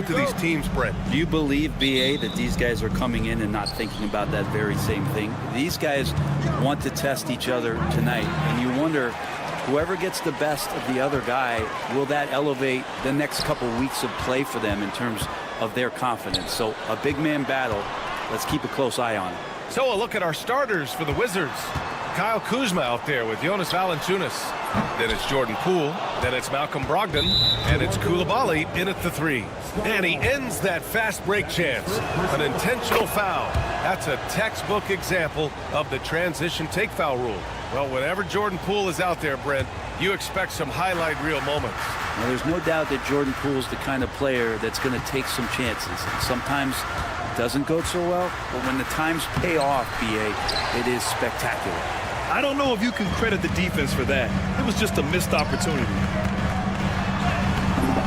to these teams, Brent. Do you believe, BA, that these guys are coming in and not thinking about that very same thing? These guys want to test each other tonight, and you wonder, whoever gets the best of the other guy, will that elevate the next couple weeks of play for them in terms of their confidence? So a big man battle. Let's keep a close eye on it. So a look at our starters for the Wizards. Kyle Kuzma out there with Jonas Valanciunas. Then it's Jordan Poole. Then it's Malcolm Brogdon. And it's Coulibaly in at the 3. And he ends that fast break chance. An intentional foul. That's a textbook example of the transition take foul rule. Well, whenever Jordan Poole is out there, Brent, you expect some highlight reel moments. Well, there's no doubt that Jordan Poole's the kind of player that's going to take some chances. Sometimes it doesn't go so well, but when the times pay off, BA, it is spectacular. I don't know if you can credit the defense for that. It was just a missed opportunity.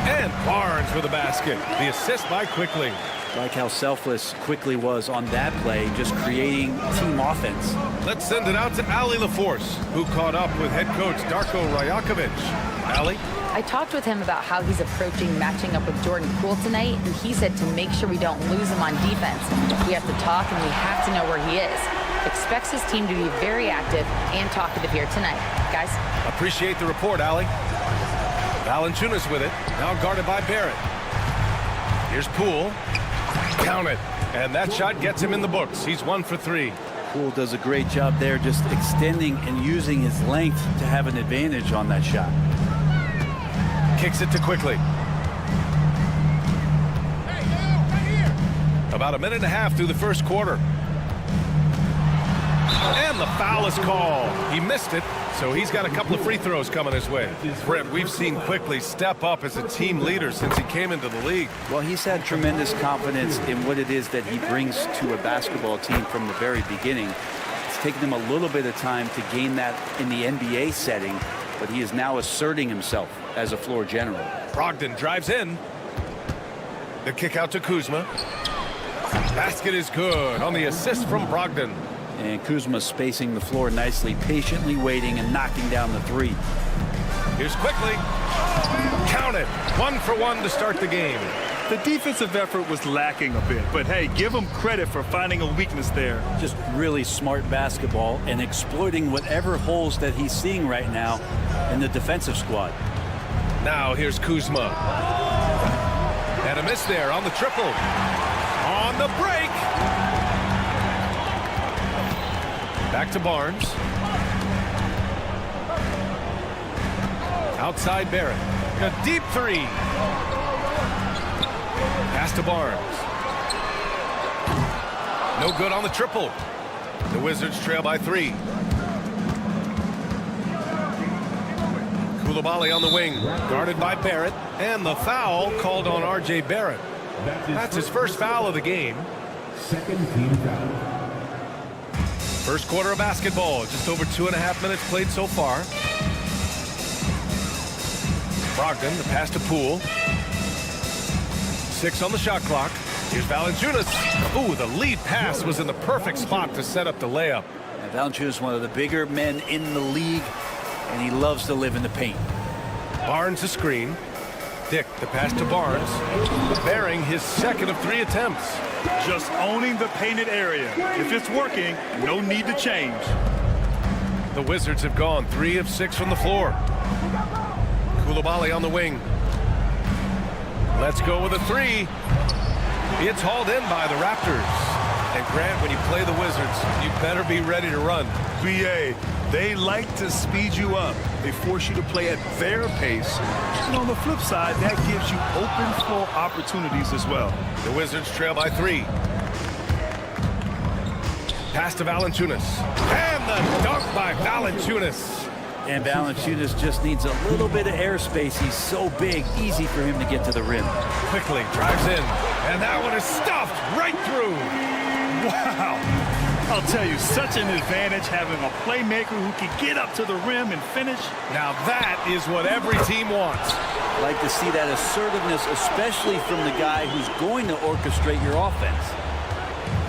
And Barnes with a basket. The assist by Quickly. Like how selfless Quickly was on that play, just creating team offense. Let's send it out to Allie LaForce, who caught up with head coach Darko Rajakovic. Allie? I talked with him about how he's approaching matching up with Jordan Poole tonight, and he said to make sure we don't lose him on defense. We have to talk, and we have to know where he is. Expects his team to be very active and talkative here tonight. Guys? Appreciate the report, Allie. Valanciunas with it, now guarded by Barrett. Here's Poole. Count it. And that shot gets him in the books. He's 1 for 3. Poole does a great job there, just extending and using his length to have an advantage on that shot. Kicks it to Quickly. About a minute and a half through the first quarter. And the foul is called. He missed it, so he's got a couple of free throws coming his way. Brent, we've seen Quickly step up as a team leader since he came into the league. Well, he's had tremendous confidence in what it is that he brings to a basketball team from the very beginning. It's taken him a little bit of time to gain that in the NBA setting, but he is now asserting himself as a floor general. Brogdon drives in. The kick out to Kuzma. Basket is good on the assist from Brogdon. And Kuzma spacing the floor nicely, patiently waiting and knocking down the 3. Here's Quickly. Count it. 1 for 1 to start the game. The defensive effort was lacking a bit, but hey, give him credit for finding a weakness there. Just really smart basketball and exploiting whatever holes that he's seeing right now in the defensive squad. Now here's Kuzma. And a miss there on the triple. On the break. Back to Barnes. Outside Barrett. A deep 3. Pass to Barnes. No good on the triple. The Wizards trail by 3. Coulibaly on the wing. Guarded by Barrett. And the foul called on R.J. Barrett. That's his first foul of the game. Second team foul. First quarter of basketball, just over 2.5 minutes played so far. Brogdon, the pass to Poole. 6 on the shot clock. Here's Valanciunas. Ooh, the lead pass was in the perfect spot to set up the layup. And Valanciunas, one of the bigger men in the league, and he loves to live in the paint. Barnes, a screen. Dick, the pass to Barnes. Bearing his second of 3 attempts. Just owning the painted area. If it's working, no need to change. The Wizards have gone 3 of 6 from the floor. Coulibaly on the wing. Let's go with a 3. It's hauled in by the Raptors. And Grant, when you play the Wizards, you better be ready to run. BA, they like to speed you up. They force you to play at their pace. And on the flip side, that gives you open floor opportunities as well. The Wizards trail by 3. Pass to Valanciunas. And the dunk by Valanciunas. And Valanciunas just needs a little bit of airspace. He's so big, easy for him to get to the rim. Quickly drives in. And that one is stuffed right through. Wow. I'll tell you, such an advantage having a playmaker who can get up to the rim and finish. Now that is what every team wants. I like to see that assertiveness, especially from the guy who's going to orchestrate your offense.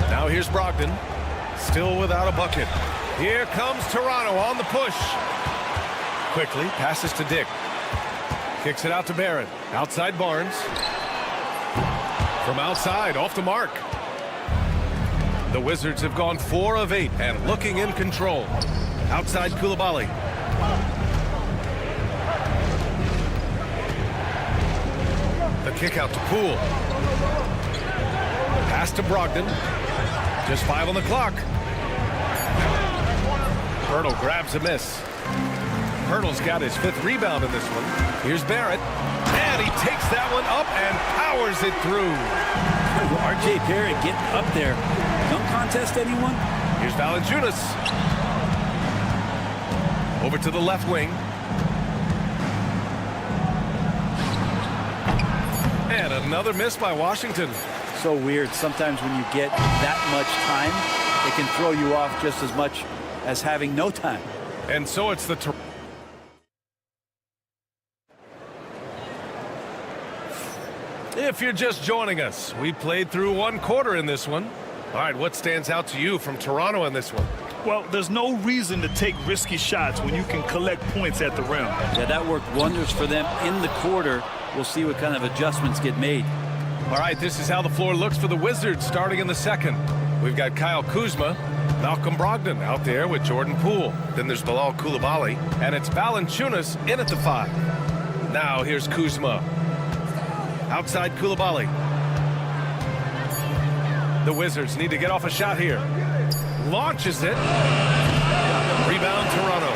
Now here's Brogdon, still without a bucket. Here comes Toronto on the push. Quickly passes to Dick. Kicks it out to Barrett. Outside Barnes. From outside, off the mark. The Wizards have gone 4 of 8 and looking in control. Outside Koulibaly. The kick out to Poole. Pass to Brogdon. Just 5 on the clock. Hurdle grabs a miss. Hurdle's got his 5th rebound in this one. Here's Barrett. And he takes that one up and powers it through. R.J. Barrett getting up there. Don't contest anyone. Here's Valanciunas. Over to the left wing. And another miss by Washington. So weird. Sometimes when you get that much time, it can throw you off just as much as having no time. And so it's the... If you're just joining us, we played through 1 quarter in this one. All right, what stands out to you from Toronto in this one? Well, there's no reason to take risky shots when you can collect points at the rim. Yeah, that worked wonders for them in the quarter. We'll see what kind of adjustments get made. All right, this is how the floor looks for the Wizards starting in the second. We've got Kyle Kuzma, Malcolm Brogdon out there with Jordan Poole. Then there's Bilal Koulibaly, and it's Valanciunas in at the 5. Now here's Kuzma. Outside Koulibaly. The Wizards need to get off a shot here. Launches it. Rebound Toronto.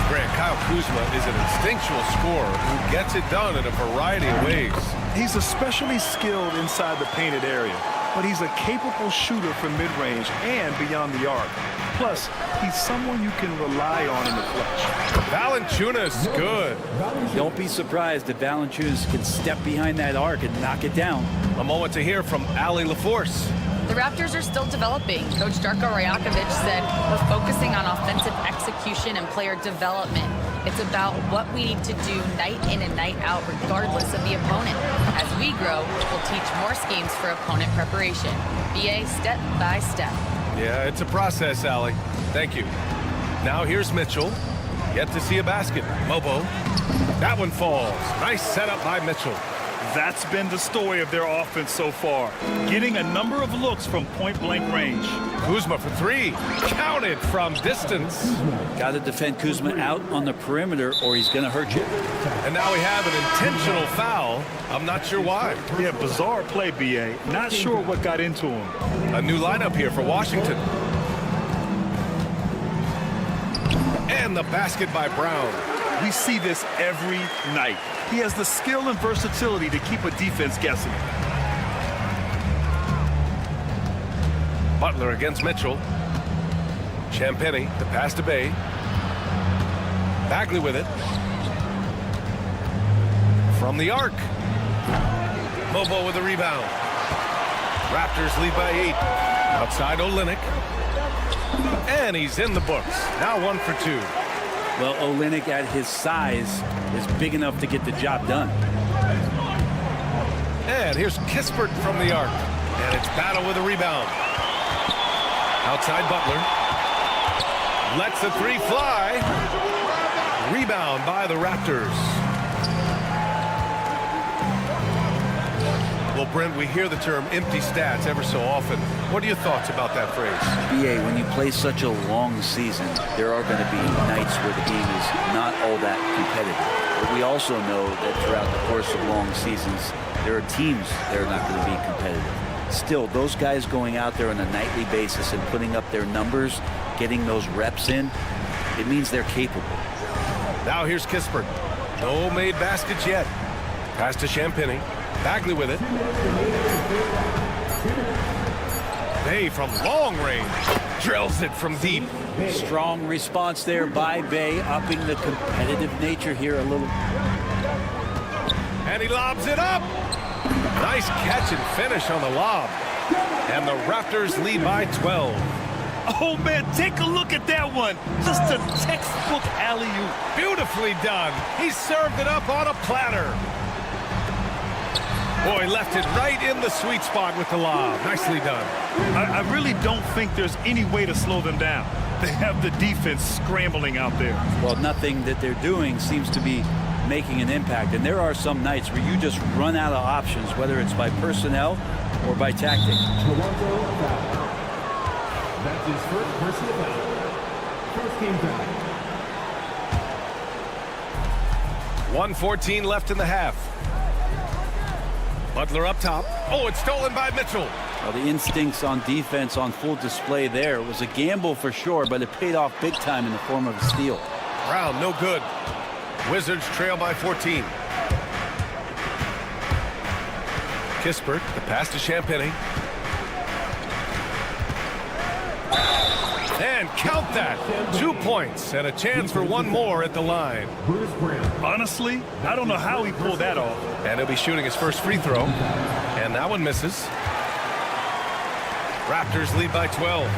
Grant, Kyle Kuzma is an instinctual scorer who gets it done in a variety of ways. He's especially skilled inside the painted area, but he's a capable shooter from mid-range and beyond the arc. Plus, he's someone you can rely on in the clutch. Valanciunas, good. Don't be surprised if Valanciunas can step behind that arc and knock it down. A moment to hear from Ali LaForce. The Raptors are still developing. Coach Darko Rajakovic said we're focusing on offensive execution and player development. It's about what we need to do night in and night out regardless of the opponent. As we grow, we'll teach more schemes for opponent preparation. BA step by step. Yeah, it's a process, Allie. Thank you. Now here's Mitchell. Yet to see a basket. Mobo. That one falls. Nice setup by Mitchell. That's been the story of their offense so far. Getting a number of looks from point-blank range. Kuzma for 3. Counted from distance. Got to defend Kuzma out on the perimeter or he's going to hurt you. And now we have an intentional foul. I'm not sure why. Yeah, bizarre play, BA. Not sure what got into him. A new lineup here for Washington. And the basket by Brown. We see this every night. He has the skill and versatility to keep a defense guessing. Butler against Mitchell. Champagny, the pass to Bay. Bagley with it. From the arc. Mobo with the rebound. Raptors lead by 8. Outside Olynyk. And he's in the books. Now 1 for 2. Well, Olynyk at his size is big enough to get the job done. And here's Kispert from the arc. And it's Battle with a rebound. Outside Butler. Lets the 3 fly. Rebound by the Raptors. Well, Brent, we hear the term empty stats ever so often. What are your thoughts about that phrase? BA, when you play such a long season, there are going to be nights where the game is not all that competitive. But we also know that throughout the course of long seasons, there are teams that are not going to be competitive. Still, those guys going out there on a nightly basis and putting up their numbers, getting those reps in, it means they're capable. Now here's Kispert. No made baskets yet. Pass to Champagny. Bagley with it. Bay from long range. Drills it from deep. Strong response there by Bay, upping the competitive nature here a little. And he lobs it up. Nice catch and finish on the lob. And the Raptors lead by 12. Oh, man, take a look at that one. Just a textbook alley-oop. Beautifully done. He served it up on a platter. Boy, left it right in the sweet spot with the lob. Nicely done. I really don't think there's any way to slow them down. They have the defense scrambling out there. Well, nothing that they're doing seems to be making an impact. And there are some nights where you just run out of options, whether it's by personnel or by tactic. Toronto foul. That's his first personal foul. First team foul. 1:14 left in the half. Butler up top. Oh, it's stolen by Mitchell. Well, the instincts on defense on full display there. It was a gamble for sure, but it paid off big time in the form of a steal. Brown, no good. Wizards trail by 14. Kispert, the pass to Champagny. And count that. 2 points and a chance for one more at the line. Bruce Brown. Honestly, I don't know how he pulled that off. And he'll be shooting his first free throw. And that one misses. Raptors lead by 12.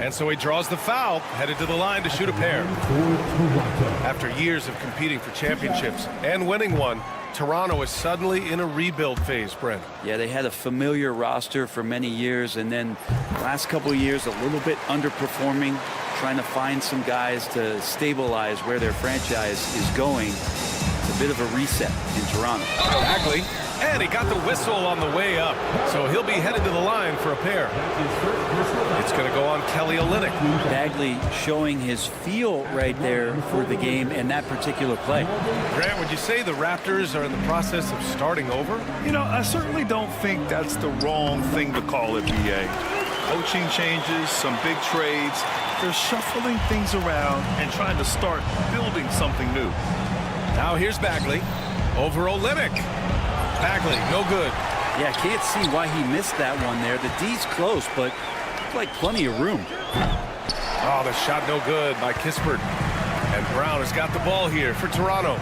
And so he draws the foul, headed to the line to shoot a pair. After years of competing for championships and winning one, Toronto is suddenly in a rebuild phase, Brent. Yeah, they had a familiar roster for many years, and then last couple of years a little bit underperforming, trying to find some guys to stabilize where their franchise is going. It's a bit of a reset in Toronto. Bagley, and he got the whistle on the way up, so he'll be headed to the line for a pair. It's going to go on Kelly Olynyk. Bagley showing his feel right there for the game and that particular play. Grant, would you say the Raptors are in the process of starting over? You know, I certainly don't think that's the wrong thing to call it, BA. Coaching changes, some big trades. They're shuffling things around and trying to start building something new. Now here's Bagley. Over Olynyk. Bagley, no good. Yeah, can't see why he missed that one there. The D's close, but looked like plenty of room. Oh, the shot no good by Kispert. And Brown has got the ball here for Toronto.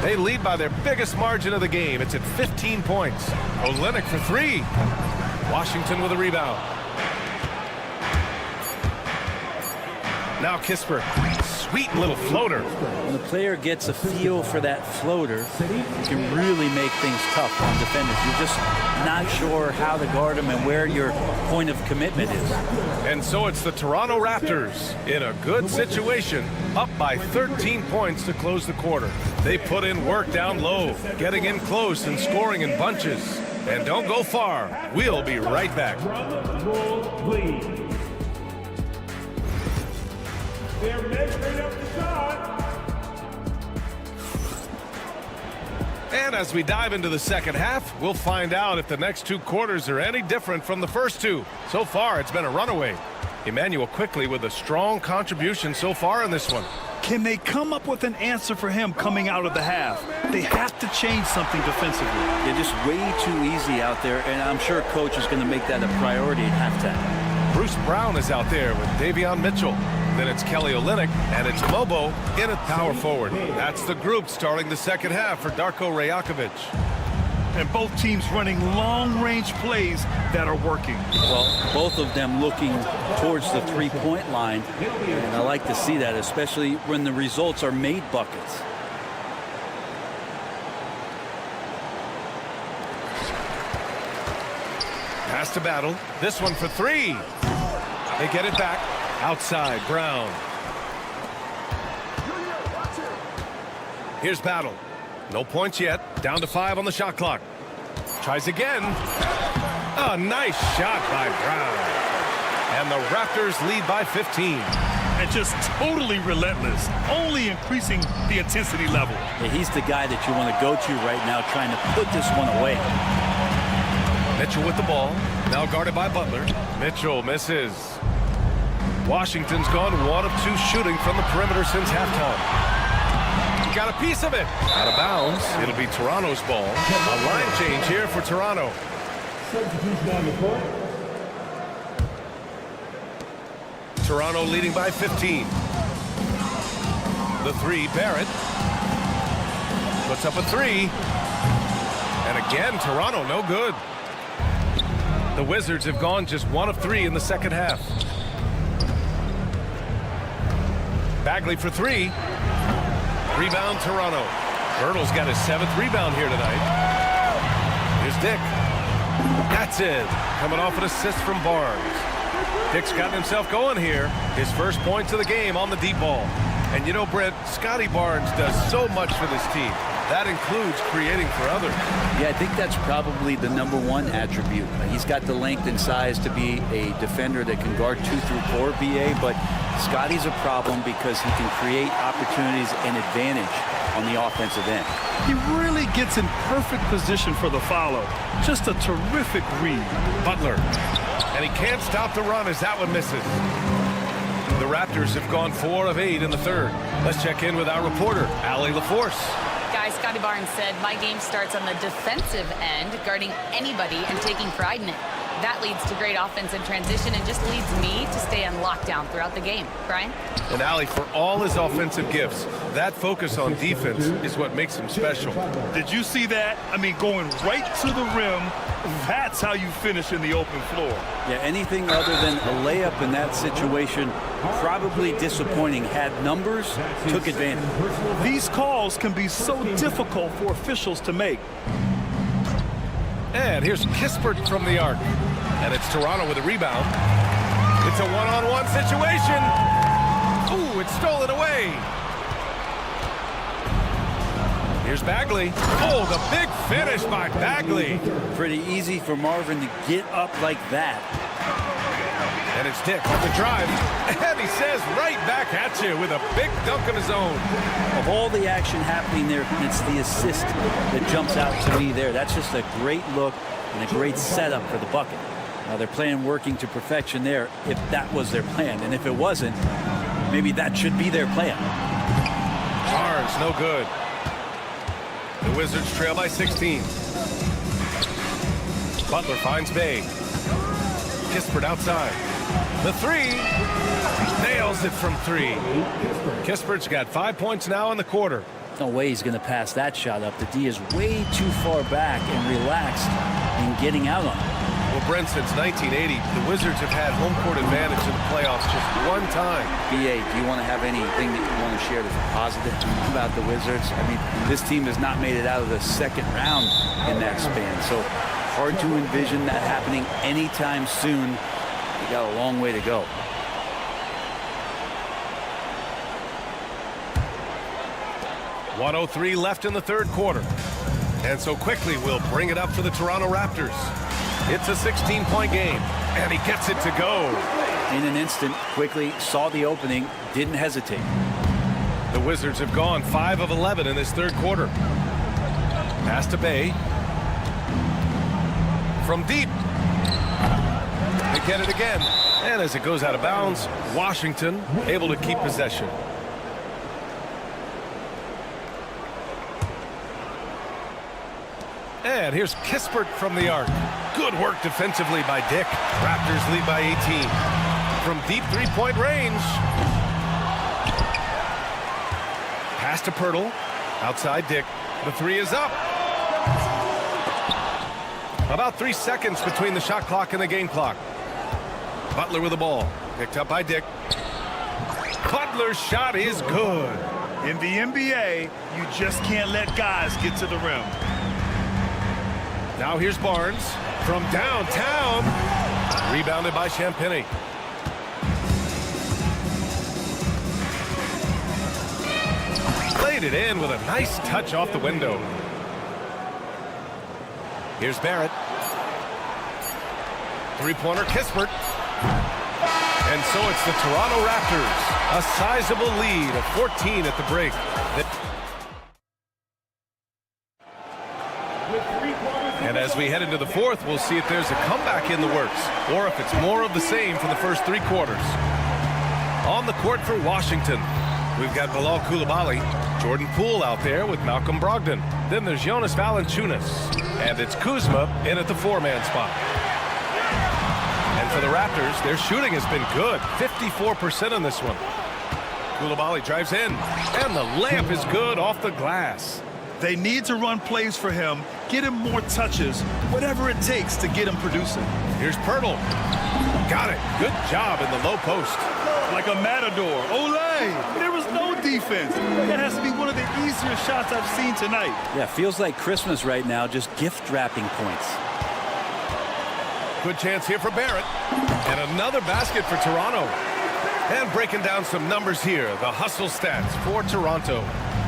They lead by their biggest margin of the game. It's at 15 points. Olynyk for three. Washington with a rebound. Now Kispert. Sweet little floater. When the player gets a feel for that floater, you can really make things tough on defenders. You're just not sure how to guard them and where your point of commitment is. And so it's the Toronto Raptors in a good situation, up by 13 points to close the quarter. They put in work down low, getting in close and scoring in bunches. And don't go far. We'll be right back. They're measuring up the shot. And as we dive into the second half, we'll find out if the next two quarters are any different from the first two. So far, it's been a runaway. Emmanuel quickly with a strong contribution so far in this one. Can they come up with an answer for him coming out of the half? They have to change something defensively. They're just way too easy out there, and I'm sure coach is going to make that a priority at halftime. Bruce Brown is out there with Davion Mitchell. Then it's Kelly Olynyk, and it's Mobo in at power forward. That's the group starting the second half for Darko Rajakovic. And both teams running long-range plays that are working. Well, both of them looking towards the three-point line, and I like to see that, especially when the results are made buckets. Pass to Battle. This one for three. They get it back. Outside, Brown. Here's Battle. No points yet. Down to 5 on the shot clock. Tries again. A nice shot by Brown. And the Raptors lead by 15. And just totally relentless, only increasing the intensity level. Yeah, he's the guy that you want to go to right now, trying to put this one away. Mitchell with the ball. Now guarded by Butler. Mitchell misses. Washington's gone 1 of 2 shooting from the perimeter since halftime. Got a piece of it. Out of bounds. It'll be Toronto's ball. A line change here for Toronto. Substitution on the court. Toronto leading by 15. The three, Barrett. Puts up a three. And again, Toronto, no good. The Wizards have gone just 1 of 3 in the second half. Bagley for three. Rebound, Toronto. Bertle's got his 7th rebound here tonight. Here's Dick. That's it. Coming off an assist from Barnes. Dick's gotten himself going here. His first points of the game on the deep ball. And you know, Brent, Scotty Barnes does so much for this team. That includes creating for others. Yeah, I think that's probably the #1 attribute. He's got the length and size to be a defender that can guard 2 through 4, BA, but Scotty's a problem because he can create opportunities and advantage on the offensive end. He really gets in perfect position for the follow. Just a terrific read. Butler. And he can't stop the run as that one misses. The Raptors have gone 4 of 8 in the third. Let's check in with our reporter, Allie LaForce. Guys, Scotty Barnes said, my game starts on the defensive end, guarding anybody and taking pride in it. That leads to great offense in transition and just leads me to stay on lockdown throughout the game. Brian? And Allie, for all his offensive gifts, that focus on defense is what makes him special. Did you see that? I mean, going right to the rim, that's how you finish in the open floor. Yeah, anything other than a layup in that situation, probably disappointing. Had numbers, took advantage. These calls can be so difficult for officials to make. And here's Kispert from the arc. And it's Toronto with a rebound. It's a one-on-one situation. Ooh, it's stolen away. Here's Bagley. Oh, the big finish by Bagley. Pretty easy for Marvin to get up like that. And it's Dick on the drive. And he says right back at you with a big dunk of his own. Of all the action happening there, it's the assist that jumps out to me there. That's just a great look and a great setup for the bucket. Now they're playing working to perfection there if that was their plan. And if it wasn't, maybe that should be their plan. Barnes, no good. The Wizards trail by 16. Butler finds Bay. Kispert outside. The three. Nails it from 3. Kispert's got 5 points now in the quarter. No way he's going to pass that shot up. The D is way too far back and relaxed in getting out on it. Well, Brent, since 1980, the Wizards have had home court advantage in the playoffs just one time. BA, do you want to have anything that you want to share that's positive about the Wizards? I mean, this team has not made it out of the second round in that span, so hard to envision that happening anytime soon. We got a long way to go. .103 left in the third quarter. And so quickly we'll bring it up for the Toronto Raptors. It's a 16-point game, and he gets it to go. In an instant, quickly saw the opening, didn't hesitate. The Wizards have gone 5 of 11 in this third quarter. Pass to Bay. From deep. They get it again. And as it goes out of bounds, Washington able to keep possession. And here's Kispert from the arc. Good work defensively by Dick. Raptors lead by 18. From deep three-point range. Pass to Pirtle. Outside Dick. The 3 is up. About 3 seconds between the shot clock and the game clock. Butler with the ball. Picked up by Dick. Butler's shot is good. In the NBA, you just can't let guys get to the rim. Now here's Barnes from downtown. Rebounded by Champagny. Laid it in with a nice touch off the window. Here's Barrett. Three-pointer Kispert. And so it's the Toronto Raptors. A sizable lead of 14 at the break. And as we head into the fourth, we'll see if there's a comeback in the works or if it's more of the same for the first 3 quarters. On the court for Washington, we've got Bilal Coulibaly, Jordan Poole out there with Malcolm Brogdon. Then there's Jonas Valanciunas, and it's Kuzma in at the 4-man spot. And for the Raptors, their shooting has been good, 54% on this one. Coulibaly drives in, and the layup is good off the glass. They need to run plays for him, get him more touches, whatever it takes to get him producing. Here's Pirtle. Got it. Good job in the low post. Like a matador. Olay! There was no defense. That has to be one of the easier shots I've seen tonight. Yeah, feels like Christmas right now, just gift wrapping points. Good chance here for Barrett. And another basket for Toronto. And breaking down some numbers here, the hustle stats for Toronto.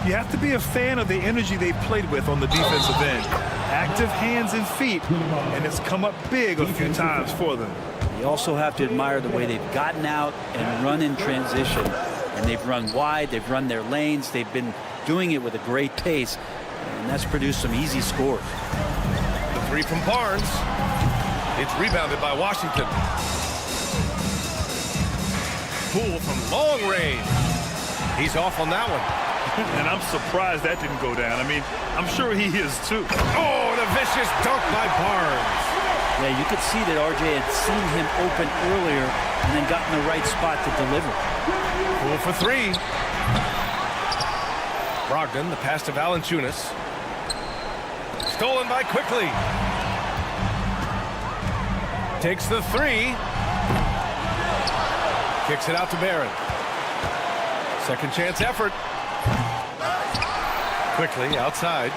You have to be a fan of the energy they've played with on the defensive end. Active hands and feet, and it's come up big a few times for them. You also have to admire the way they've gotten out and run in transition. And they've run wide, they've run their lanes, they've been doing it with a great pace, and that's produced some easy scores. The three from Barnes. It's rebounded by Washington. Poole from long range. He's off on that one. And I'm surprised that didn't go down. I mean, I'm sure he is too. Oh, and a vicious dunk by Barnes. Yeah, you could see that RJ had seen him open earlier and then got in the right spot to deliver. Poole for three. Brogdon, the pass to Valanciunas. Stolen by Quickly. Takes the three. Kicks it out to Barrett. Second chance effort. Quickly outside.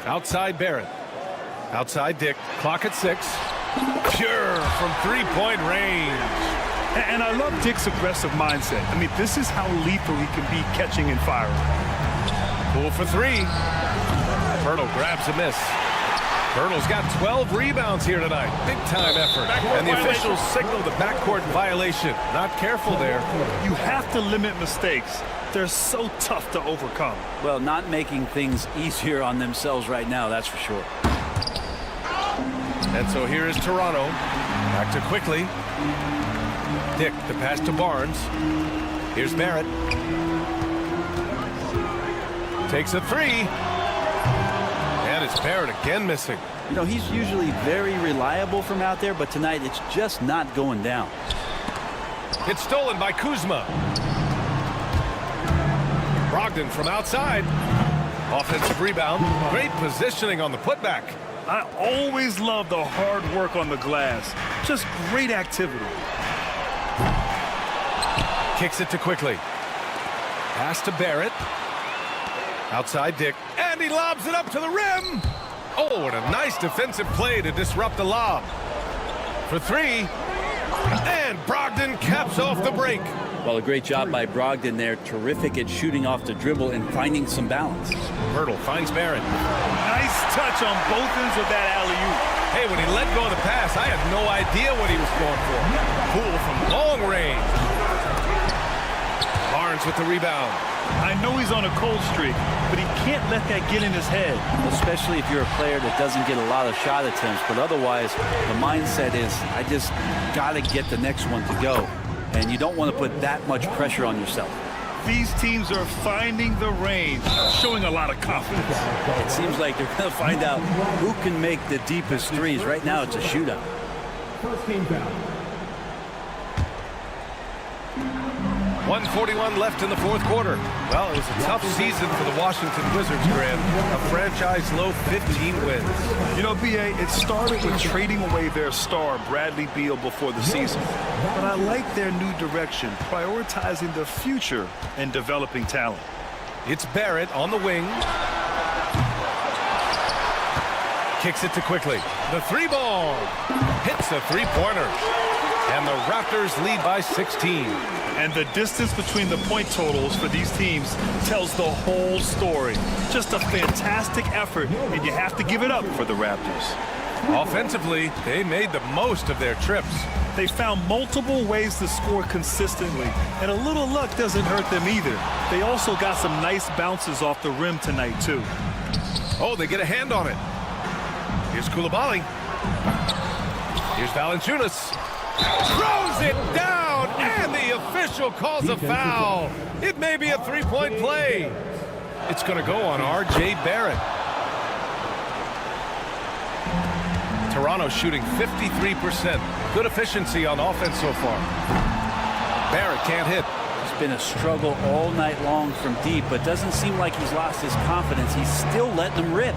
Outside Barrett. Outside Dick. Clock at 6. Pure from three-point range. And I love Dick's aggressive mindset. I mean, this is how lethal he can be catching and firing. Poole for three. Pirtle grabs a miss. Pirtle's got 12 rebounds here tonight. Big-time effort. And the officials signal the backcourt violation. Not careful there. You have to limit mistakes. They're so tough to overcome. Well, not making things easier on themselves right now, that's for sure. And so here is Toronto. Back to Quickly. Dick, the pass to Barnes. Here's Barrett. Takes a three. And it's Barrett again missing. You know, he's usually very reliable from out there, but tonight it's just not going down. It's stolen by Kuzma. Brogdon from outside. Offensive rebound. Great positioning on the putback. I always love the hard work on the glass. Just great activity. Kicks it to Quickly. Pass to Barrett. Outside Dick. And he lobs it up to the rim. Oh, and a nice defensive play to disrupt the lob. For three. And Brogdon caps off the break. Well, a great job by Brogdon there. Terrific at shooting off the dribble and finding some balance. Pirtle finds Barrett. Nice touch on both ends of that alley-oop. Hey, when he let go of the pass, I had no idea what he was going for. Poole from long range. Barnes with the rebound. I know he's on a cold streak, but he can't let that get in his head. Especially if you're a player that doesn't get a lot of shot attempts, but otherwise the mindset is, I just got to get the next one to go. And you don't want to put that much pressure on yourself. These teams are finding the range, showing a lot of confidence. It seems like they're going to find out who can make the deepest threes. Right now it's a shootout. First team foul. 1:41 left in the fourth quarter. Well, it was a tough season for the Washington Wizards, Graham. A franchise-low 15 wins. You know, B.A., it started with trading away their star, Bradley Beal, before the season. But I like their new direction, prioritizing the future and developing talent. It's Barrett on the wing. Kicks it to Quickly. The three ball. Hits a three-pointer. And the Raptors lead by 16. And the distance between the point totals for these teams tells the whole story. Just a fantastic effort, and you have to give it up for the Raptors. Offensively, they made the most of their trips. They found multiple ways to score consistently, and a little luck doesn't hurt them either. They also got some nice bounces off the rim tonight, too. Oh, they get a hand on it. Here's Koulibaly. Here's Valanciunas. Throws it down, and the official calls a foul. It may be a three-point play. It's going to go on R.J. Barrett. Toronto shooting 53%. Good efficiency on offense so far. Barrett can't hit. It's been a struggle all night long from deep, but doesn't seem like he's lost his confidence. He's still letting them rip.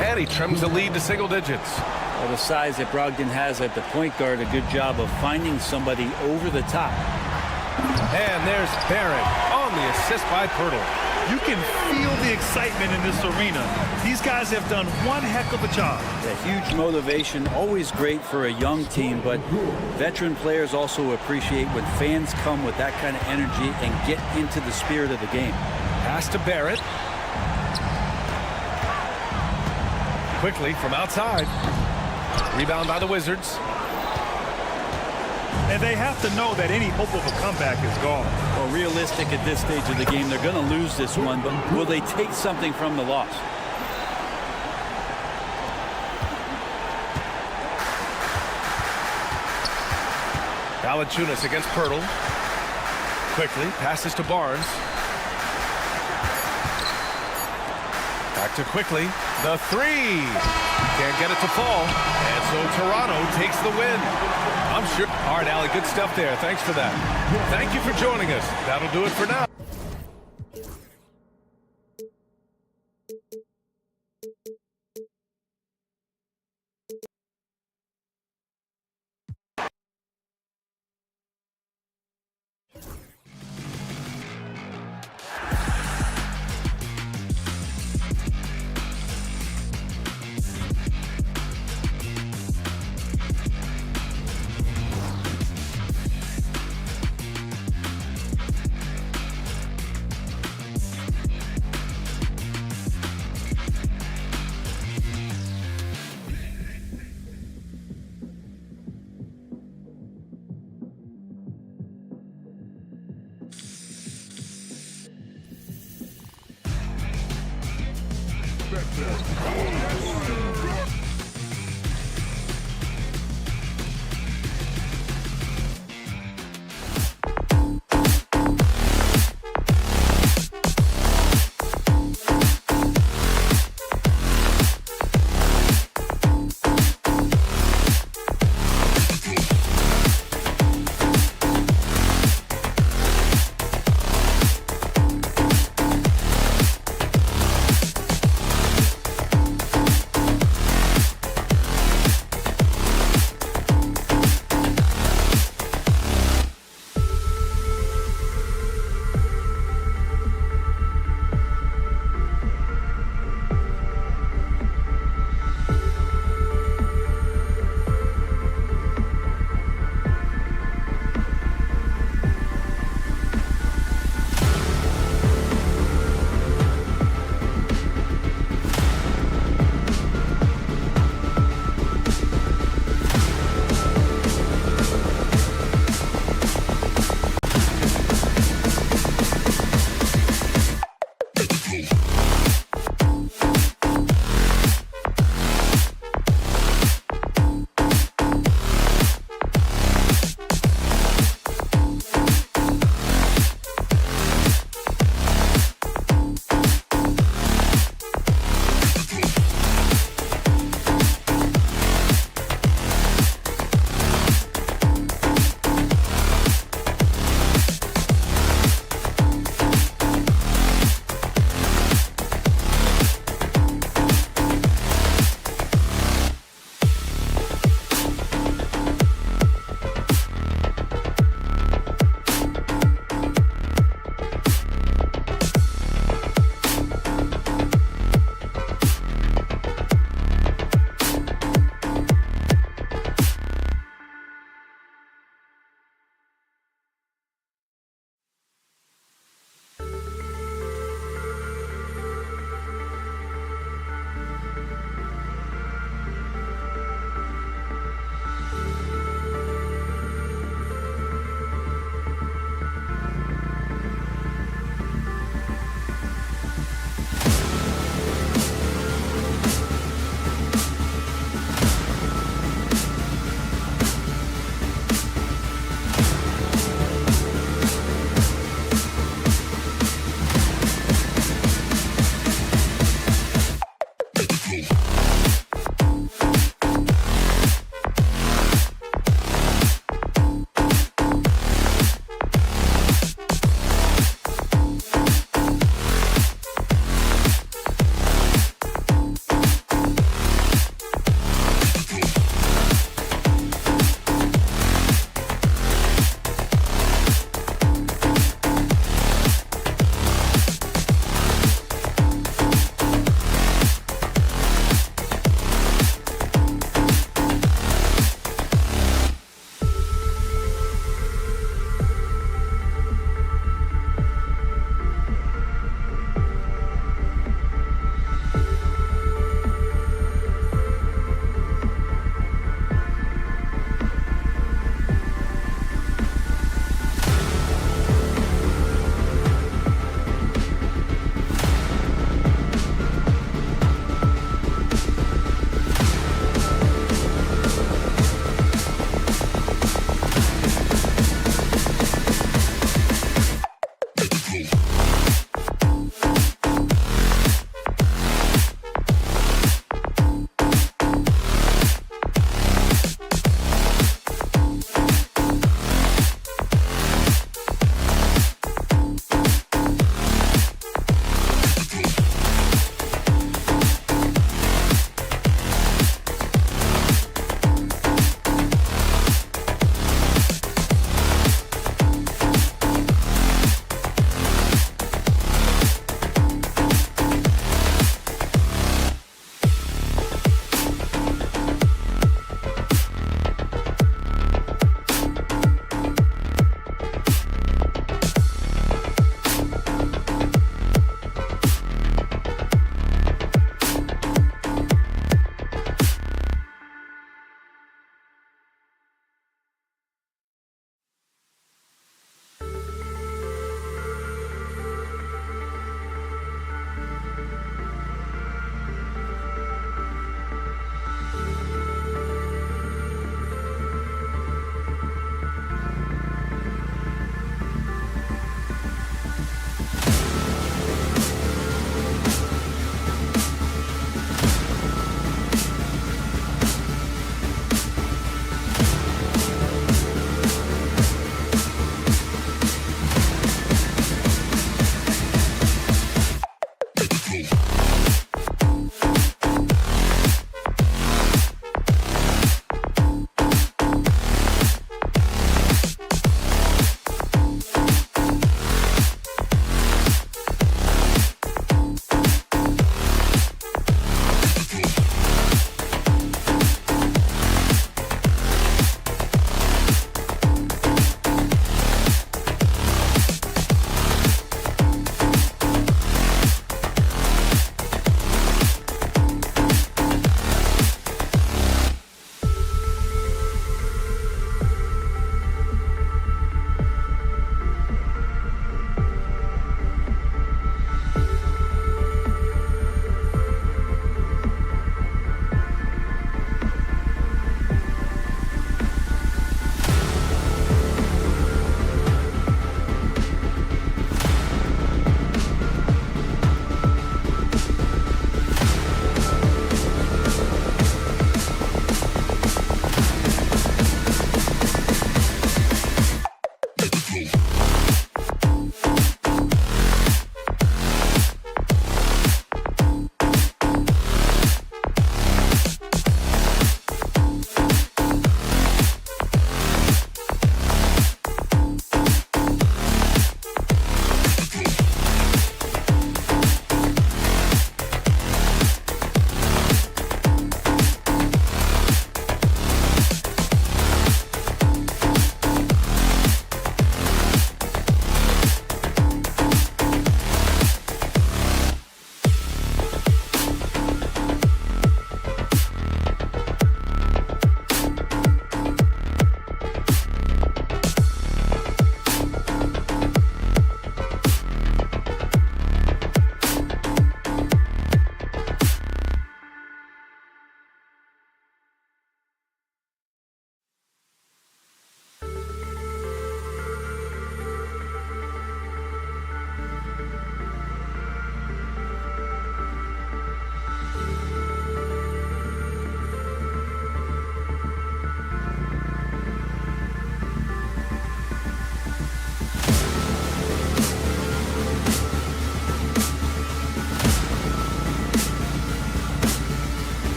And he trims the lead to single digits. Well, the size that Brogdon has at the point guard, a good job of finding somebody over the top. And there's Barrett on the assist by Pirtle. You can feel the excitement in this arena. These guys have done one heck of a job. A huge motivation, always great for a young team, but veteran players also appreciate when fans come with that kind of energy and get into the spirit of the game. Pass to Barrett. Quickly from outside. Rebound by the Wizards. And they have to know that any hope of a comeback is gone. Well, realistic at this stage of the game, they're going to lose this one, but will they take something from the loss? Valanciunas against Pirtle. Quickly passes to Barnes. Back to Quickly. The three. Can't get it to fall. And so Toronto takes the win. I'm sure. All right, Allie, good stuff there. Thanks for that. Thank you for joining us. That'll do it for now.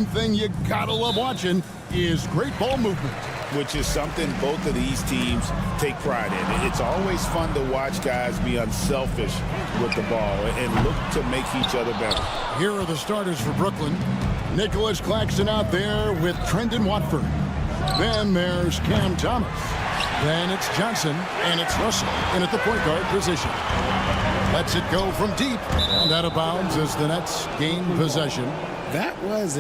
one thing you gotta love watching is great ball movement. Which is something both of these teams take pride in. It's always fun to watch guys be unselfish with the ball and look to make each other better. Here are the starters for Brooklyn. Nicholas Claxton out there with Trendon Watford. Then there's Cam Thomas. Then it's Johnson, and it's Russell in at the point guard position. Lets it go from deep and out of bounds as the Nets gain possession. That was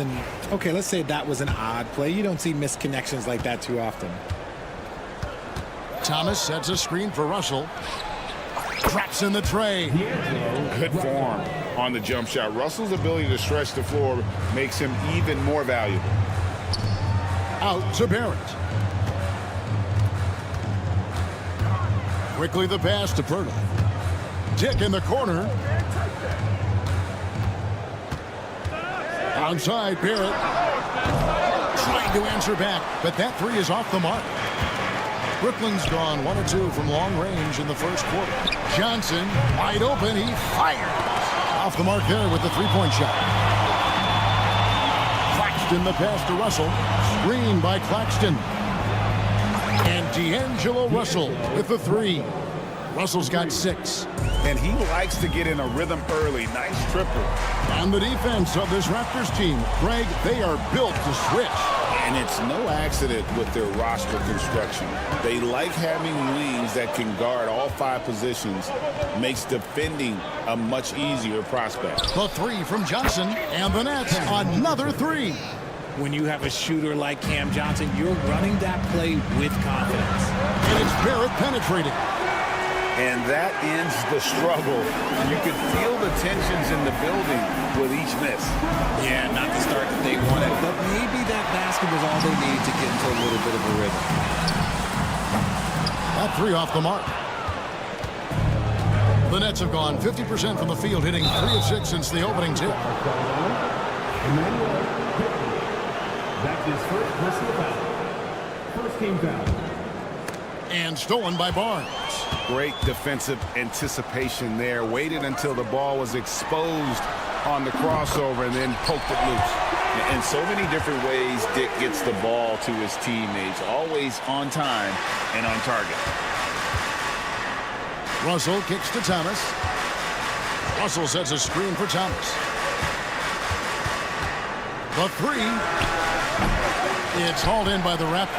let's say that was an odd play. You don't see missed connections like that too often. Thomas sets a screen for Russell. Traps in the tray. Good form on the jump shot. Russell's ability to stretch the floor makes him even more valuable. Out to Barrett. Quickly the pass to Pirtle. Dick in the corner. Outside, Barrett. Trying to answer back, but that three is off the mark. Brooklyn's gone 1 of 2 from long range in the first quarter. Johnson, wide open, he fires. Off the mark there with the three-point shot. Claxton the pass to Russell. Screen by Claxton. And D'Angelo Russell with the three. Russell's got 6. And he likes to get in a rhythm early. Nice triple. On the defense of this Raptors team, Greg, they are built to switch. And it's no accident with their roster construction. They like having wings that can guard all 5 positions. Makes defending a much easier prospect. The three from Johnson, and the Nets another 3. When you have a shooter like Cam Johnson, you're running that play with confidence. And it's Barrett penetrating. And that ends the struggle. You can feel the tensions in the building with each miss. Yeah, not the start that they wanted, but maybe that basket was all they needed to get into a little bit of a rhythm. That three off the mark. The Nets have gone 50% from the field, hitting 3 of 6 since the opening tip. That's his first personal foul. First team foul. And stolen by Barnes. Great defensive anticipation there. Waited until the ball was exposed on the crossover and then poked it loose. In so many different ways, Dick gets the ball to his teammates. Always on time and on target. Russell kicks to Thomas. Russell sets a screen for Thomas. The three. It's hauled in by the Raptors.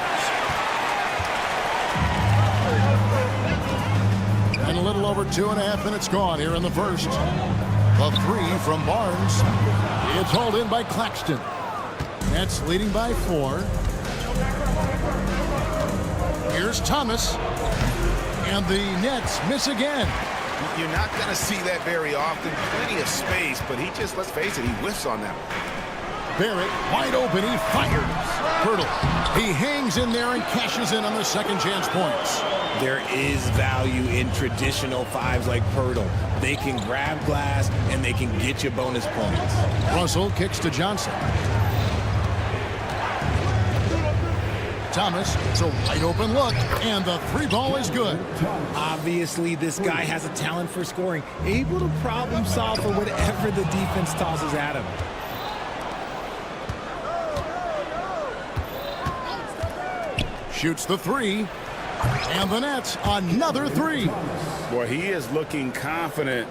And a little over 2.5 minutes gone here in the first. The three from Barnes. It's hauled in by Claxton. Nets leading by 4. Here's Thomas. And the Nets miss again. You're not going to see that very often. Plenty of space, but he just, let's face it, he whiffs on that one. Barrett, wide open, he fires. Pirtle, he hangs in there and cashes in on the second chance points. There is value in traditional 5s like Pirtle. They can grab glass and they can get you bonus points. Russell kicks to Johnson. Thomas, it's a wide open look, and the 3 ball is good. Obviously, this guy has a talent for scoring, able to problem solve for whatever the defense tosses at him. Shoots the 3, and the Nets another 3. Boy, he is looking confident.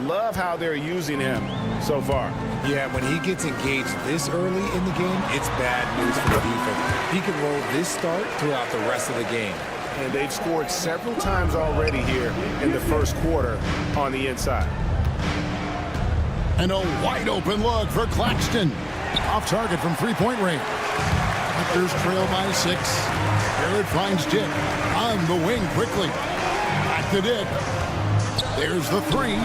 Love how they're using him so far. Yeah, when he gets engaged this early in the game, it's bad news for the defense. He can roll this start throughout the rest of the game. And they've scored several times already here in the first quarter on the inside. And a wide open look for Claxton. Off target from 3-point range. Raptors trail by 6. Barrett finds Dick on the wing quickly. Back to Dick. There's the 3.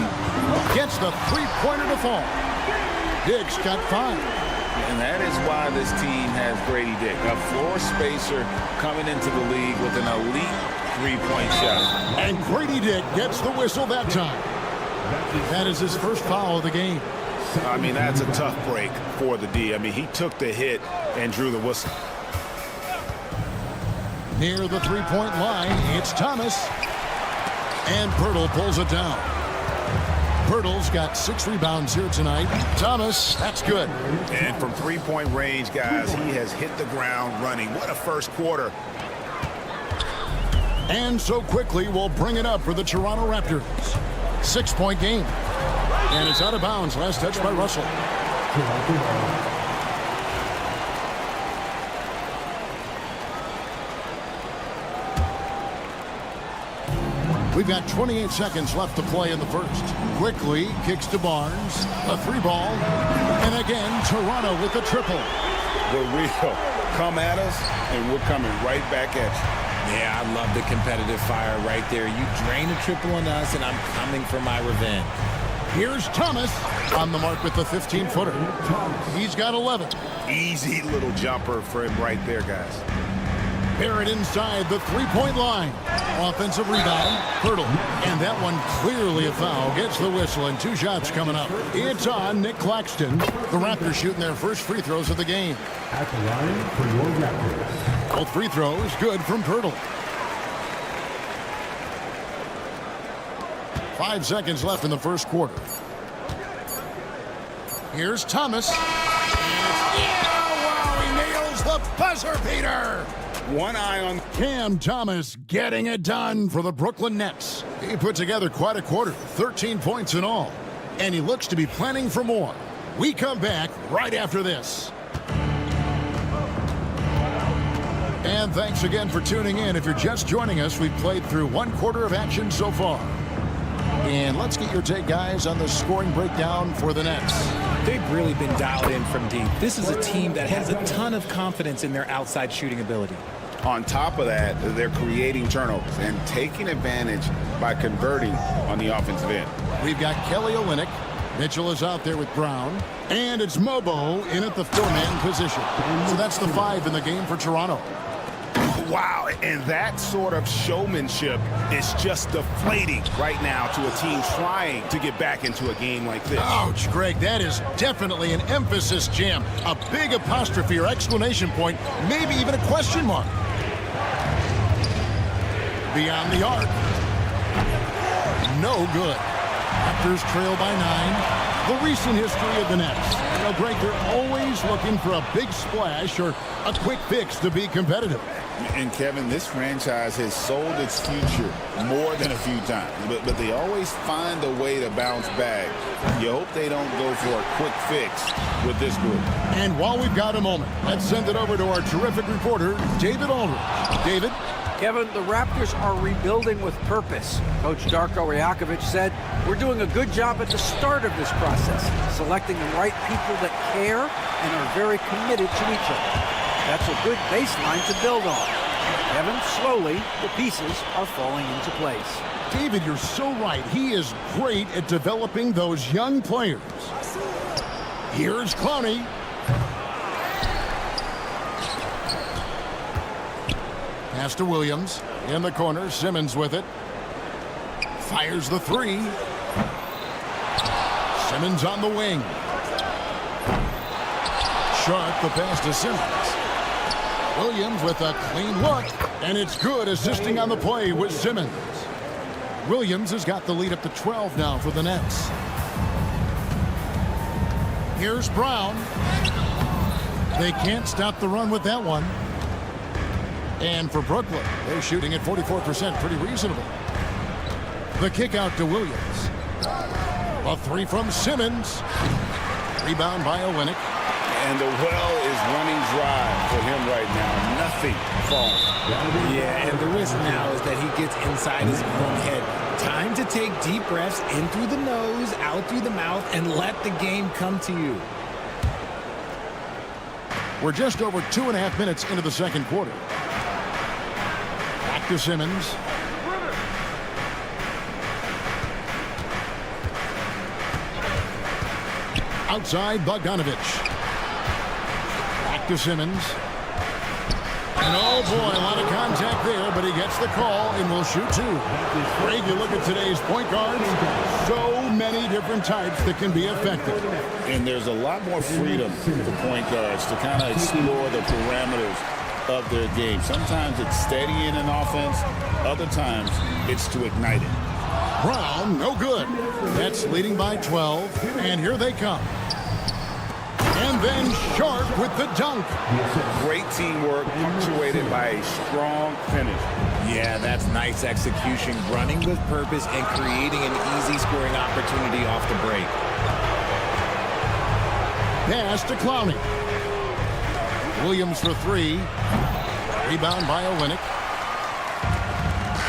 Gets the 3-pointer to fall. Dick's got 5. And that is why this team has Grady Dick, a floor spacer coming into the league with an elite 3-point shot. And Grady Dick gets the whistle that time. That is his first foul of the game. I mean, that's a tough break for the D. I mean, he took the hit and drew the whistle. Near the 3-point line, it's Thomas. And Pirtle pulls it down. Pirtle's got 6 rebounds here tonight. Thomas, that's good. And from three-point range, guys, he has hit the ground running. What a first quarter. And so quickly, we'll bring it up for the Toronto Raptors. 6-point game. And it's out of bounds. Last touch by Russell. We've got 28 seconds left to play in the first. Quickly kicks to Barnes. A 3-ball. And again, Toronto with the triple. The real come at us, and we're coming right back at you. Yeah, I love the competitive fire right there. You drain a triple on us, and I'm coming for my revenge. Here's Thomas on the mark with the 15-footer. He's got 11. Easy little jumper for him right there, guys. Barrett inside the 3-point line. Offensive rebound, Pirtle. And that one clearly a foul. Gets the whistle and 2 shots coming up. It's on Nick Claxton. The Raptors shooting their first free throws of the game. At the line for your Raptors. Both free throws good from Pirtle. 5 seconds left in the first quarter. Here's Thomas. Wow, he nails the buzzer beater. One eye on Cam Thomas getting it done for the Brooklyn Nets. He put together quite a quarter, 13 points in all. And he looks to be planning for more. We come back right after this. And thanks again for tuning in. If you're just joining us, we've played through 1 quarter of action so far. And let's get your take, guys, on the scoring breakdown for the Nets. They've really been dialed in from deep. This is a team that has a ton of confidence in their outside shooting ability. On top of that, they're creating turnovers and taking advantage by converting on the offensive end. We've got Kelly Olynyk. Mitchell is out there with Brown. And it's Mobo in at the 4-man position. So that's the 5 in the game for Toronto. Wow, and that sort of showmanship is just deflating right now to a team trying to get back into a game like this. Ouch, Greg, that is definitely an emphasis jam. A big apostrophe or exclamation point, maybe even a question mark. Beyond the arc. No good. Raptors trail by 9. The recent history of the Nets. You know, Greg, they're always looking for a big splash or a quick fix to be competitive. And Kevin, this franchise has sold its future more than a few times, but they always find a way to bounce back. You hope they don't go for a quick fix with this group. And while we've got a moment, let's send it over to our terrific reporter, David Aldridge. David? Kevin, the Raptors are rebuilding with purpose. Coach Darko Rajakovic said, "We're doing a good job at the start of this process, selecting the right people that care and are very committed to each other. That's a good baseline to build on. Kevin, slowly, the pieces are falling into place." David, you're so right. He is great at developing those young players. Here's Clowney. Pass to Williams. In the corner, Simmons with it. Fires the 3. Simmons on the wing. Sharp the pass to Simmons. Williams with a clean look, and it's good, assisting on the play with Simmons. Williams has got the lead up to 12 now for the Nets. Here's Brown. They can't stop the run with that one. And for Brooklyn, they're shooting at 44%, pretty reasonable. The kick out to Williams. A 3 from Simmons. Rebound by Olynyk. And the well is running dry for him right now. Nothing falling. Yeah, and the risk now is that he gets inside his own head. Time to take deep breaths in through the nose, out through the mouth, and let the game come to you. We're just over 2.5 minutes into the second quarter. Back to Simmons. Outside, Bogdanovich. Back to Simmons. And oh boy, a lot of contact there, but he gets the call and will shoot 2. Greg, you look at today's point guards, so many different types that can be effective. And there's a lot more freedom for point guards to kind of explore the parameters of their game. Sometimes it's steadying an offense, other times it's to ignite it. Brown, no good. Nets leading by 12, and here they come. And then Sharp with the dunk. Great teamwork punctuated by a strong finish. Yeah, that's nice execution, running with purpose and creating an easy scoring opportunity off the break. Pass to Clowney. Williams for three. Rebound by Olynyk.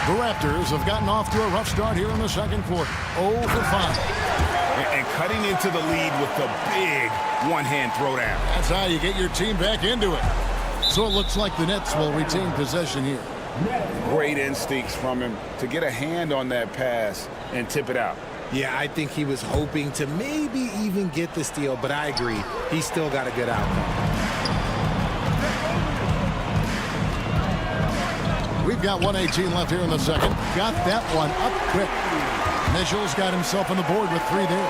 The Raptors have gotten off to a rough start here in the second quarter. 0 for 5. And cutting into the lead with the big one-hand throwdown. That's how you get your team back into it. So it looks like the Nets will retain possession here. Great instincts from him to get a hand on that pass and tip it out. Yeah, I think he was hoping to maybe even get the steal, but I agree. He's still got a good outcome. We've got 1:18 left here in the second. Got that one up quick. Mitchell's got himself on the board with 3 there.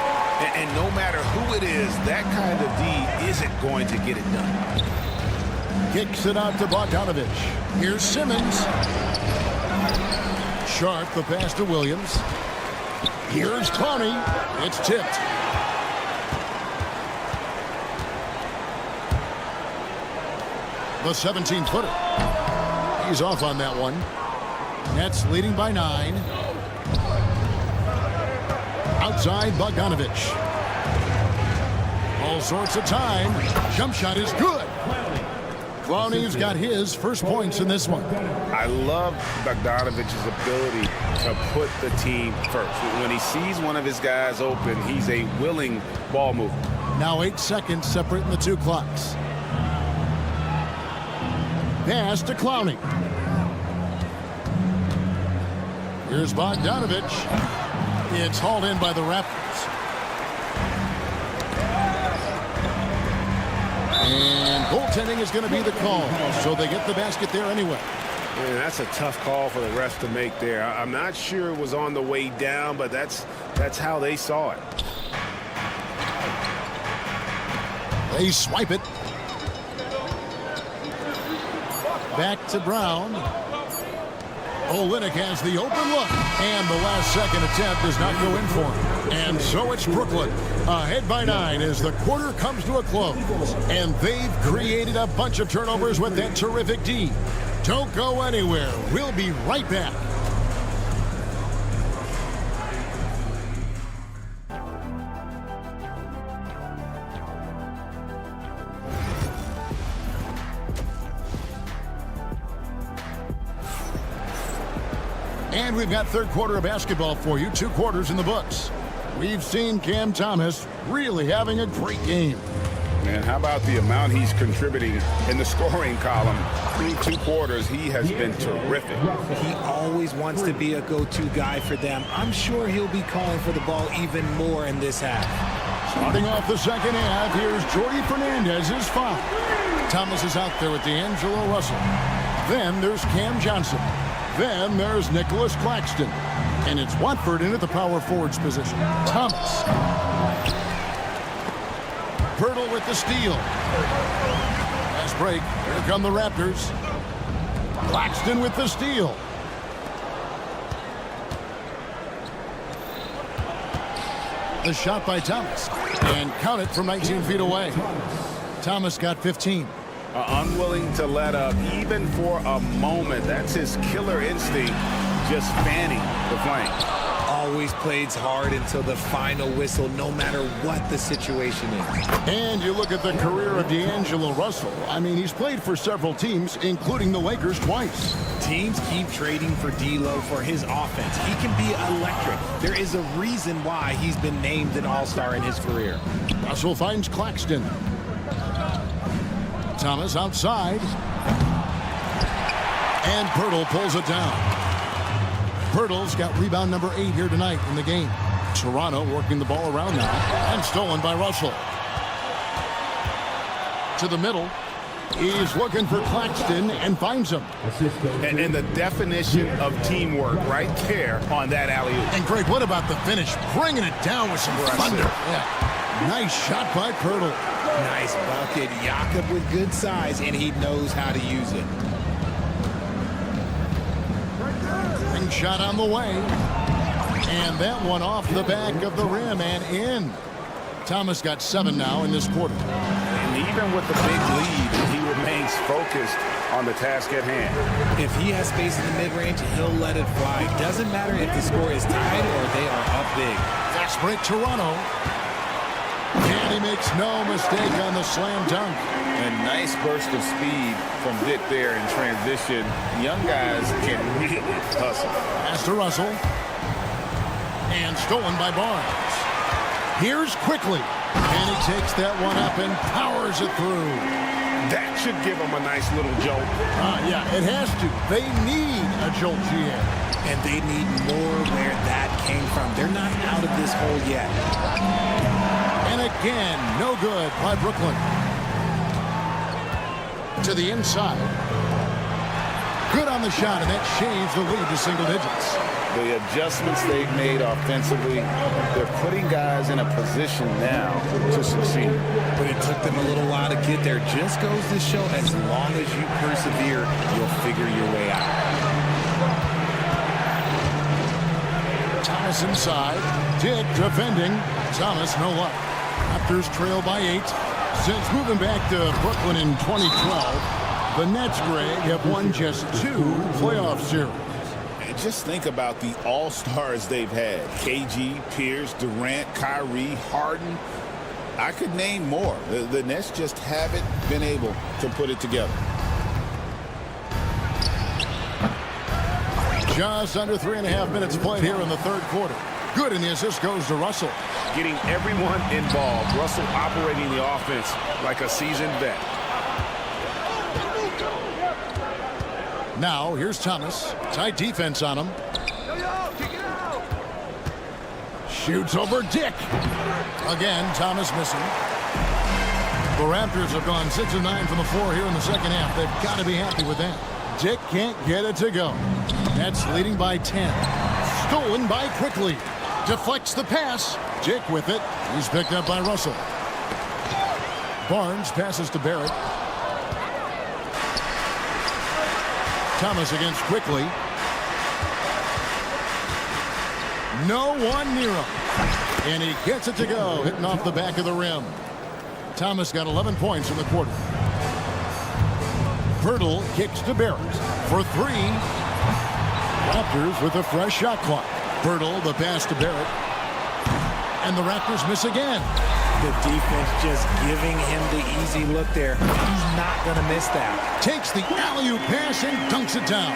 And no matter who it is, that kind of D isn't going to get it done. Kicks it out to Bogdanovich. Here's Simmons. Sharp, the pass to Williams. Here's Clowney. It's tipped. The 17-footer. He's off on that one. Nets leading by 9. Outside Bogdanovich. All sorts of time. Jump shot is good. Clowney's got his first points in this one. I love Bogdanovich's ability to put the team first. When he sees one of his guys open, he's a willing ball mover. Now 8 seconds separating the two clocks. Pass to Clowney. Here's Bogdanovich. It's hauled in by the Raptors. And goaltending is going to be the call, so they get the basket there anyway. Man, that's a tough call for the refs to make there. I'm not sure it was on the way down, but that's how they saw it. They swipe it. Back to Brown. Olynyk has the open look, and the last-second attempt does not go in for him. And so it's Brooklyn, ahead by 9 as the quarter comes to a close. And they've created a bunch of turnovers with that terrific D. Don't go anywhere. We'll be right back. And we've got third quarter of basketball for you. 2 quarters in the books. We've seen Cam Thomas really having a great game. Man, how about the amount he's contributing in the scoring column? Through 2 quarters, he has been terrific. He always wants to be a go-to guy for them. I'm sure he'll be calling for the ball even more in this half. Starting off the second half, here's Jordy Fernandez's foul. Thomas is out there with D'Angelo Russell. Then there's Cam Johnson. Then there's Nicholas Claxton. And it's Watford in at the power forwards position. Thomas. Pirtle with the steal. Last break. Here come the Raptors. Claxton with the steal. The shot by Thomas. And count it from 19 feet away. Thomas got 15. Unwilling to let up even for a moment. That's his killer instinct, just fanning the flank. Always plays hard until the final whistle, no matter what the situation is. And you look at the career of D'Angelo Russell. I mean, he's played for several teams, including the Lakers twice. Teams keep trading for D'Lo for his offense. He can be electric. There is a reason why he's been named an all-star in his career. Russell finds Claxton. Thomas outside. And Pirtle pulls it down. Pirtle's got rebound number 8 here tonight in the game. Toronto working the ball around now. And stolen by Russell. To the middle. He's looking for Claxton and finds him. And the definition of teamwork right there on that alley-oop. And Greg, what about the finish? Bringing it down with some thunder. Yeah. Nice shot by Pirtle. Nice bucket. Jakob with good size, and he knows how to use it. Ring shot on the way. And that one off the back of the rim and in. Thomas got 7 now in this quarter. And even with the big lead, he remains focused on the task at hand. If he has space in the mid-range, he'll let it fly. Doesn't matter if the score is tied or they are up big. Fast break Toronto. And he makes no mistake on the slam dunk. A nice burst of speed from Dick there in transition. Young guys can really hustle. Pass to Russell. And stolen by Barnes. Here's quickly. And he takes that one up and powers it through. That should give them a nice little jolt. Yeah, it has to. They need a jolt, GM. And they need more where that came from. They're not out of this hole yet. And again, no good by Brooklyn. To the inside. Good on the shot, and that shaves the lead to single digits. The adjustments they've made offensively, they're putting guys in a position now to succeed. But it took them a little while to get there. Just goes to show, as long as you persevere, you'll figure your way out. Thomas inside. Dick defending. Thomas, no luck. Raptors trail by 8. Since moving back to Brooklyn in 2012, the Nets, Greg, have won just 2 playoff series. And just think about the all-stars they've had. KG, Pierce, Durant, Kyrie, Harden. I could name more. The Nets just haven't been able to put it together. Just under 3.5 minutes played here in the third quarter. Good, and the assist goes to Russell. Getting everyone involved. Russell operating the offense like a seasoned vet. Now, here's Thomas. Tight defense on him. Shoots over Dick. Again, Thomas missing. The Raptors have gone 6 of 9 from the floor here in the second half. They've got to be happy with that. Dick can't get it to go. Nets leading by 10. Stolen by Quickly. Deflects the pass. Dick with it. He's picked up by Russell. Barnes passes to Barrett. Thomas against Quickly. No one near him. And he gets it to go, hitting off the back of the rim. Thomas got 11 points in the quarter. Pirtle kicks to Barrett for 3. Raptors with a fresh shot clock. Pirtle, the pass to Barrett. And the Raptors miss again. The defense just giving him the easy look there. He's not going to miss that. Takes the alley-oop pass and dunks it down.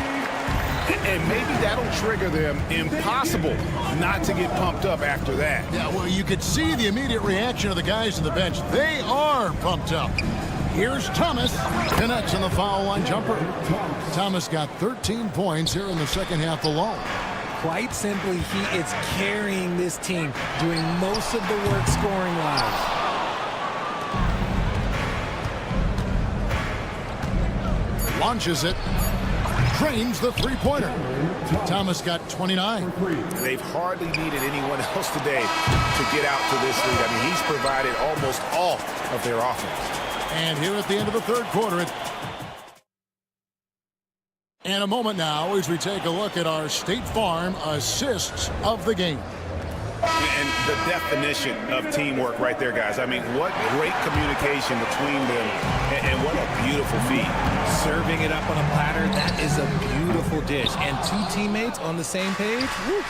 And maybe that'll trigger them. Impossible not to get pumped up after that. Yeah, well, you could see the immediate reaction of the guys on the bench. They are pumped up. Here's Thomas. Connects on the foul line jumper. Thomas got 13 points here in the second half alone. Quite simply, he is carrying this team, doing most of the work scoring-wise. Launches it. Drains the three-pointer. Thomas got 29. They've hardly needed anyone else today to get out to this lead. I mean, he's provided almost all of their offense. And here at the end of the third quarter, in a moment now as we take a look at our State Farm assists of the game. And the definition of teamwork right there, guys. I mean, what great communication between them, and what a beautiful feed. Serving it up on a platter, that is a beautiful dish. And 2 teammates on the same page. Woo.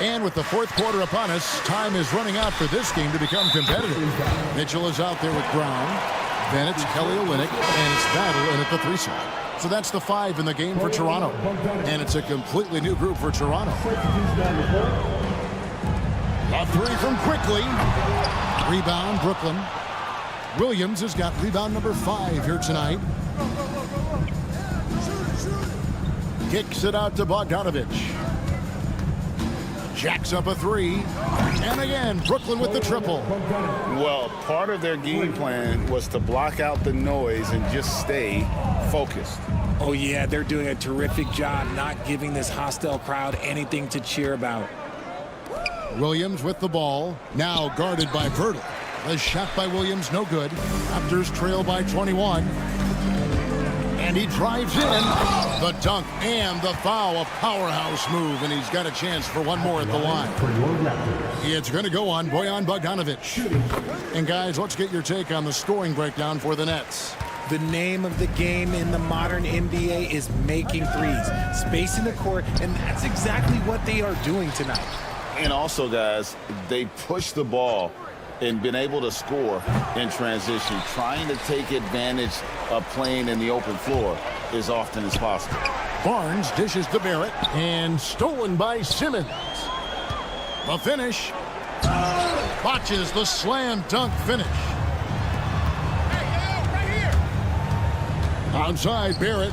And with the fourth quarter upon us, time is running out for this game to become competitive. Mitchell is out there with Brown. Then it's Kelly Olynyk, and it's Battle in at the 3 side. So that's the 5 in the game for Toronto. And it's a completely new group for Toronto. A 3 from Quickly. Rebound, Brooklyn. Williams has got rebound number 5 here tonight. Kicks it out to Bogdanovich. Jacks up a 3. And again, Brooklyn with the triple. Well, part of their game plan was to block out the noise and just stay focused. Oh, yeah, they're doing a terrific job not giving this hostile crowd anything to cheer about. Williams with the ball, now guarded by Pirtle. The shot by Williams, no good. Raptors trail by 21. And And he drives in. The dunk and the foul, a powerhouse move, and he's got a chance for one more at the line. It's going to go on Bojan Bogdanovic. And guys, let's get your take on the scoring breakdown for the Nets. The name of the game in the modern NBA is making threes, spacing the court, and that's exactly what they are doing tonight. And also, guys, they push the ball and been able to score in transition, trying to take advantage of playing in the open floor as often as possible. Barnes dishes to Barrett, and stolen by Simmons. The finish. Botches the slam dunk finish. Outside Barrett.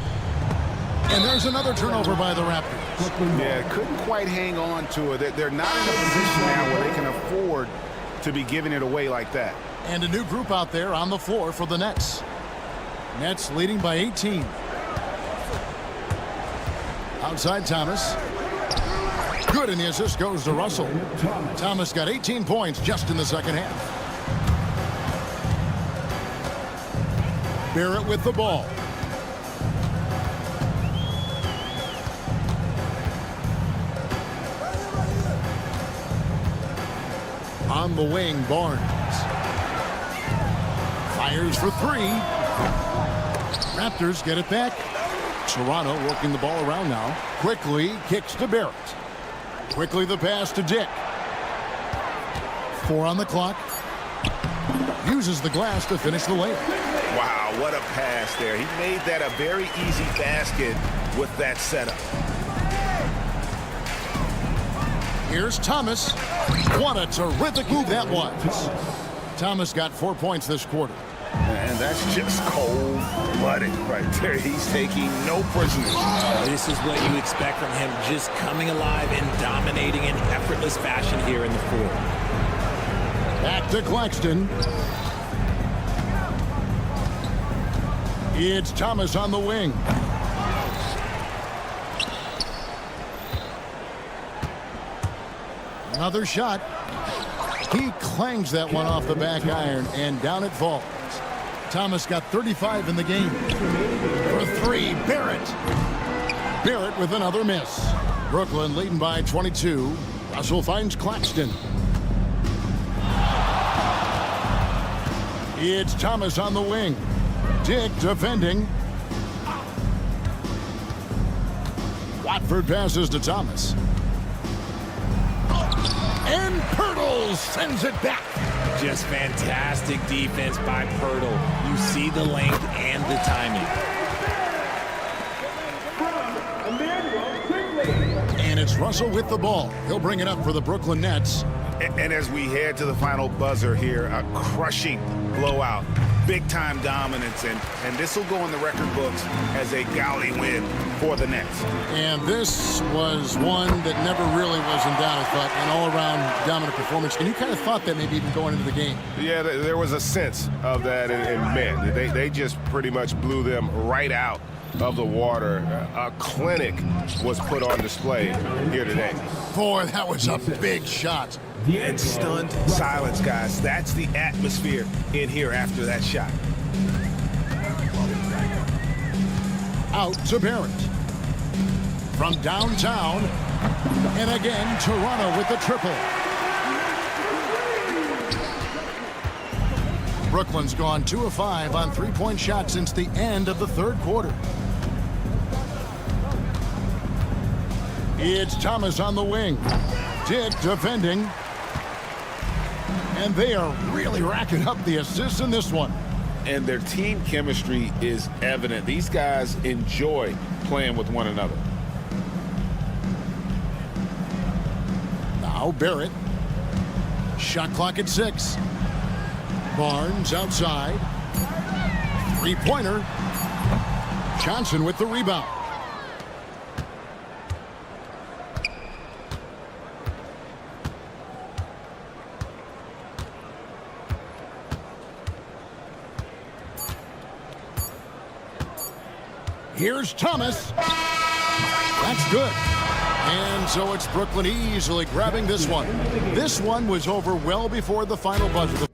And there's another turnover by the Raptors. Yeah, couldn't quite hang on to it. They're not in a position now where they can afford to be giving it away like that. And a new group out there on the floor for the Nets. Nets leading by 18. Outside Thomas. Good, and the assist goes to Russell. Thomas got 18 points just in the second half. Barrett with the ball. On the wing, Barnes. Fires for three. Raptors get it back. Toronto working the ball around now. Quickly kicks to Barrett. Quickly the pass to Dick. 4 on the clock. Uses the glass to finish the layup. Wow, what a pass there. He made that a very easy basket with that setup. Here's Thomas. What a terrific move that was. Thomas got 4 points this quarter. And that's just cold-blooded right there. He's taking no prisoners. This is what you expect from him, just coming alive and dominating in effortless fashion here in the fourth. Back to Claxton. It's Thomas on the wing. Another shot. He clangs that one off the back iron, and down it falls. Thomas got 35 in the game. For three, Barrett. Barrett with another miss. Brooklyn leading by 22. Russell finds Claxton. It's Thomas on the wing. Dick defending. Watford passes to Thomas. And Pirtle sends it back. Just fantastic defense by Pirtle. You see the length and the timing. And it's Russell with the ball. He'll bring it up for the Brooklyn Nets. And as we head to the final buzzer here, a crushing blowout. Big-time dominance, and this will go in the record books as a gaudy win for the Nets. And this was one that never really was in doubt, I thought, an all-around dominant performance. And you kind of thought that maybe even going into the game. Yeah, there was a sense of that, and man, they just pretty much blew them right out of the water. A clinic was put on display here today. Boy, that was a big shot. And stunned silence, guys. That's the atmosphere in here after that shot. Out to Barrett. From downtown. And again, Toronto with the triple. Brooklyn's gone 2 of 5 on three-point shots since the end of the third quarter. It's Thomas on the wing. Dick defending. And they are really racking up the assists in this one. And their team chemistry is evident. These guys enjoy playing with one another. Now Barrett. Shot clock at 6. Barnes outside. Three-pointer. Johnson with the rebound. Here's Thomas. That's good. And so it's Brooklyn easily grabbing this one. This one was over well before the final buzzer.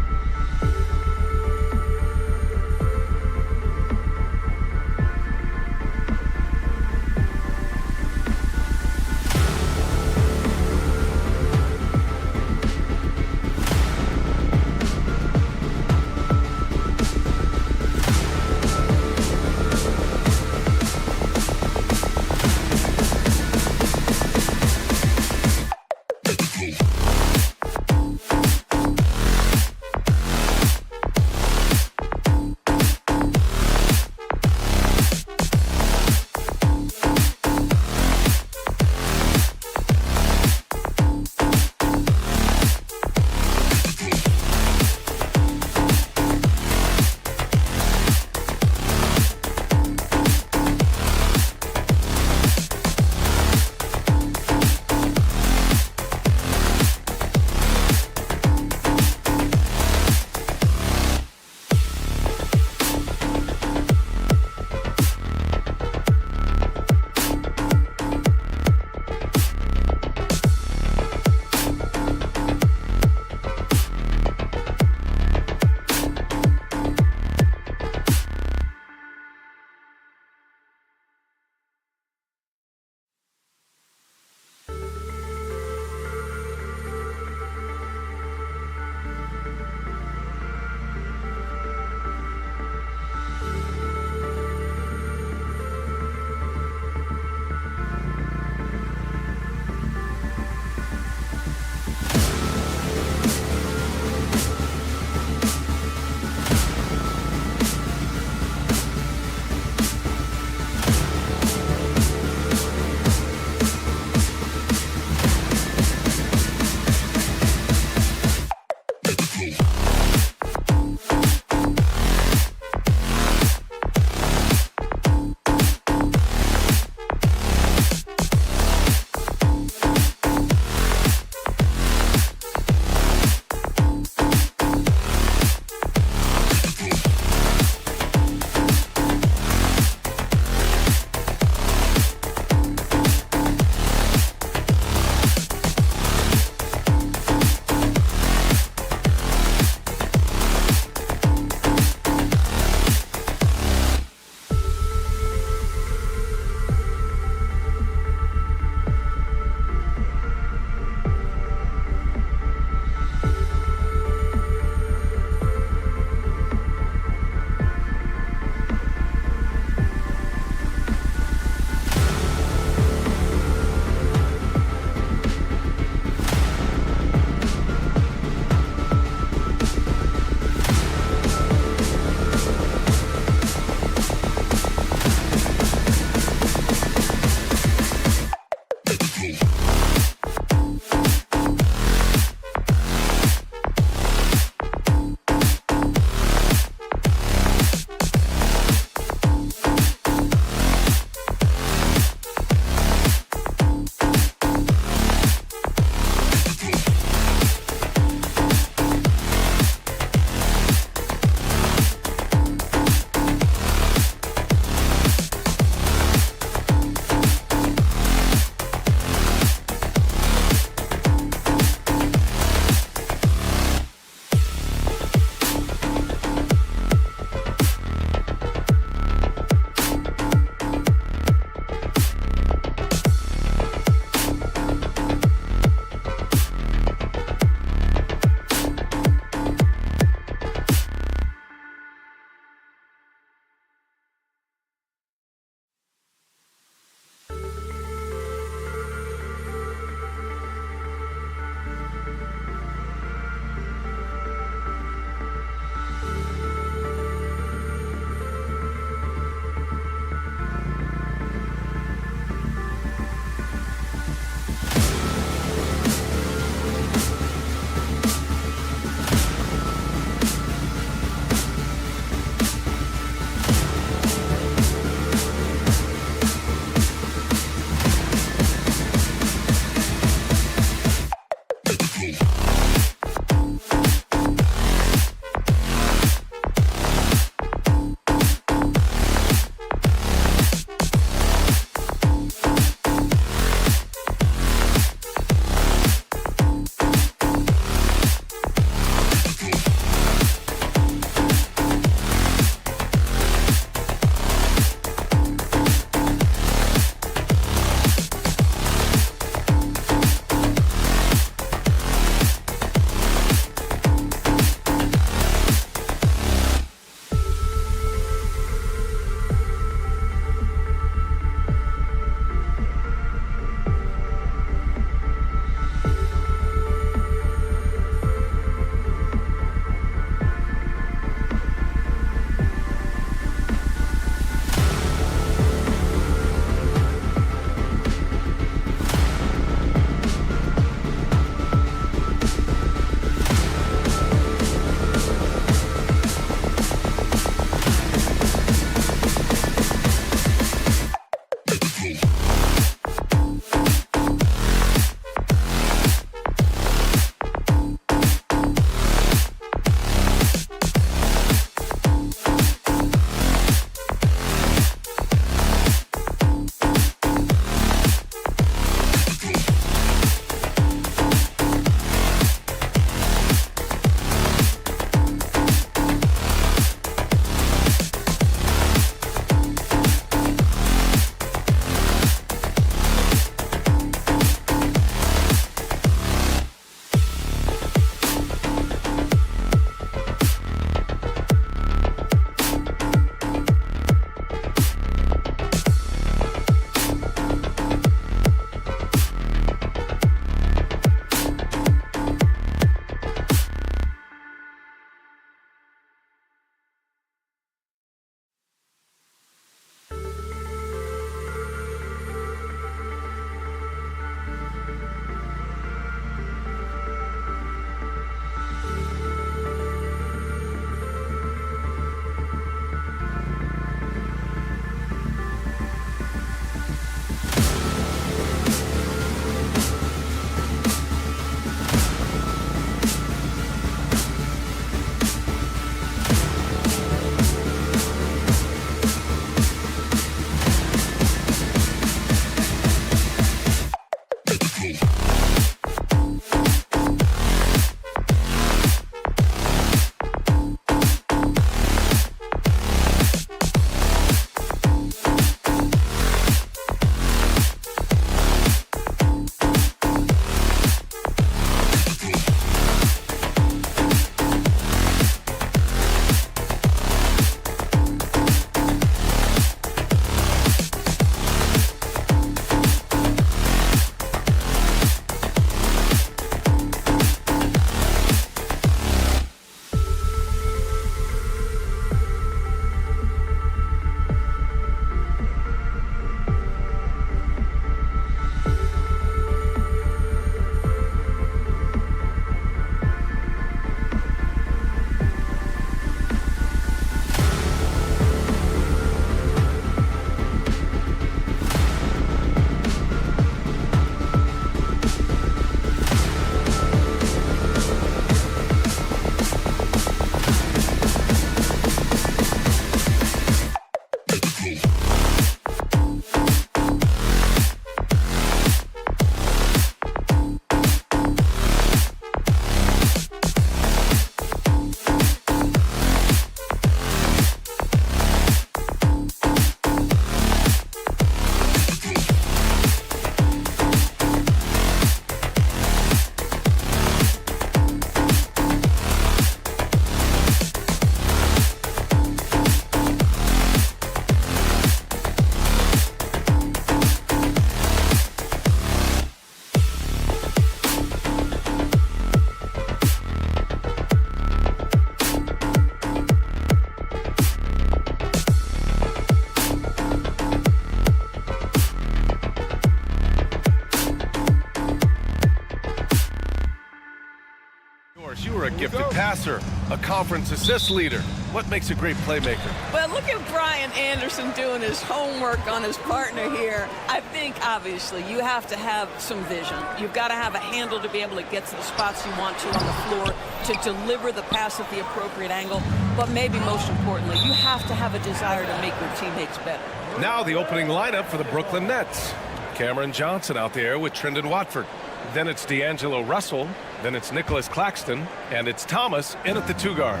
gifted passer, a conference assist leader. What makes a great playmaker? Well, look at Brian Anderson doing his homework on his partner here. I think, obviously, you have to have some vision. You've got to have a handle to be able to get to the spots you want to on the floor, to deliver the pass at the appropriate angle. But maybe most importantly, you have to have a desire to make your teammates better. Now the opening lineup for the Brooklyn Nets. Cameron Johnson out there with Trendon Watford. Then it's D'Angelo Russell. Then it's Nicholas Claxton. And it's Thomas in at the 2 guard.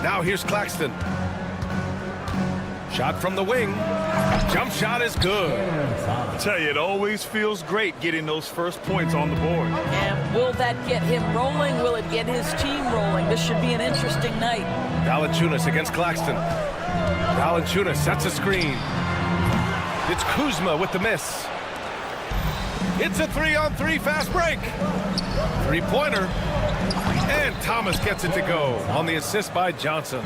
Now here's Claxton. Shot from the wing. Jump shot is good. I tell you, it always feels great getting those first points on the board. And will that get him rolling? Will it get his team rolling? This should be an interesting night. Valanciunas against Claxton. Valanciunas sets a screen. It's Kuzma with the miss. It's a 3-on-3 fast break. 3-pointer. And Thomas gets it to go on the assist by Johnson.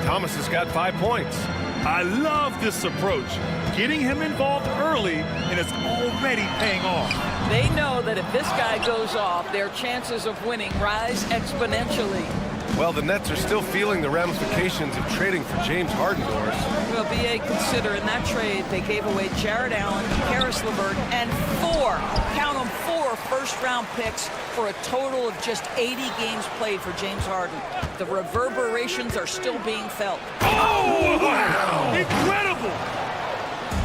Thomas has got 5 points. I love this approach. Getting him involved early, and it's already paying off. They know that if this guy goes off, their chances of winning rise exponentially. Well, the Nets are still feeling the ramifications of trading for James Harden, Doris. Well, BA, consider in that trade, they gave away Jared Allen, Karis LeVert, and 4, count them, 4 first-round picks for a total of just 80 games played for James Harden. The reverberations are still being felt. Oh, wow! Incredible!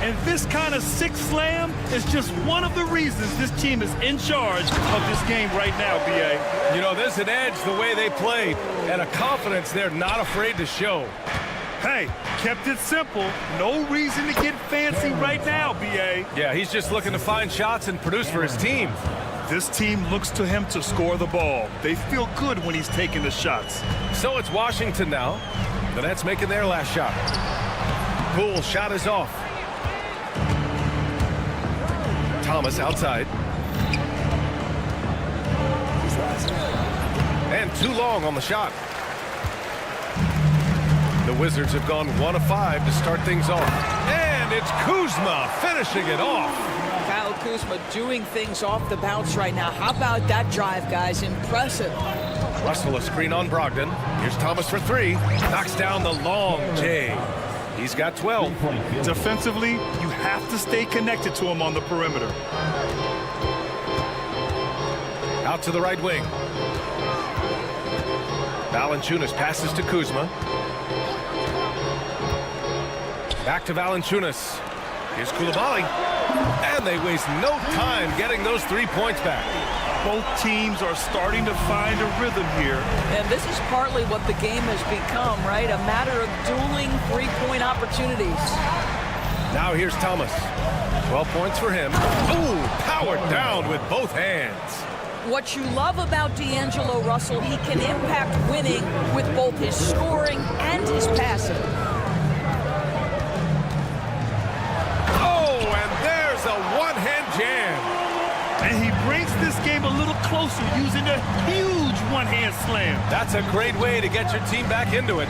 And this kind of sick slam is just one of the reasons this team is in charge of this game right now, B.A. You know, there's an edge the way they played and a confidence they're not afraid to show. Hey, kept it simple. No reason to get fancy right now, B.A. Yeah, he's just looking to find shots and produce for his team. This team looks to him to score the ball. They feel good when he's taking the shots. So it's Washington now. The Nets making their last shot. Poole's shot is off. Thomas outside. And too long on the shot. The Wizards have gone 1 of 5 to start things off. And it's Kuzma finishing it off. Kyle Kuzma doing things off the bounce right now. How about that drive, guys? Impressive. Russell a screen on Brogdon. Here's Thomas for 3. Knocks down the long J. He's got 12. Defensively, you have to stay connected to him on the perimeter. Out to the right wing. Valanciunas passes to Kuzma. Back to Valanciunas. Here's Coulibaly. And they waste no time getting those 3 points back. Both teams are starting to find a rhythm here. And this is partly what the game has become, right? A matter of dueling 3-point opportunities. Now here's Thomas. 12 points for him. Ooh, powered down with both hands. What you love about D'Angelo Russell, he can impact winning with both his scoring and his passing. Oh, and there's a one-hand jam. And he brings this game a little closer using a huge one-hand slam. That's a great way to get your team back into it.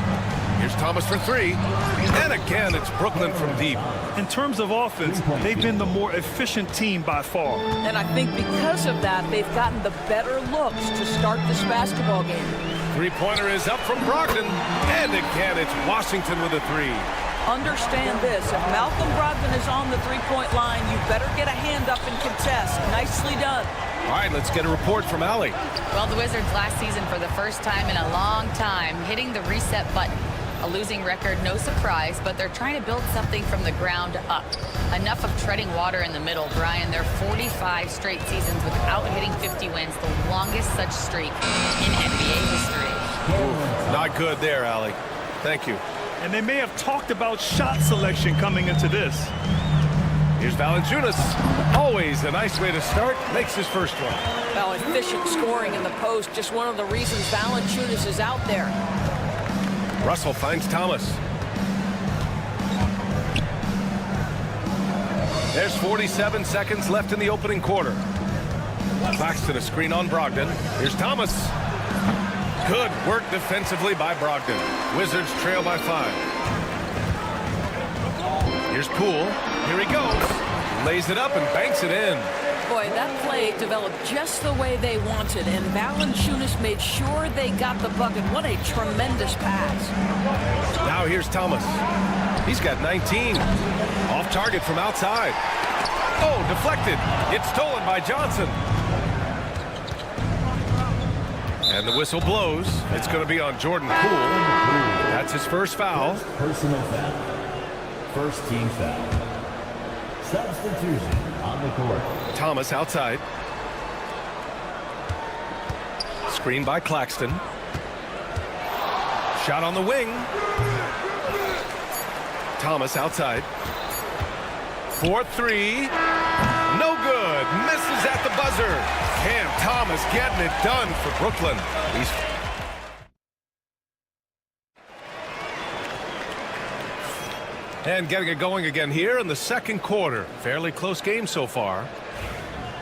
Here's Thomas for 3. And again, it's Brooklyn from deep. In terms of offense, they've been the more efficient team by far. And I think because of that, they've gotten the better looks to start this basketball game. 3-pointer is up from Brogdon. And again, it's Washington with a 3. Understand this, if Malcolm Brogdon is on the 3-point line, you better get a hand up and contest. Nicely done. All right, let's get a report from Allie. Well, the Wizards last season, for the first time in a long time, hitting the reset button. A losing record, no surprise, but they're trying to build something from the ground up. Enough of treading water in the middle, Brian. They're 45 straight seasons without hitting 50 wins, the longest such streak in NBA history. Ooh, not good there, Allie. Thank you. And they may have talked about shot selection coming into this. Here's Valanciunas. Always a nice way to start. Makes his first one. Well, efficient scoring in the post, just one of the reasons Valanciunas is out there. Russell finds Thomas. There's 47 seconds left in the opening quarter. Claxton a screen on Brogdon. Here's Thomas. Good work defensively by Brogdon. Wizards trail by 5. Here's Poole. Here he goes. Lays it up and banks it in. Boy, that play developed just the way they wanted, and Valanciunas made sure they got the bucket. What a tremendous pass. Now here's Thomas. He's got 19. Off target from outside. Oh, deflected. It's stolen by Johnson. And the whistle blows. It's going to be on Jordan Poole. That's his first foul. Personal foul. First team foul. Substitution on the court. Thomas outside. Screen by Claxton. Shot on the wing. Thomas outside. 4-3. No good. Misses at the buzzer. Cam Thomas getting it done for Brooklyn. And getting it going again here in the second quarter. Fairly close game so far.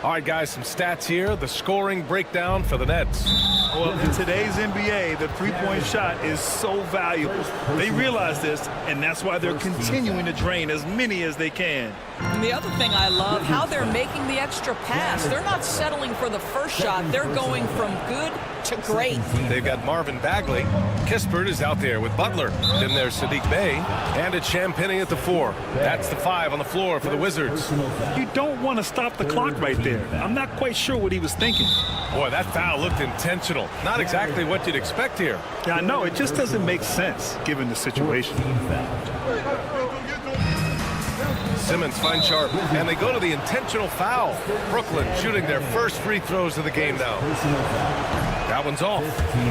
All right, guys, some stats here. The scoring breakdown for the Nets. Well, in today's NBA, the three-point shot is so valuable. They realize this, and that's why they're continuing to drain as many as they can. And the other thing I love, how they're making the extra pass. They're not settling for the first shot. They're going from good to great. They've got Marvin Bagley. Kispert is out there with Butler. Then there's Sadiq Bey. And it's Champagnie at the 4. That's the 5 on the floor for the Wizards. You don't want to stop the clock right there. I'm not quite sure what he was thinking. Boy, that foul looked intentional. Not exactly what you'd expect here. Yeah, I know. It just doesn't make sense given the situation. Simmons finds Sharp, and they go to the intentional foul. Brooklyn shooting their first free throws of the game now. That one's off.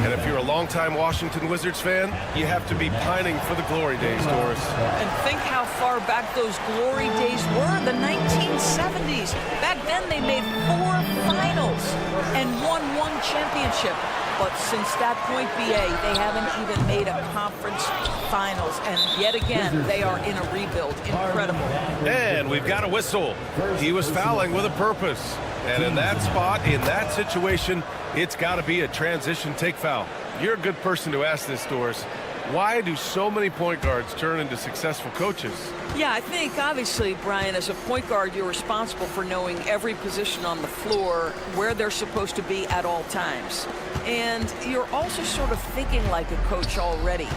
And if you're a longtime Washington Wizards fan, you have to be pining for the glory days, Doris. And think how far back those glory days were, the 1970s. Back then they made 4 finals and won 1 championship. But since that point, BA, they haven't even made a conference finals. And yet again, they are in a rebuild. Incredible. And we've got a whistle. He was fouling with a purpose. And in that spot, in that situation, it's got to be a transition take foul. You're a good person to ask this, Doris. Why do so many point guards turn into successful coaches? Yeah, I think obviously, Brian, as a point guard, you're responsible for knowing every position on the floor, where they're supposed to be at all times. And you're also sort of thinking like a coach already.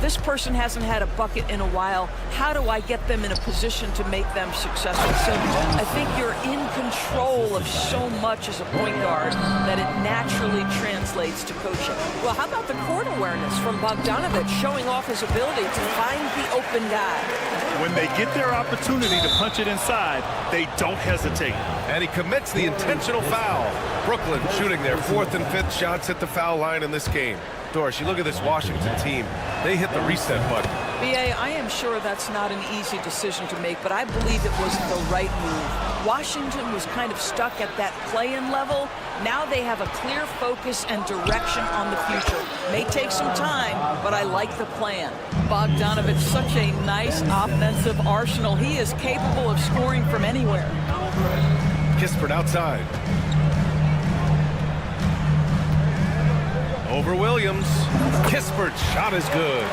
This person hasn't had a bucket in a while. How do I get them in a position to make them successful? So I think you're in control of so much as a point guard that it naturally translates to coaching. Well, how about the court awareness from Bogdanovic showing off his ability to find the open guy? When they get their opportunity to punch it inside, they don't hesitate. And he commits the intentional foul. Brooklyn shooting their 4th and 5th shots at the foul line in this game. Doris, you look at this Washington team. They hit the reset button. BA, I am sure that's not an easy decision to make, but I believe it was the right move. Washington was kind of stuck at that play-in level. Now they have a clear focus and direction on the future. May take some time, but I like the plan. Bogdanovic, such a nice offensive arsenal. He is capable of scoring from anywhere. Kispert outside. Over Williams. Kispert's shot is good.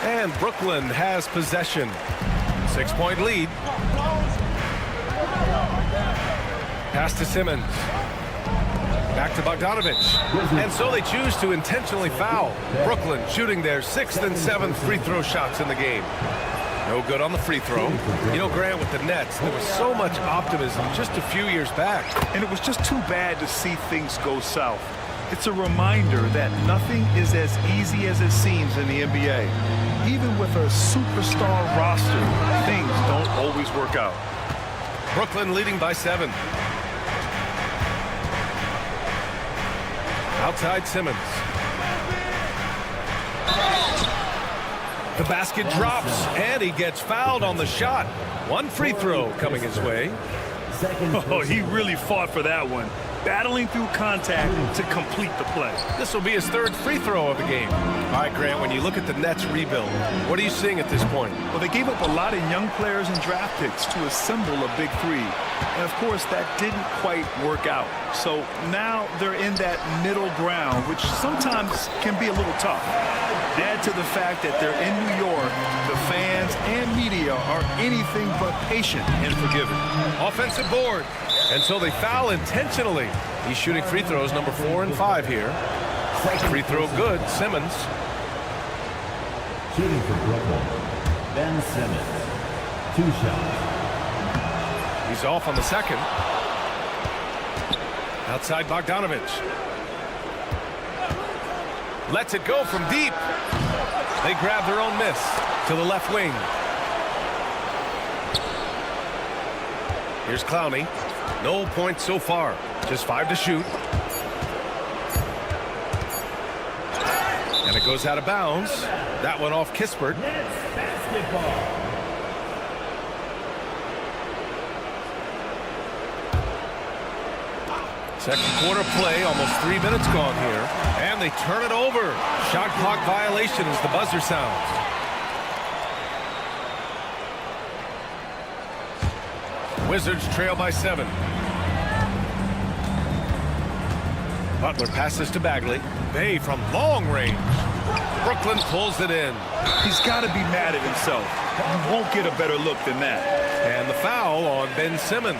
And Brooklyn has possession. 6-point lead. Pass to Simmons. Back to Bogdanovic. And so they choose to intentionally foul. Brooklyn shooting their 6th and 7th free throw shots in the game. No good on the free throw. You know, Grant, with the Nets, there was so much optimism just a few years back. And it was just too bad to see things go south. It's a reminder that nothing is as easy as it seems in the NBA. Even with a superstar roster, things don't always work out. Brooklyn leading by 7. Outside Simmons. The basket drops, and he gets fouled on the shot. 1 free throw coming his way. Oh, he really fought for that one. Battling through contact to complete the play. This will be his 3rd free throw of the game. All right, Grant, when you look at the Nets rebuild, what are you seeing at this point? Well, they gave up a lot of young players and draft picks to assemble a big 3. And, of course, that didn't quite work out. So now they're in that middle ground, which sometimes can be a little tough. Add to the fact that they're in New York, the fans and media are anything but patient and forgiving. Offensive board. And so they foul intentionally. He's shooting free throws number 4 and 5 here. Free throw good, Simmons. Shooting for Brooklyn, Ben Simmons. 2 shots. He's off on the second. Outside Bogdanovich. Lets it go from deep. They grab their own miss to the left wing. Here's Clowney. No points so far. Just 5 to shoot. And it goes out of bounds. That one off Kispert. Basketball. Second quarter play, almost 3 minutes gone here. And they turn it over. Shot clock violation as the buzzer sounds. Wizards trail by 7. Butler passes to Bagley. Bay from long range. Brooklyn pulls it in. He's got to be mad at himself. You won't get a better look than that. And the foul on Ben Simmons.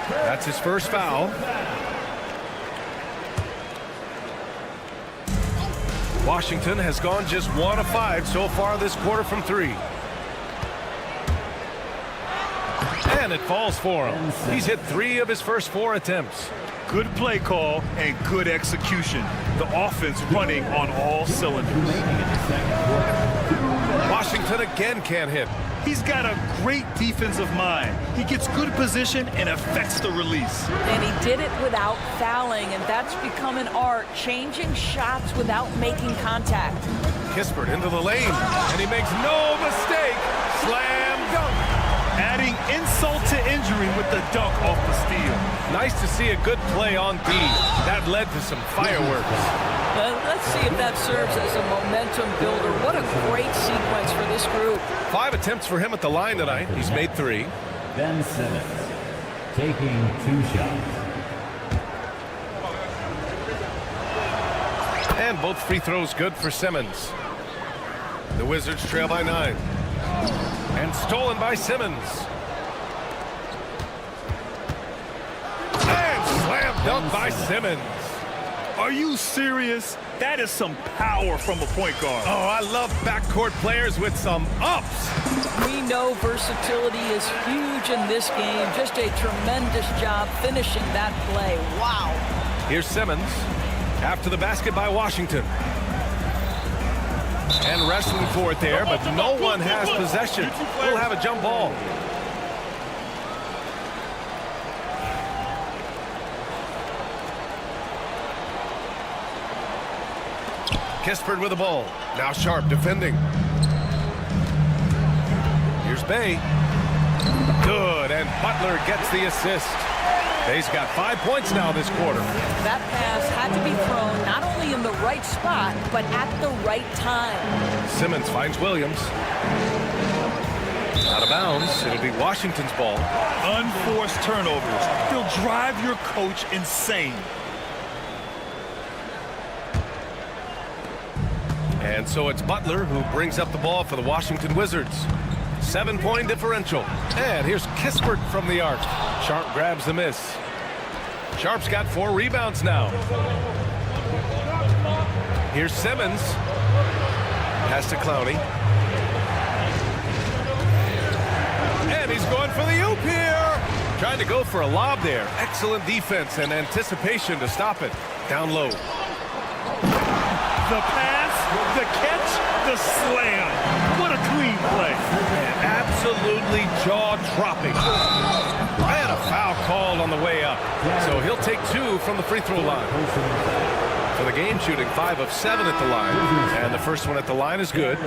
That's his first foul. Washington has gone just 1 of 5 so far this quarter from 3. And it falls for him. He's hit 3 of his first 4 attempts. Good play call and good execution. The offense running on all cylinders. Washington again can't hit. He's got a great defensive mind. He gets good position and affects the release. And he did it without fouling, and that's become an art, changing shots without making contact. Kispert into the lane, and he makes no mistake. Slam dunk. Adding insult to injury with the dunk off the steal. Nice to see a good play on D. That led to some fireworks. Let's see if that serves as a momentum builder. What a great sequence for this group. 5 attempts for him at the line tonight. He's made 3. Ben Simmons taking 2 shots. And both free throws good for Simmons. The Wizards trail by 9. And stolen by Simmons. And slam dunk by Simmons. Are you serious? That is some power from a point guard. Oh, I love backcourt players with some ups. We know versatility is huge in this game. Just a tremendous job finishing that play. Wow. Here's Simmons. After the basket by Washington. And wrestling for it there, but no one has possession. We'll have a jump ball. Kispert with the ball. Now Sharp defending. Here's Bay. Good, and Butler gets the assist. Bay's got 5 points now this quarter. That pass had to be thrown not only in the right spot, but at the right time. Simmons finds Williams. Out of bounds. It'll be Washington's ball. Unforced turnovers. They'll drive your coach insane. And so it's Butler who brings up the ball for the Washington Wizards. 7-point differential. And here's Kispert from the arc. Sharp grabs the miss. Sharp's got 4 rebounds now. Here's Simmons. Pass to Clowney. And he's going for the oop here. Trying to go for a lob there. Excellent defense and anticipation to stop it. Down low. The pass, the catch, the slam. What a clean play. And absolutely jaw-dropping. And a foul called on the way up. So he'll take 2 from the free throw line. For the game, shooting 5 of 7 at the line. And the first one at the line is good.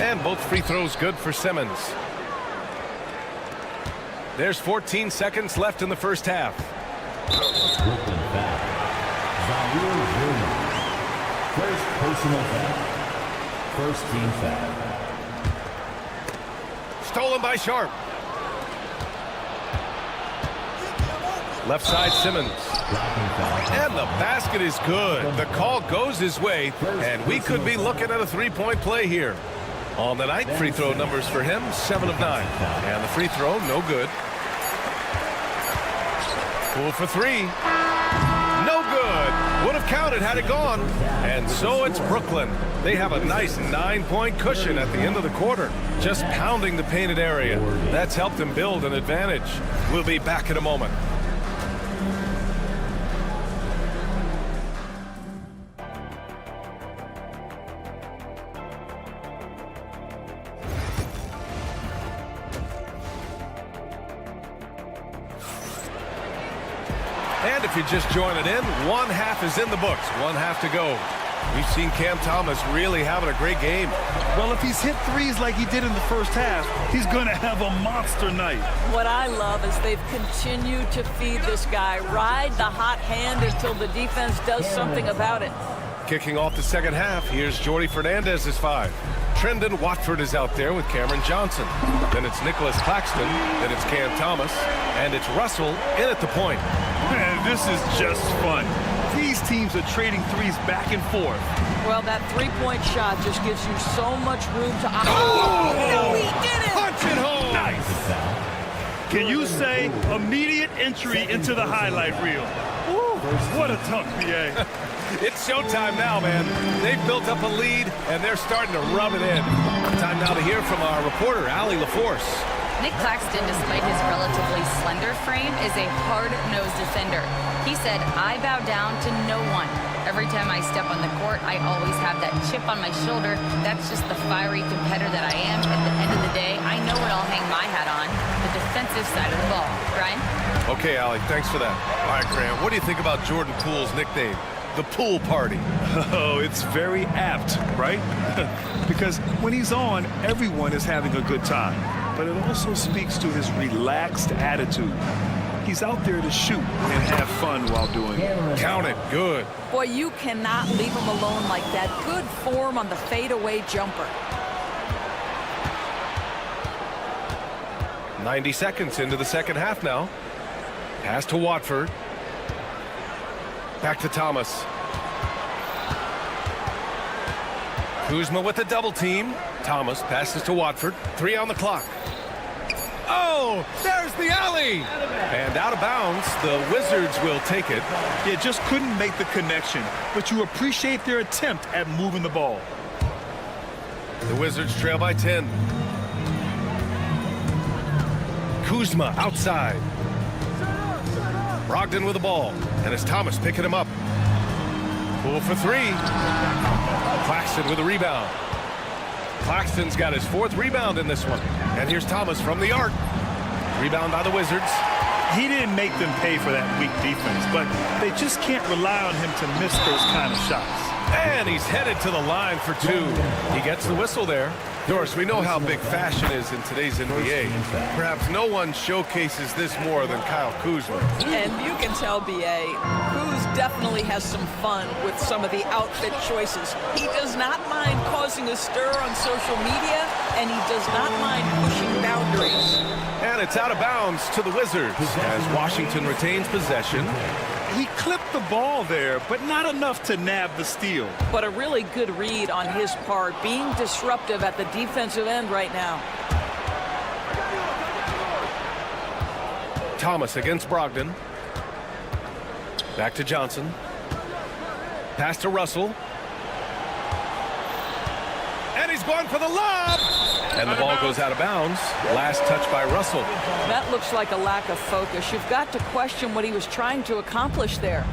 And both free throws good for Simmons. There's 14 seconds left in the first half. First personal foul. First team foul. Stolen by Sharp. Left side Simmons. And the basket is good. The call goes his way, and we could be looking at a 3-point play here. On the night, free throw numbers for him, 7 of 9. And the free throw, no good. Poole for 3. No good. Would have counted had it gone. And so it's Brooklyn. They have a nice 9-point cushion at the end of the quarter, just pounding the painted area. That's helped them build an advantage. We'll be back in a moment. And if you're just joining in, one half is in the books, one half to go. We've seen Cam Thomas really having a great game. Well, if he's hit threes like he did in the first half, he's going to have a monster night. What I love is they've continued to feed this guy, ride the hot hand until the defense does something about it. Kicking off the second half, here's Jordy Fernandez's 5. Trendon Watford is out there with Cameron Johnson. Then it's Nicholas Claxton. Then it's Cam Thomas. And it's Russell in at the point. Man, this is just fun. These teams are trading threes back and forth. Well, that three-point shot just gives you so much room to... Oh, no, he did it! Punch it home! Nice. Can you say immediate entry into the highlight reel? Woo, what a dunk, BA. It's showtime now, man. They've built up a lead, and they're starting to rub it in. Time now to hear from our reporter, Allie LaForce. Nick Claxton, despite his relatively slender frame, is a hard-nosed defender. He said, "I bow down to no one. Every time I step on the court, I always have that chip on my shoulder. That's just the fiery competitor that I am. At the end of the day, I know what I'll hang my hat on, the defensive side of the ball." Brian? Okay, Allie, thanks for that. All right, Graham, what do you think about Jordan Poole's nickname, the Pool Party? Oh, it's very apt, right? Because when he's on, everyone is having a good time. But it also speaks to his relaxed attitude. He's out there to shoot and have fun while doing it. Count it. Good. Boy, you cannot leave him alone like that. Good form on the fadeaway jumper. 90 seconds into the second half now. Pass to Watford. Back to Thomas. Kuzma with the double team. Thomas passes to Watford. 3 on the clock. Oh, there's the alley. And out of bounds, the Wizards will take it. Yeah, just couldn't make the connection. But you appreciate their attempt at moving the ball. The Wizards trail by 10. Kuzma outside. Brogdon with the ball. And it's Thomas picking him up. Poole for 3. Claxton with a rebound. Claxton's got his 4th rebound in this one. And here's Thomas from the arc. Rebound by the Wizards. He didn't make them pay for that weak defense, but they just can't rely on him to miss those kind of shots. And he's headed to the line for 2. He gets the whistle there. Doris, we know how big fashion is in today's NBA. Perhaps no one showcases this more than Kyle Kuzma. And you can tell, B.A., Kuz definitely has some fun with some of the outfit choices. He does not mind causing a stir on social media, and he does not mind pushing boundaries. And it's out of bounds to the Wizards as Washington retains possession. He clipped the ball there, but not enough to nab the steal. But a really good read on his part, being disruptive at the defensive end right now. Thomas against Brogdon. Back to Johnson. Pass to Russell. And he's going for the lob. And the ball goes out of bounds. Last touch by Russell. That looks like a lack of focus. You've got to question what he was trying to accomplish there.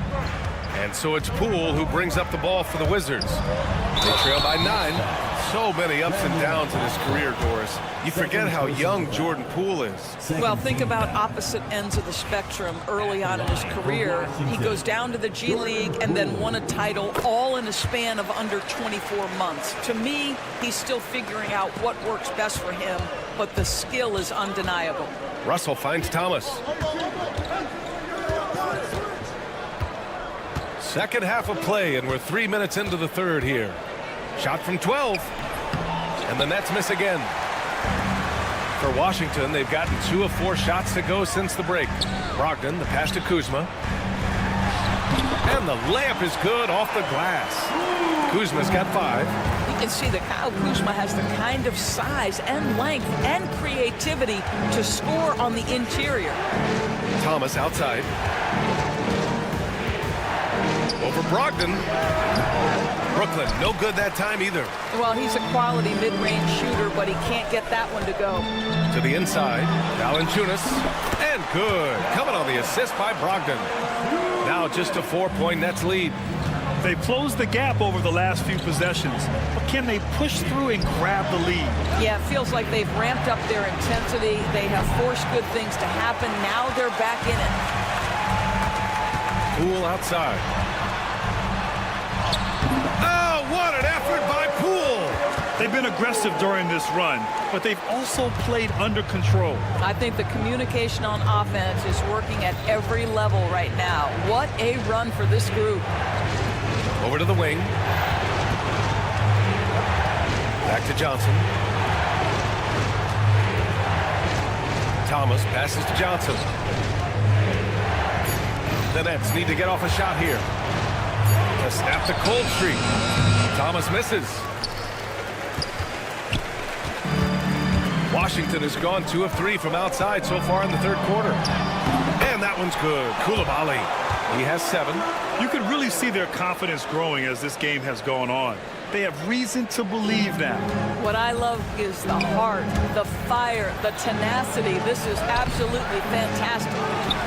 And so it's Poole who brings up the ball for the Wizards. They trail by 9. So many ups and downs in his career, Doris. You forget how young Jordan Poole is. Well, think about opposite ends of the spectrum early on in his career. He goes down to the G League and then won a title all in a span of under 24 months. To me, he's still figuring out what works best for him, but the skill is undeniable. Russell finds Thomas. Second half of play, and we're 3 minutes into the third here. Shot from 12. And the Nets miss again. For Washington, they've gotten 2 of 4 shots to go since the break. Brogdon, the pass to Kuzma. And the layup is good off the glass. Kuzma's got 5. You can see that Kyle Kuzma has the kind of size and length and creativity to score on the interior. Thomas outside. Over Brogdon. Brooklyn, no good that time either. Well, he's a quality mid-range shooter, but he can't get that one to go. To the inside, Valanciunas, and good. Coming on the assist by Brogdon. Now just a 4-point Nets lead. They've closed the gap over the last few possessions, but can they push through and grab the lead? Yeah, it feels like they've ramped up their intensity. They have forced good things to happen. Now they're back in it. Poole outside. Oh, what an effort by Poole! They've been aggressive during this run, but they've also played under control. I think the communication on offense is working at every level right now. What a run for this group. Over to the wing. Back to Johnson. Thomas passes to Johnson. The Nets need to get off a shot here to snap the cold streak. Thomas misses. Washington has gone 2 of 3 from outside so far in the third quarter. And that one's good. Coulibaly. He has 7. You can really see their confidence growing as this game has gone on. They have reason to believe now. What I love is the heart, the fire, the tenacity. This is absolutely fantastic.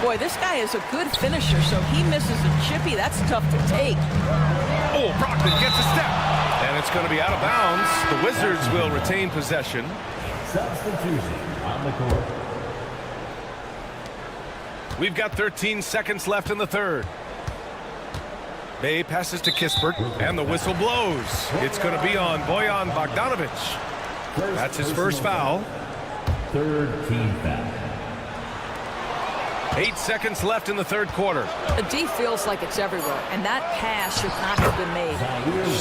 Boy, this guy is a good finisher, so he misses a chippy. That's tough to take. Oh, Brogdon gets a step. And it's going to be out of bounds. The Wizards will retain possession. Substitution on the court. We've got 13 seconds left in the third. Bay passes to Kispert, and the whistle blows. It's going to be on Bojan Bogdanovic. That's his first foul. Third team foul. 8 seconds left in the third quarter. The D feels like it's everywhere, and that pass should not have been made.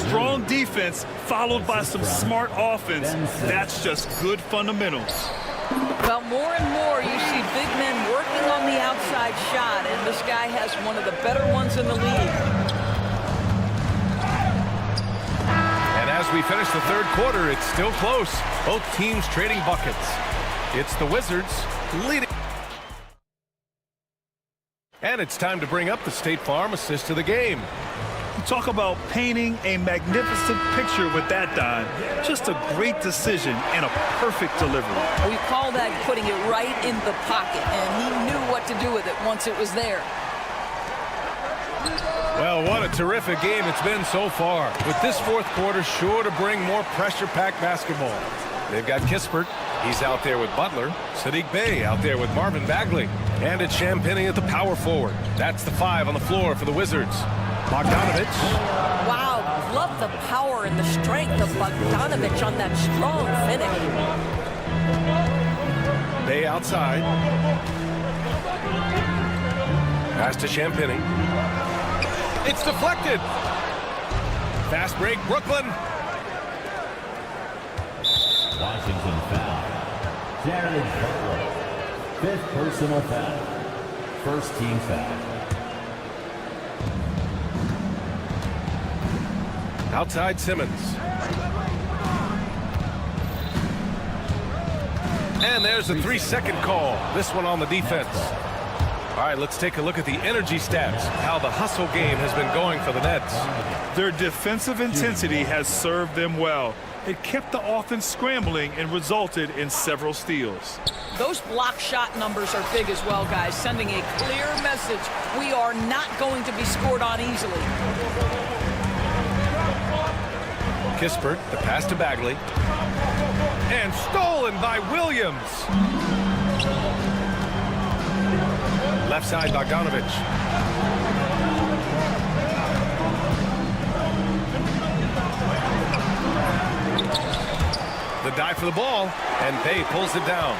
Strong defense followed by some smart offense. That's just good fundamentals. Well, more and more you see big men working on the outside shot, and this guy has one of the better ones in the league. And as we finish the third quarter, it's still close. Both teams trading buckets. It's the Wizards leading. And it's time to bring up the State Farm assist of the game. Talk about painting a magnificent picture with that, Don. Just a great decision and a perfect delivery. We call that putting it right in the pocket, and he knew what to do with it once it was there. Well, what a terrific game it's been so far. With this fourth quarter sure to bring more pressure-packed basketball. They've got Kispert. He's out there with Butler. Saddiq Bey out there with Marvin Bagley. And it's Champagnie at the power forward. That's the 5 on the floor for the Wizards. Bogdanovic. Wow, love the power and the strength of Bogdanovic on that strong finish. Bey outside. Pass to Champagnie. It's deflected. Fast break, Brooklyn. Washington foul. Jared Butler. 5th personal foul. First team foul. Outside Simmons. And there's a 3-second call. This one on the defense. All right, let's take a look at the energy stats, how the hustle game has been going for the Nets. Their defensive intensity has served them well. It kept the offense scrambling and resulted in several steals. Those block shot numbers are big as well, guys, sending a clear message. We are not going to be scored on easily. Kispert, the pass to Bagley. And stolen by Williams. Left side, Bogdanovic. The dive for the ball, and Bey pulls it down.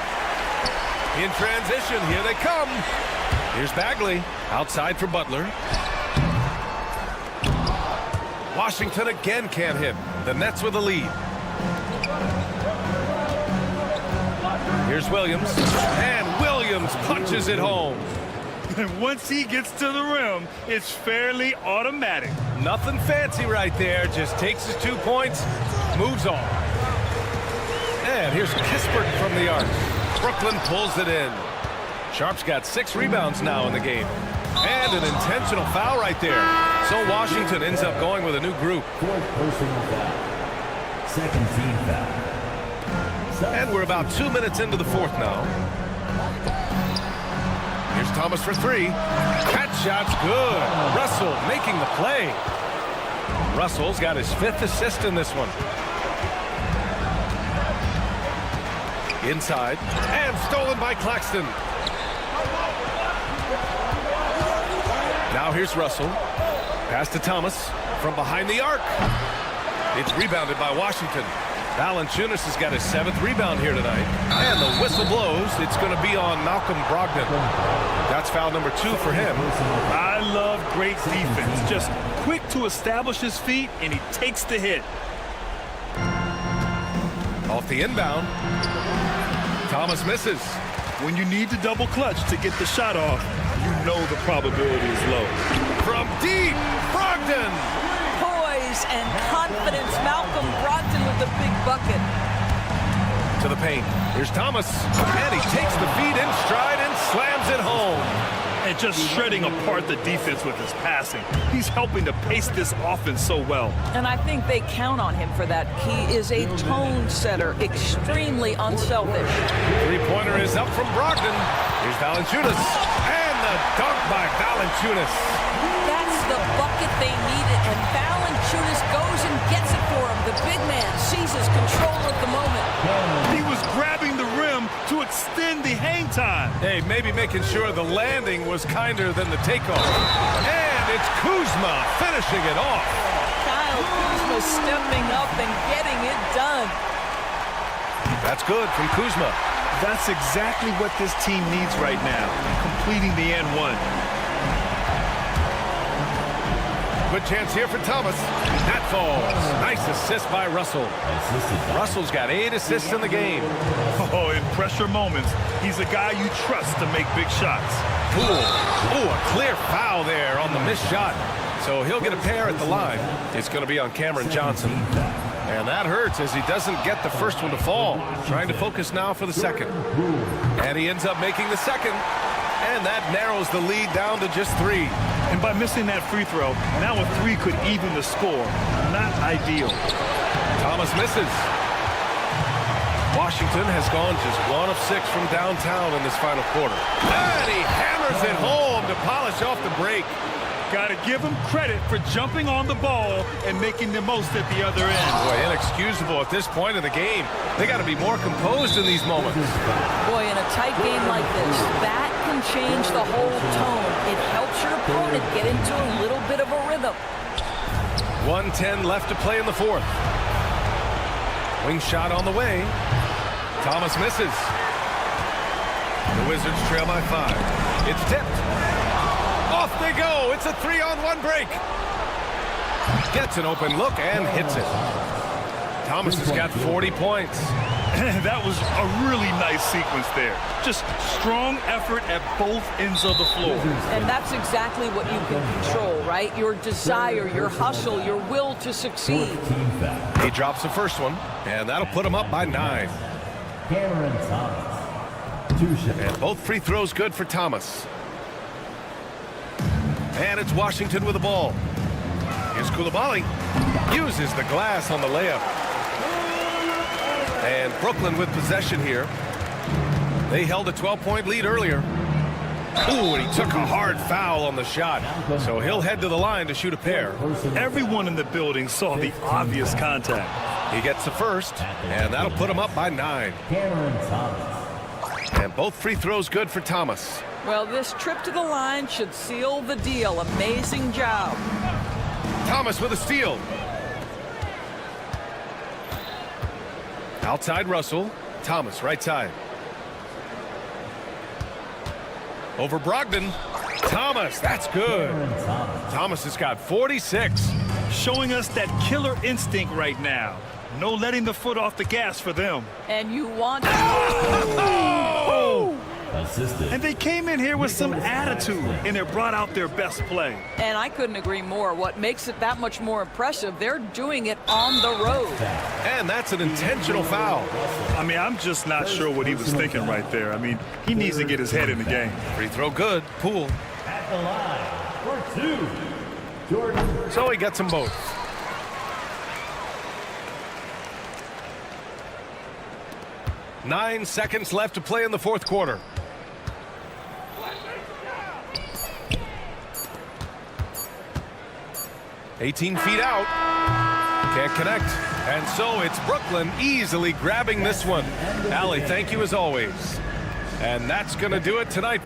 In transition, here they come. Here's Bagley, outside for Butler. Washington again can't hit. The Nets with the lead. Here's Williams, and Williams punches it home. And once he gets to the rim, it's fairly automatic. Nothing fancy right there, just takes his 2 points moves on. And here's Kispert from the arc. Brooklyn pulls it in. Sharp's got 6 rebounds now in the game. And an intentional foul right there. So Washington ends up going with a new group. Fourth personal foul. Second team foul. And we're about 2 minutes into the fourth now. Here's Thomas for 3. That shot's good. Russell making the play. Russell's got his 5th assist in this one. Inside. And stolen by Claxton. Now here's Russell. Pass to Thomas from behind the arc. It's rebounded by Washington. Valanciunas has got his 7th rebound here tonight. And the whistle blows. It's going to be on Malcolm Brogdon. That's foul number 2 for him. I love great defense. Just quick to establish his feet, and he takes the hit. Off the inbound. Thomas misses. When you need to double clutch to get the shot off, you know the probability is low. From deep, Brogdon. Poise and confidence. Malcolm Brogdon with the big bucket. To the paint. Here's Thomas. And he takes the feed in stride and slams it home. And just shredding apart the defense with his passing. He's helping to pace this offense so well. And I think they count on him for that. He is a tone setter, extremely unselfish. Three-pointer is up from Brogdon. Here's Valanciunas. And the dunk by Valanciunas. That's the bucket they needed, and Valanciunas goes and gets it for him. The big man seizes control of the moment. He was grabbing the rim to extend the hang time. Hey, maybe making sure the landing was kinder than the takeoff. And it's Kuzma finishing it off. Kyle Kuzma stepping up and getting it done. That's good from Kuzma. That's exactly what this team needs right now, completing the and one. Good chance here for Thomas. That falls. Nice assist by Russell. Russell's got 8 assists in the game. Oh, in pressure moments, he's a guy you trust to make big shots. Cool. Oh, a clear foul there on the missed shot. So he'll get a pair at the line. It's going to be on Cameron Johnson. And that hurts as he doesn't get the first one to fall. Trying to focus now for the second. And he ends up making the second. And that narrows the lead down to just 3. And by missing that free throw, now a 3 could even the score. Not ideal. Thomas misses. Washington has gone just 1 of 6 from downtown in this final quarter. And he hammers it home to polish off the break. Got to give him credit for jumping on the ball and making the most at the other end. Boy, inexcusable at this point of the game. They got to be more composed in these moments. Boy, in a tight game like this, that can change the whole tone. It helps your opponent get into a little bit of a rhythm. 1:10 left to play in the fourth. Wing shot on the way. Thomas misses. The Wizards trail by 5. It's tipped. Off they go. It's a 3-on-1 break. Gets an open look and hits it. Thomas has got 40 points. That was a really nice sequence there. Just strong effort at both ends of the floor. And that's exactly what you can control, right? Your desire, your hustle, your will to succeed. He drops the first one, and that'll put him up by 9. Cameron Thomas. And both free throws good for Thomas. And it's Washington with the ball. Here's Coulibaly. Uses the glass on the layup. And Brooklyn with possession here. They held a 12-point lead earlier. Ooh, and he took a hard foul on the shot. So he'll head to the line to shoot a pair. Everyone in the building saw the obvious contact. He gets the first, and that'll put him up by 9. Cameron Thomas. And both free throws good for Thomas. Well, this trip to the line should seal the deal. Amazing job. Thomas with a steal. Outside Russell. Thomas right side. Over Brogdon. Thomas, that's good. Thomas has got 46. Showing us that killer instinct right now. No letting the foot off the gas for them. And you want to... Oh! assistant. And they came in here with some attitude, and it brought out their best play. And I couldn't agree more. What makes it that much more impressive, they're doing it on the road. And that's an intentional foul. I mean, I'm just not sure what he was thinking right there. I mean, he needs to get his head in the game. Free throw good. Poole. At the line for two, Jordan. So he gets them both. Nine seconds left to play in the fourth quarter. $18 feet out. Can't connect. And so it's Brooklyn easily grabbing this one. Allie, thank you as always. And that's going to do it tonight.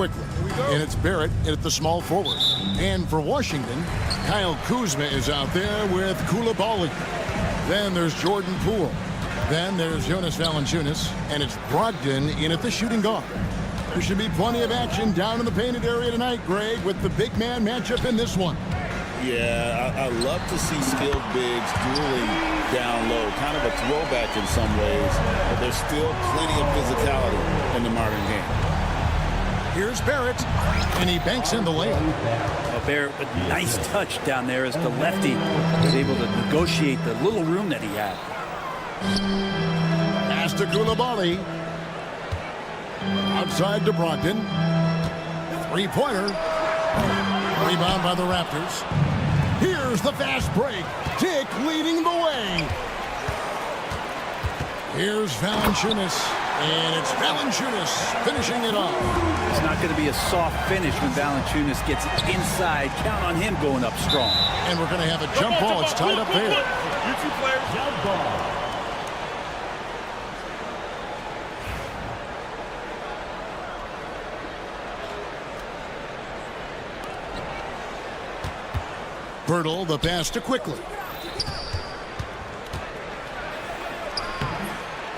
quickly. And it's Barrett at the small forward. And for Washington, Kyle Kuzma is out there with Koulibaly. Then there's Jordan Poole. Then there's Jonas Valanciunas. And it's Brogdon in at the shooting guard. There should be plenty of action down in the painted area tonight, Greg, with the big man matchup in this one. Yeah, I love to see skilled bigs dueling down low. Kind of a throwback in some ways, but there's still plenty of physicality in the modern game. Here's Barrett, and he banks in the layup. Well, Barrett, a nice touch down there as the lefty was able to negotiate the little room that he had. Pass to Koulibaly. Outside to Brogdon. Three-pointer. Rebound by the Raptors. Here's the fast break. Dick leading the way. Here's Valanciunas. And it's Valanciunas finishing it off. It's not going to be a soft finish when Valanciunas gets inside. Count on him going up strong. And we're going to have a jump ball. It's tied up there. You two players, jump ball. Pirtle, the pass to Quickly.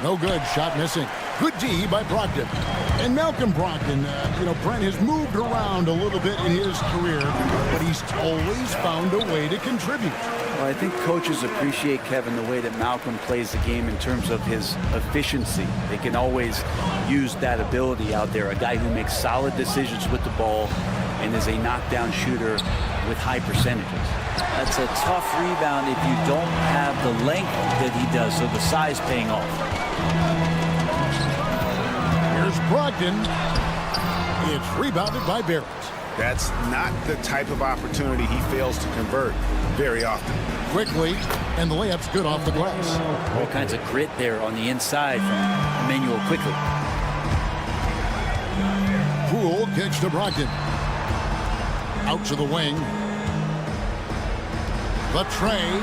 No good. Shot missing. Good D by Brogdon. And Malcolm Brogdon, Brent has moved around a little bit in his career, but he's always found a way to contribute. Well, I think coaches appreciate, Kevin, the way that Malcolm plays the game in terms of his efficiency. They can always use that ability out there. A guy who makes solid decisions with the ball and is a knockdown shooter with high percentages. That's a tough rebound if you don't have the length that he does, so the size paying off. Here's Brogdon. It's rebounded by Barrett. That's not the type of opportunity he fails to convert very often. Quickly, and the layup's good off the glass. All kinds of grit there on the inside from Emmanuel Quickly. Poole kicks to Brogdon. Out to the wing. The trade.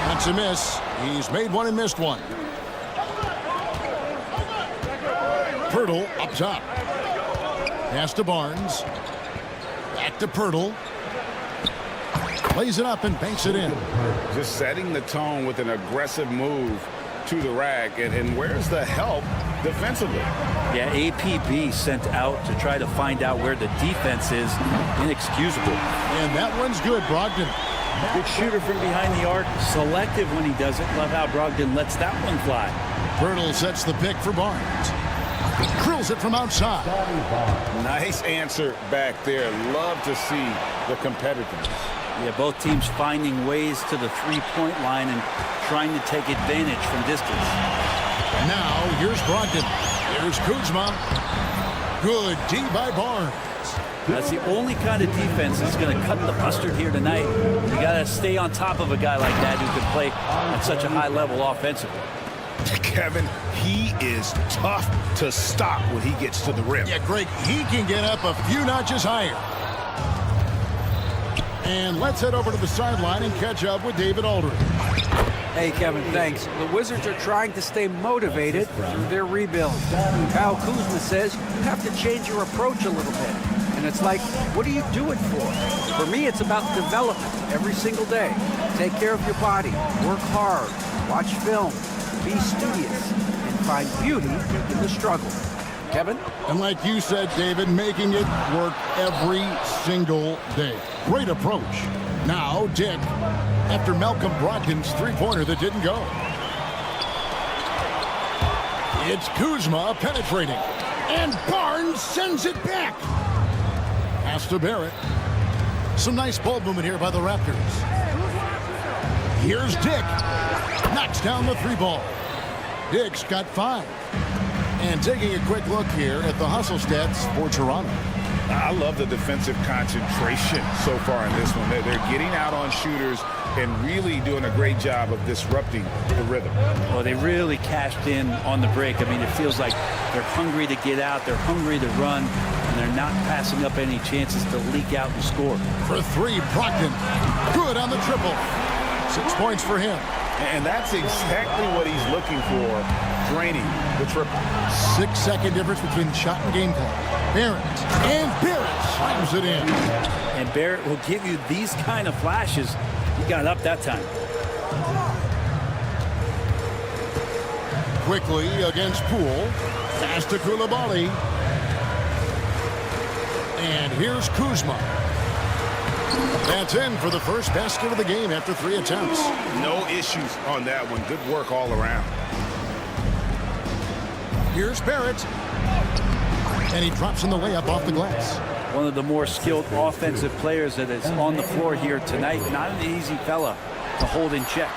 That's a miss. He's made one and missed one. Pirtle up top. Pass to Barnes. Back to Pirtle. Plays it up and banks it in. Just setting the tone with an aggressive move to the rack. And where's the help defensively? Yeah, APB sent out to try to find out where the defense is. Inexcusable. And that one's good, Brogdon. Good shooter from behind the arc. Selective when he does it. Love how Brogdon lets that one fly. Pirtle sets the pick for Barnes. Drills it from outside. Nice answer back there. Love to see the competitiveness. Yeah, both teams finding ways to the three-point line and trying to take advantage from distance. Now, here's Brogdon. Here's Kuzma. Good D by Barnes. That's the only kind of defense that's going to cut the mustard here tonight. You got to stay on top of a guy like that who can play at such a high level offensively. Kevin, he is tough to stop when he gets to the rim. Yeah, Greg, he can get up a few notches higher. And let's head over to the sideline and catch up with David Aldridge. Hey, Kevin, thanks. The Wizards are trying to stay motivated through their rebuild. Kyle Kuzma says you have to change your approach a little bit. And it's like, what do you do it for? For me, it's about development every single day. Take care of your body, work hard, watch film, be studious, and find beauty in the struggle. Kevin? And like you said, David, making it work every single day. Great approach. Now, Dick, after Malcolm Brogdon's three-pointer that didn't go. It's Kuzma penetrating. And Barnes sends it back. Pass to Barrett. Some nice ball movement here by the Raptors. Here's Dick. Knocks down the three ball. Dick's got 5. And taking a quick look here at the hustle stats for Toronto. I love the defensive concentration so far in this one. They're getting out on shooters and really doing a great job of disrupting the rhythm. Well, they really cashed in on the break. I mean, it feels like they're hungry to get out, they're hungry to run, and they're not passing up any chances to leak out and score. For 3, Brogdon. Good on the triple. 6 points for him. And that's exactly what he's looking for, draining the triple. 6-second difference between shot and game clock. Barrett. And Barrett slams it in. And Barrett will give you these kind of flashes. He got up that time. Quickly against Poole. Pass to Koulibaly. And here's Kuzma. That's in for the first basket of the game after 3 attempts. No issues on that one. Good work all around. Here's Barrett. And he drops in the layup off the glass. One of the more skilled offensive players that is on the floor here tonight. Not an easy fella to hold in check.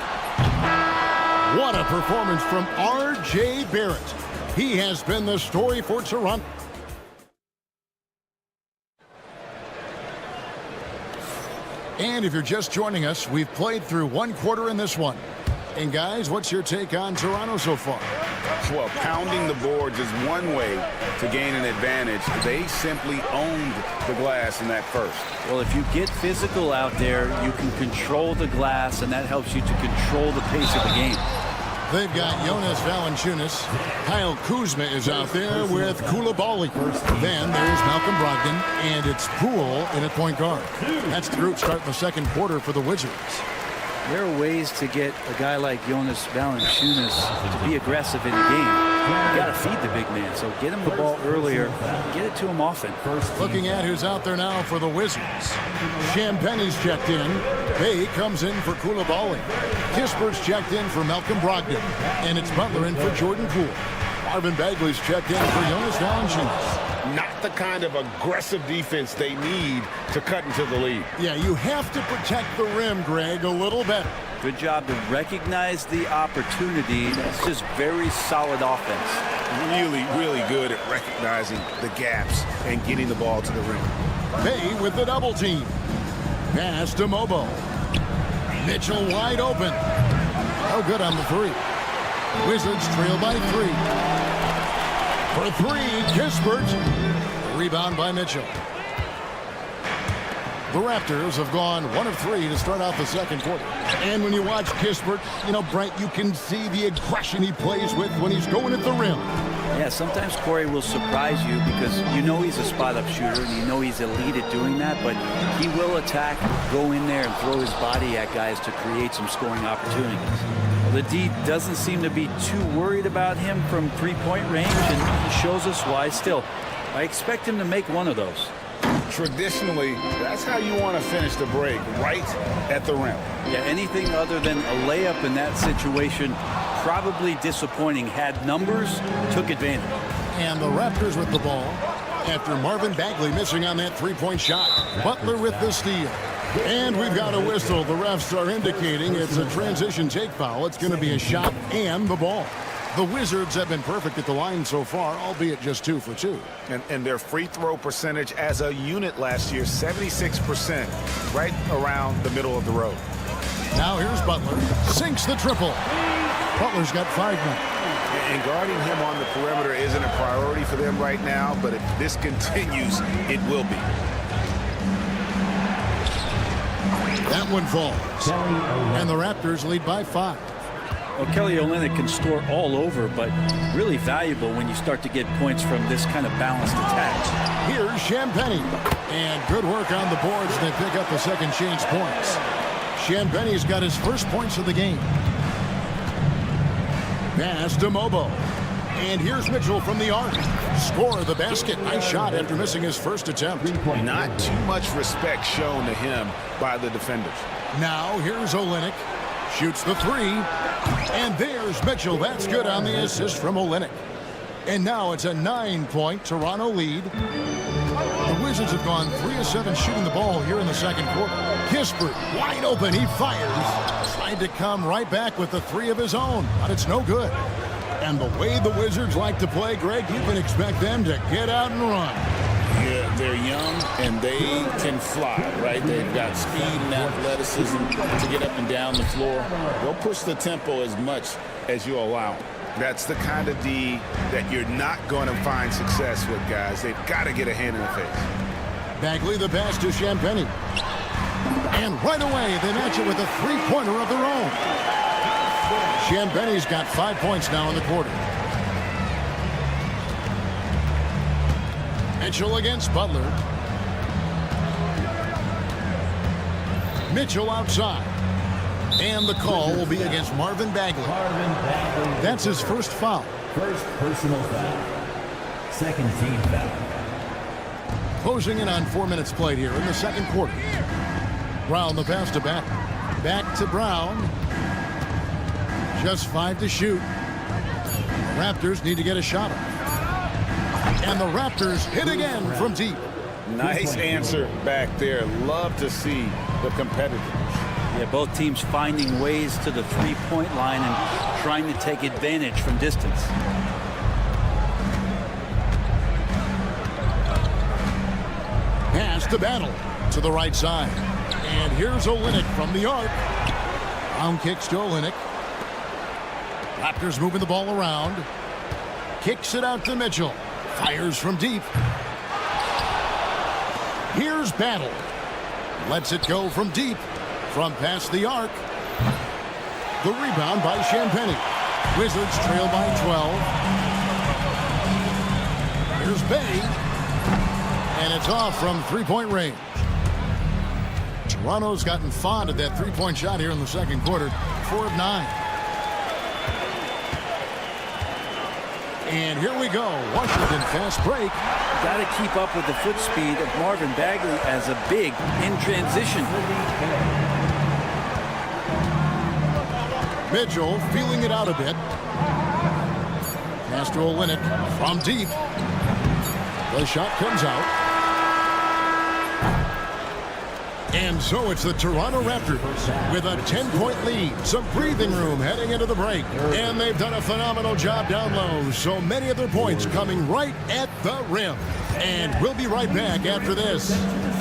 What a performance from R.J. Barrett. He has been the story for Toronto. And if you're just joining us, we've played through 1 quarter in this one. And guys, what's your take on Toronto so far? Well, pounding the boards is one way to gain an advantage. They simply owned the glass in that first. Well, if you get physical out there, you can control the glass, and that helps you to control the pace of the game. They've got Jonas Valanciunas. Kyle Kuzma is out there with Koulibaly. Then there's Malcolm Brogdon, and it's Poole in at point guard. That's the group starting the second quarter for the Wizards. There are ways to get a guy like Jonas Valanciunas to be aggressive in the game. You got to feed the big man, so get him the ball earlier, get it to him often. Looking at who's out there now for the Wizards. Champagne's checked in. Bay comes in for Koulibaly. Kispert's checked in for Malcolm Brogdon. And it's Butler in for Jordan Poole. Marvin Bagley's checked in for Jonas Valanciunas. Not the kind of aggressive defense they need to cut into the lead. Yeah, you have to protect the rim, Greg, a little better. Good job to recognize the opportunity. It's just very solid offense. Really, really good at recognizing the gaps and getting the ball to the rim. Bay with the double team. Pass to Mobo. Mitchell wide open. Oh, good on the 3. Wizards trail by 3. For 3, Kispert. Rebound by Mitchell. The Raptors have gone 1 of 3 to start out the second quarter. And when you watch Kispert, you know, Brent, you can see the aggression he plays with when he's going at the rim. Yeah, sometimes Corey will surprise you because you know he's a spot-up shooter and you know he's elite at doing that, but he will attack, go in there and throw his body at guys to create some scoring opportunities. The D doesn't seem to be too worried about him from 3-point range, and he shows us why. Still, I expect him to make one of those. Traditionally, that's how you want to finish the break, right at the rim. Yeah, anything other than a layup in that situation, probably disappointing. Had numbers, took advantage. And the Raptors with the ball after Marvin Bagley missing on that 3-point shot. Butler with the steal. And we've got a whistle. The refs are indicating it's a transition take foul. It's going to be a shot and the ball. The Wizards have been perfect at the line so far, albeit just 2 for 2. And their free throw percentage as a unit last year, 76%, right around the middle of the road. Now here's Butler. Sinks the triple. Butler's got 5 now. And guarding him on the perimeter isn't a priority for them right now, but if this continues, it will be. That one falls. And the Raptors lead by 5. Well, Kelly Olynyk can score all over, but really valuable when you start to get points from this kind of balanced attack. Here's Champagnie. And good work on the boards. They pick up the second chance points. Champagnie's got his first points of the game. Pass to Mobo. And here's Mitchell from the arc. Score the basket. Nice shot after missing his first attempt. Not too much respect shown to him by the defenders. Now here's Olynyk. Shoots the 3. And there's Mitchell. That's good on the assist from Olynyk. And now it's a 9-point Toronto lead. The Wizards have gone 3 of 7 shooting the ball here in the second quarter. Kispert wide open. He fires. Tried to come right back with the 3 of his own, but it's no good. And the way the Wizards like to play, Greg, you can expect them to get out and run. Yeah, they're young and they can fly, right? They've got speed and athleticism to get up and down the floor. They'll push the tempo as much as you allow them. That's the kind of D that you're not going to find success with, guys. They've got to get a hand in the face. Bagley the pass to Champagnie. And right away, they match it with a 3-pointer of their own. Champagnie's got 5 points now in the quarter. Mitchell against Butler. Mitchell outside. And the call will be against Marvin Bagley. That's his first foul. First personal foul. Second team foul. Closing in on 4 minutes played here in the second quarter. Brown the pass to back. Back to Brown. Just 5 to shoot. The Raptors need to get a shot off. And the Raptors hit again from deep. Nice answer back there. Love to see the competitors. Yeah, both teams finding ways to the three-point line and trying to take advantage from distance. Pass to Battle to the right side. And here's Olynyk from the arc. Brown kicks to Olynyk. Raptors moving the ball around. Kicks it out to Mitchell. Fires from deep. Here's Battle. Lets it go from deep. From past the arc. The rebound by Champagnie. Wizards trail by 12. Here's Bay. And it's off from three-point range. Toronto's gotten fond of that three-point shot here in the second quarter. 4 of 9. And here we go. Washington fast break. Got to keep up with the foot speed of Marvin Bagley as a big in transition. Mitchell feeling it out a bit. Pass to Olynyk from deep. The shot comes out. And so it's the Toronto Raptors with a 10-point lead. Some breathing room heading into the break. And they've done a phenomenal job down low. So many of their points coming right at the rim. And we'll be right back after this.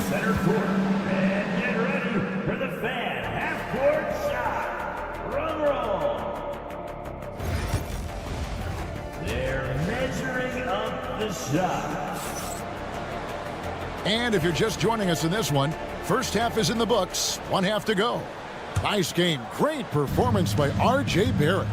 Center court. And get ready for the fan half-court shot. Drum roll. They're measuring up the shot. And if you're just joining us in this one, first half is in the books. 1 half to go. Nice game. Great performance by R.J. Barrett.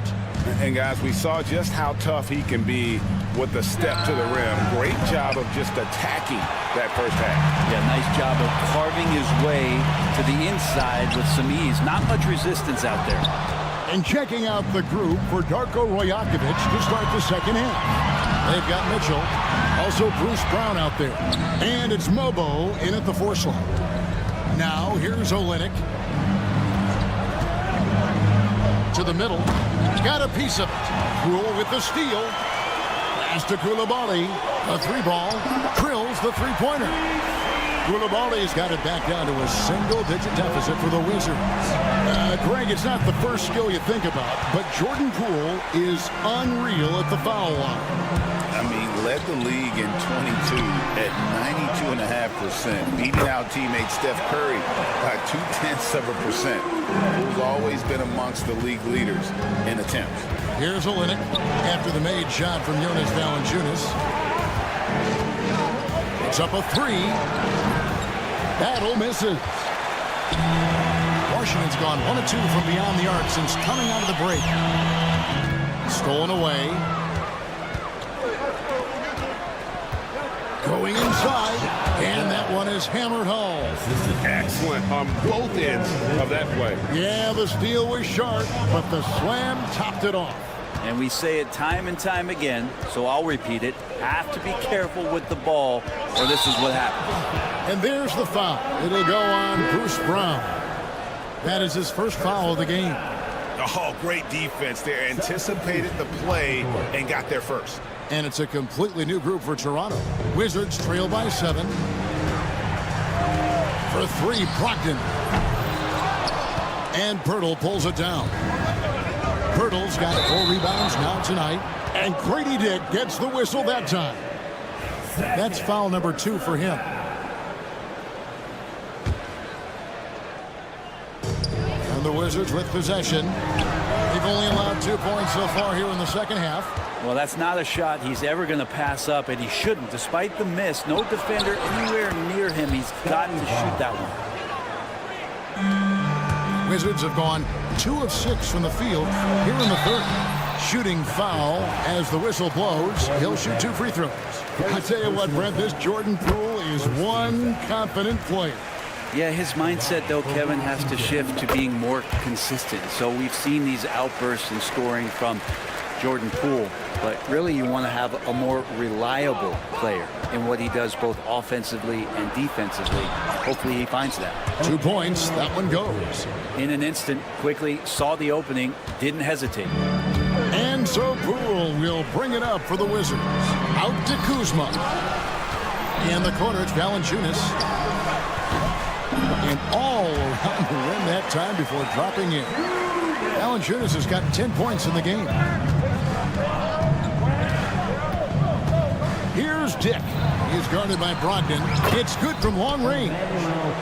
And guys, we saw just how tough he can be with the step to the rim. Great job of just attacking that first half. Yeah, nice job of carving his way to the inside with some ease. Not much resistance out there. And checking out the group for Darko Rajakovic to start the second half. They've got Mitchell, also Bruce Brown out there. And it's Mobo in at the 4 slot. Now here's Olynyk. To the middle. Got a piece of it. Rule with the steal. Pass to Koulibaly. A 3-ball. Drills the 3-pointer. Koulibaly's got it back down to a single-digit deficit for the Wizards. Greg, it's not the first skill you think about, but Jordan Poole is unreal at the foul line. I mean, led the league in 22 at 92.5%, beating out teammate Steph Curry by 0.2%, who's always been amongst the league leaders in attempts. Here's Olynyk after the made shot from Jonas Valanciunas. It's up a 3. Battle misses. Washington's gone 1 of 2 from beyond the arc since coming out of the break. Stolen away. Going inside, and that one is hammered home. Excellent on both ends of that play. Yeah, the steal was sharp, but the slam topped it off. And we say it time and time again, so I'll repeat it. Have to be careful with the ball, or this is what happens. And there's the foul. It'll go on Bruce Brown. That is his first foul of the game. Oh, great defense there. Anticipated the play and got there first. And it's a completely new group for Toronto. Wizards trail by 7. For 3, Brogdon. And Pirtle pulls it down. Pirtle's got 4 rebounds now tonight. And Grady Dick gets the whistle that time. That's foul number 2 for him. And the Wizards with possession. They've only allowed 2 points so far here in the second half. Well, that's not a shot he's ever going to pass up, and he shouldn't. Despite the miss, no defender anywhere near him. He's got to shoot that one. Wizards have gone 2 of 6 from the field here in the third. shooting foul as the whistle blows. He'll shoot 2 free throws. I tell you what, Brent, this Jordan Poole is one confident player. Yeah, his mindset, though, Kevin, has to shift to being more consistent. So we've seen these outbursts in scoring from Jordan Poole, but really you want to have a more reliable player in what he does both offensively and defensively. Hopefully he finds that. 2 points, that one goes. In an instant, quickly saw the opening, didn't hesitate. And so Poole will bring it up for the Wizards. Out to Kuzma. In the corner, it's Valanciunas. And all around the rim that time before dropping in. Valanciunas has got 10 points in the game. Here's Dick. He's guarded by Brogdon. It's good from long range.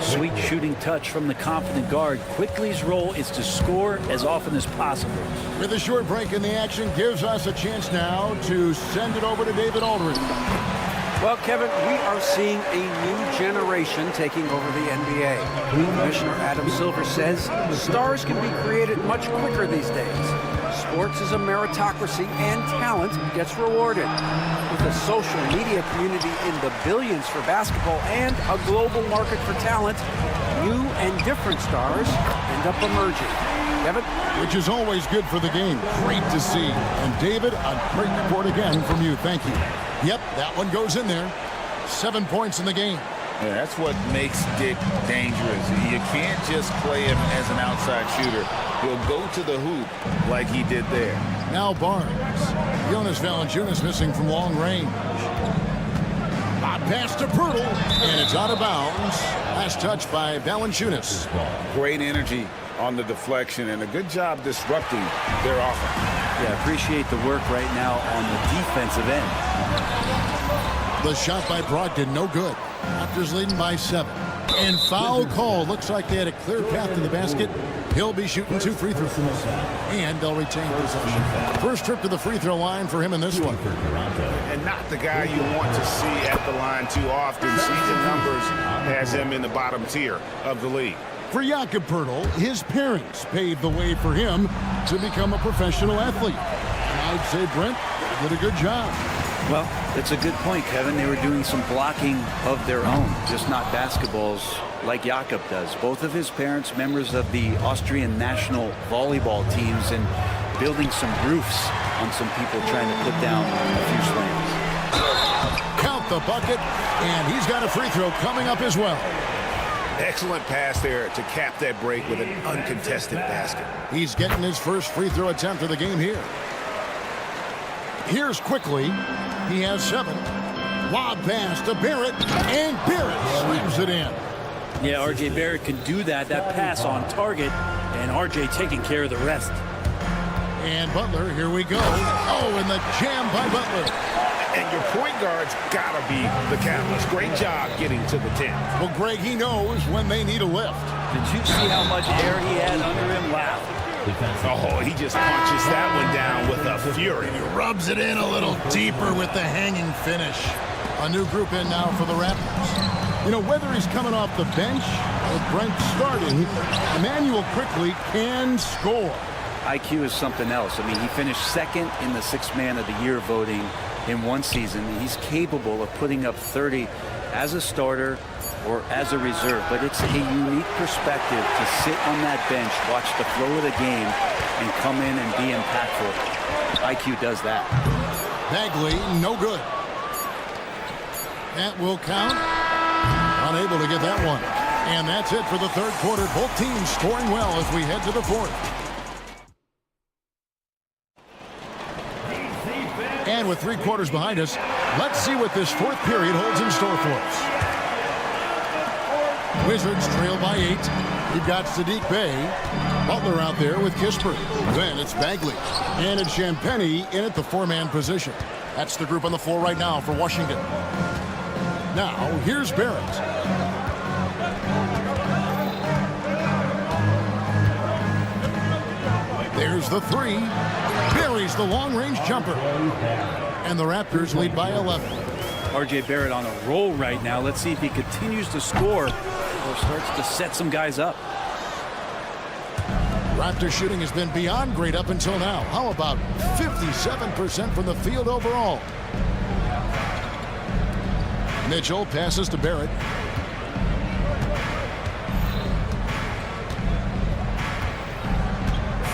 Sweet shooting touch from the confident guard. Quickly's role is to score as often as possible. With a short break in the action, gives us a chance now to send it over to David Aldridge. Well, Kevin, we are seeing a new generation taking over the NBA. Commissioner Adam Silver says stars can be created much quicker these days. Sports is a meritocracy and talent gets rewarded. With a social media community in the billions for basketball and a global market for talent, new and different stars end up emerging. Kevin? Which is always good for the game. Great to see. And David, a great report again from you. Thank you. Yep, that one goes in there. 7 points in the game. Yeah, that's what makes Dick dangerous. You can't just play him as an outside shooter. He'll go to the hoop like he did there. Now Barnes. Jonas Valanciunas missing from long range. Hot pass to Pirtle, and it's out of bounds. Last touch by Valanciunas. Great energy on the deflection and a good job disrupting their offense. Yeah, appreciate the work right now on the defensive end. The shot by Brogdon, no good. Raptors leading by 7. And foul call. Looks like they had a clear path to the basket. He'll be shooting 2 free throws. And they'll retain possession. First trip to the free throw line for him in this one. And not the guy you want to see at the line too often. Season numbers has him in the bottom tier of the league. For Jakob Poeltl, his parents paved the way for him to become a professional athlete. And I'd say Brent did a good job. Well, it's a good point, Kevin. They were doing some blocking of their own, just not basketballs like Jakob does. Both of his parents, members of the Austrian national volleyball teams, and building some roofs on some people trying to put down a few slams. Count the bucket, and he's got a free throw coming up as well. Excellent pass there to cap that break with an uncontested basket. He's getting his first free throw attempt of the game here. Here's quickly. He has 7. Lob pass to Barrett, and Barrett slams it in. Yeah, R.J. Barrett can do that. That pass on target, and R.J. taking care of the rest. And Butler, here we go. Oh, and the jam by Butler. And your point guard's got to be the catalyst. Great job getting to the 10. Well, Greg, he knows when they need a lift. Did you see how much air he had under him? Wow. Oh, he just punches that one down with a fury. He rubs it in a little deeper with the hanging finish. A new group in now for the Raptors. You know, whether he's coming off the bench or Brent starting, Emmanuel quickly can score. IQ is something else. I mean, he finished 2nd in the 6th Man of the Year voting in one season. He's capable of putting up 30 as a starter or as a reserve, but it's a unique perspective to sit on that bench, watch the flow of the game, and come in and be impactful. IQ does that. Bagley, no good. That will count. Unable to get that one. And that's it for the third quarter. Both teams scoring well as we head to the fourth. And with 3 quarters behind us, let's see what this fourth period holds in store for us. Wizards trail by 8. You've got Sadiq Bey. Butler out there with Kispert. Then it's Bagley. And it's Champagnie in at the 4-man position. That's the group on the floor right now for Washington. Now, here's Barrett. There's the 3. Buries the long-range jumper. And the Raptors lead by 11. R.J. Barrett on a roll right now. Let's see if he continues to score or starts to set some guys up. Raptor shooting has been beyond great up until now. How about 57% from the field overall? Mitchell passes to Barrett.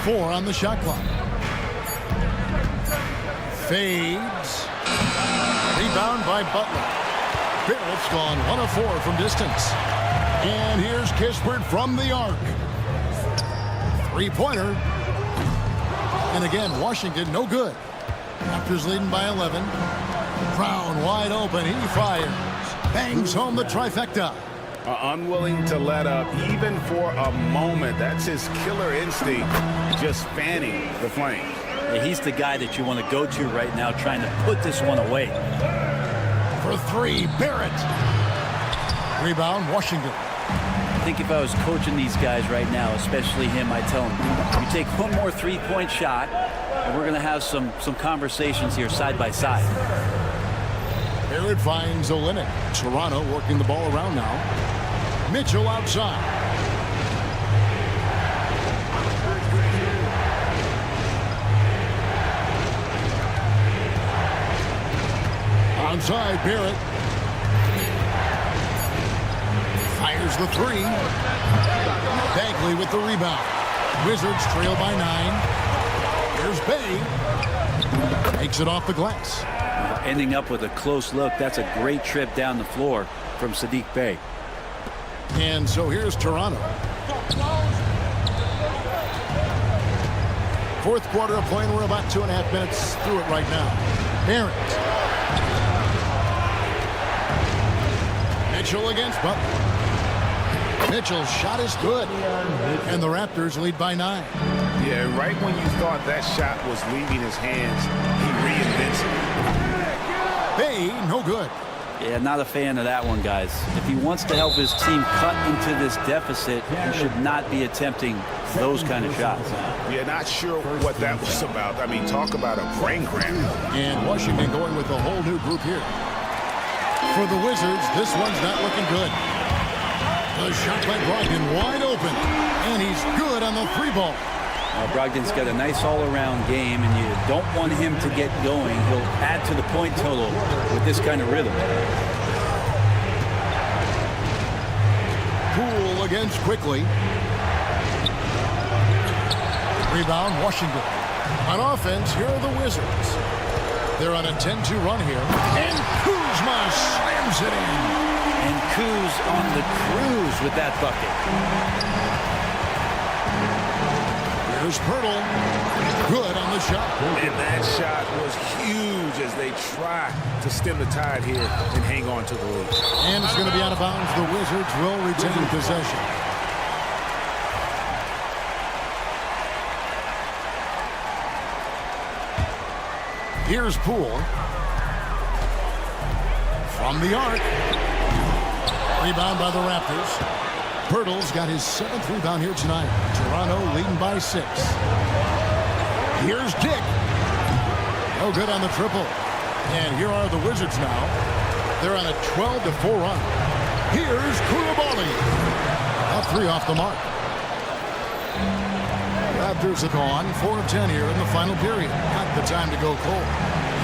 Four on the shot clock. Fades. Rebound by Butler. Barrett's gone 1 of 4 from distance. And here's Kispert from the arc. Three-pointer. And again, Washington no good. Raptors leading by 11. Brown wide open. He fires. Bangs home the trifecta. Unwilling to let up even for a moment. That's his killer instinct, just fanning the flame. Yeah, he's the guy that you want to go to right now, trying to put this one away. For three, Barrett. Rebound, Washington. I think if I was coaching these guys right now, especially him, I'd tell him, you take one more three-point shot, and we're going to have some conversations here side by side. Barrett finds Olynyk. Toronto working the ball around now. Mitchell outside. Onside, Barrett. Fires the three. Bagley with the rebound. Wizards trail by 9. Here's Bay. Makes it off the glass. Ending up with a close look. That's a great trip down the floor from Saddiq Bey. And so here's Toronto. Fourth quarter of play, and we're about 2.5 minutes through it right now. Barrett. Mitchell against Butler. Mitchell's shot is good. And the Raptors lead by 9. Yeah, right when you thought that shot was leaving his hands, he reinvents it. Bay, no good. Yeah, not a fan of that one, guys. If he wants to help his team cut into this deficit, he should not be attempting those kind of shots. Yeah, not sure what that was about. I mean, talk about a brain cramp. And Washington going with a whole new group here. For the Wizards, this one's not looking good. The shot by Brogdon wide open. And he's good on the three ball. Brogdon's got a nice all-around game, and you don't want him to get going. He'll add to the point total with this kind of rhythm. Poole against Quickly. Rebound, Washington. On offense, here are the Wizards. They're on a 10-2 run here. And Kuzma slams it in. And Kuz on the cruise with that bucket. Here's Pirtle. Good on the shot. And that shot was huge as they try to stem the tide here and hang on to the lead. And it's going to be out of bounds. The Wizards will retain possession. Here's Poole. From the arc. Rebound by the Raptors. Pirtle's got his 7th rebound here tonight. Toronto leading by 6. Here's Dick. No good on the triple. And here are the Wizards now. They're on a 12-4 run. Here's Koulibaly. A 3 off the mark. Raptors have gone 4 of 10 here in the final period. Not the time to go cold.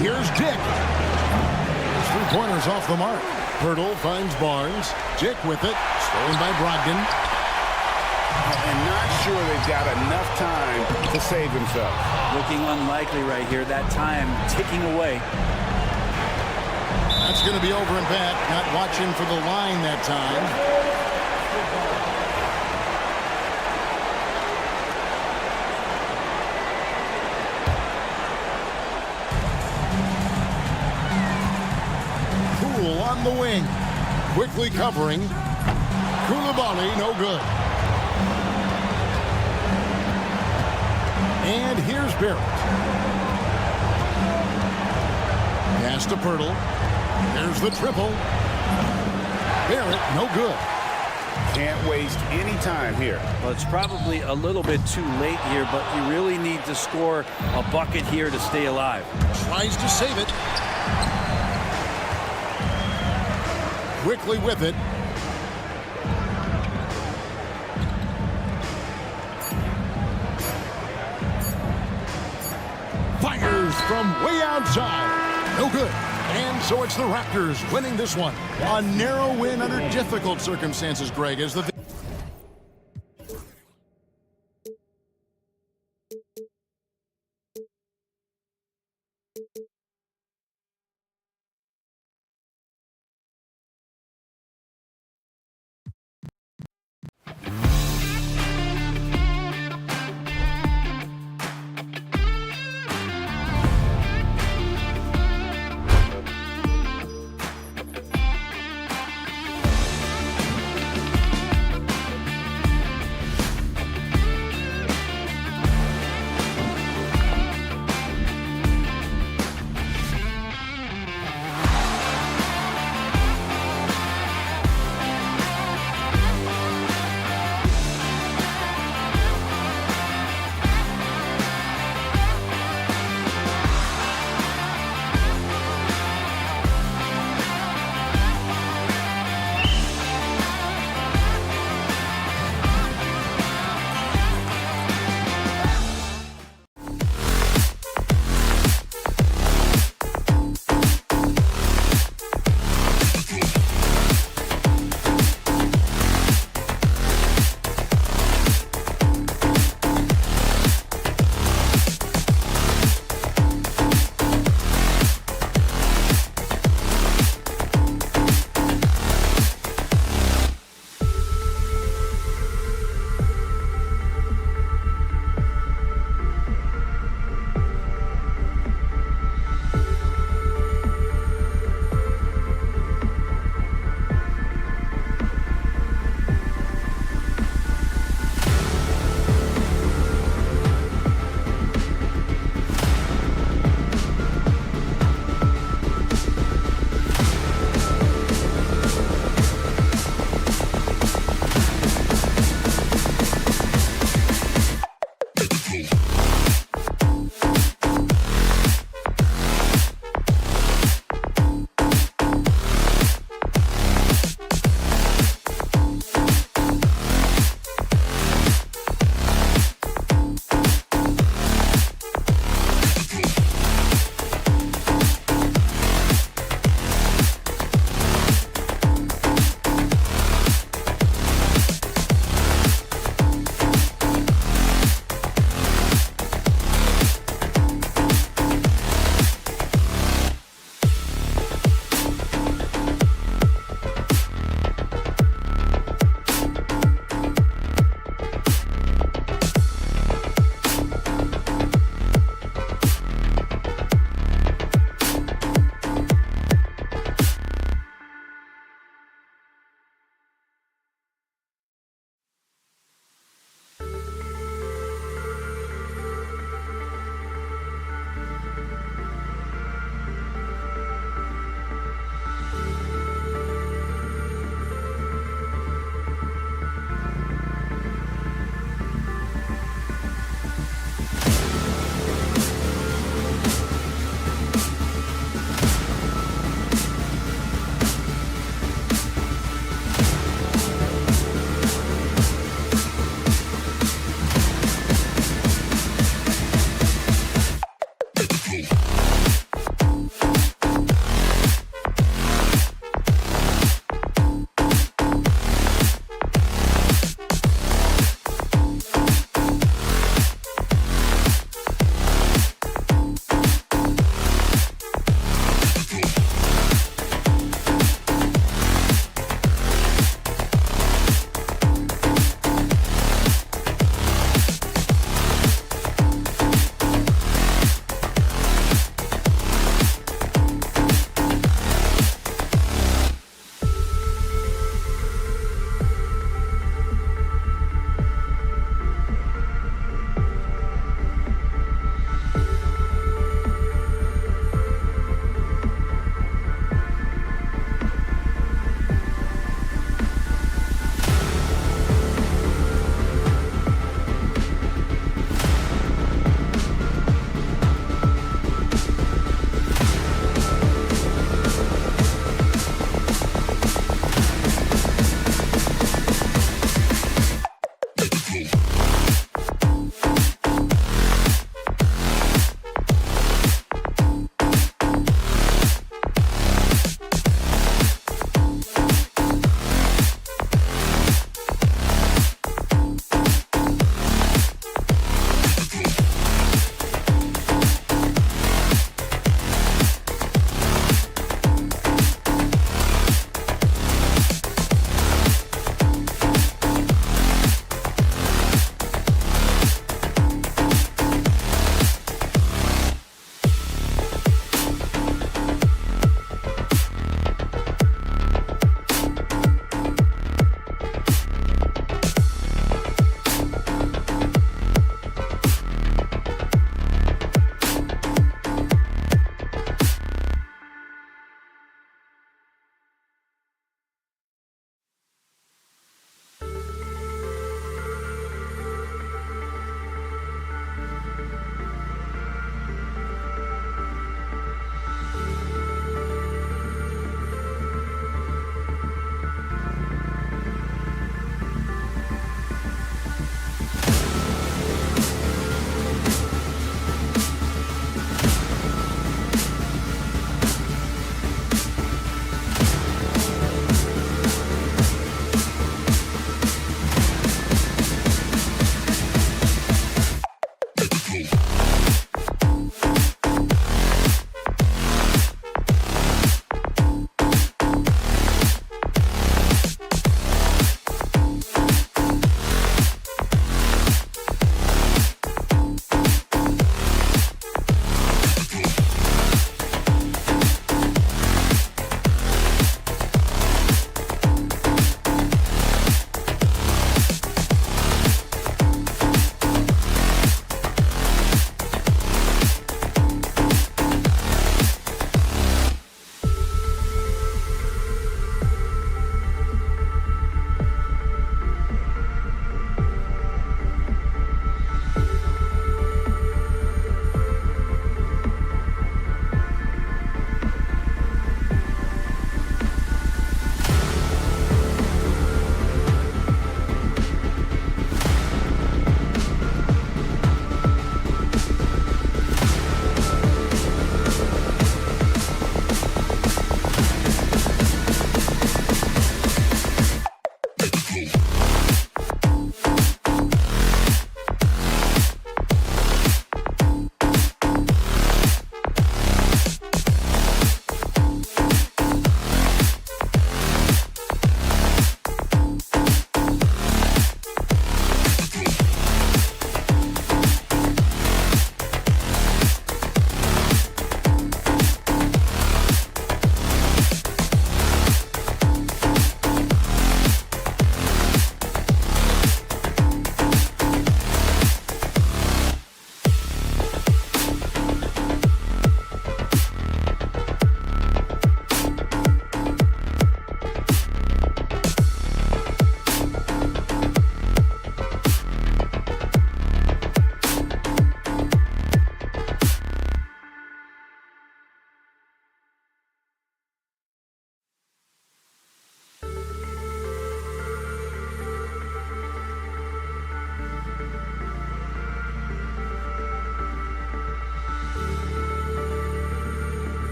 Here's Dick. His three-pointers off the mark. Pirtle finds Barnes. Dick with it. Stolen by Brogdon. And not sure they've got enough time to save themselves. Looking unlikely right here. That time ticking away. That's going to be over and back. Not watching for the line that time. Poole on the wing. Quickly covering. Koulibaly, no good. And here's Barrett. Pass to Pirtle. There's the triple. Barrett, no good. Can't waste any time here. Well, it's probably a little bit too late here, but you really need to score a bucket here to stay alive. Tries to save it. Quickly with it. Raptors from way outside. No good. And so it's the Raptors winning this one. A narrow win under difficult circumstances, Greg, as the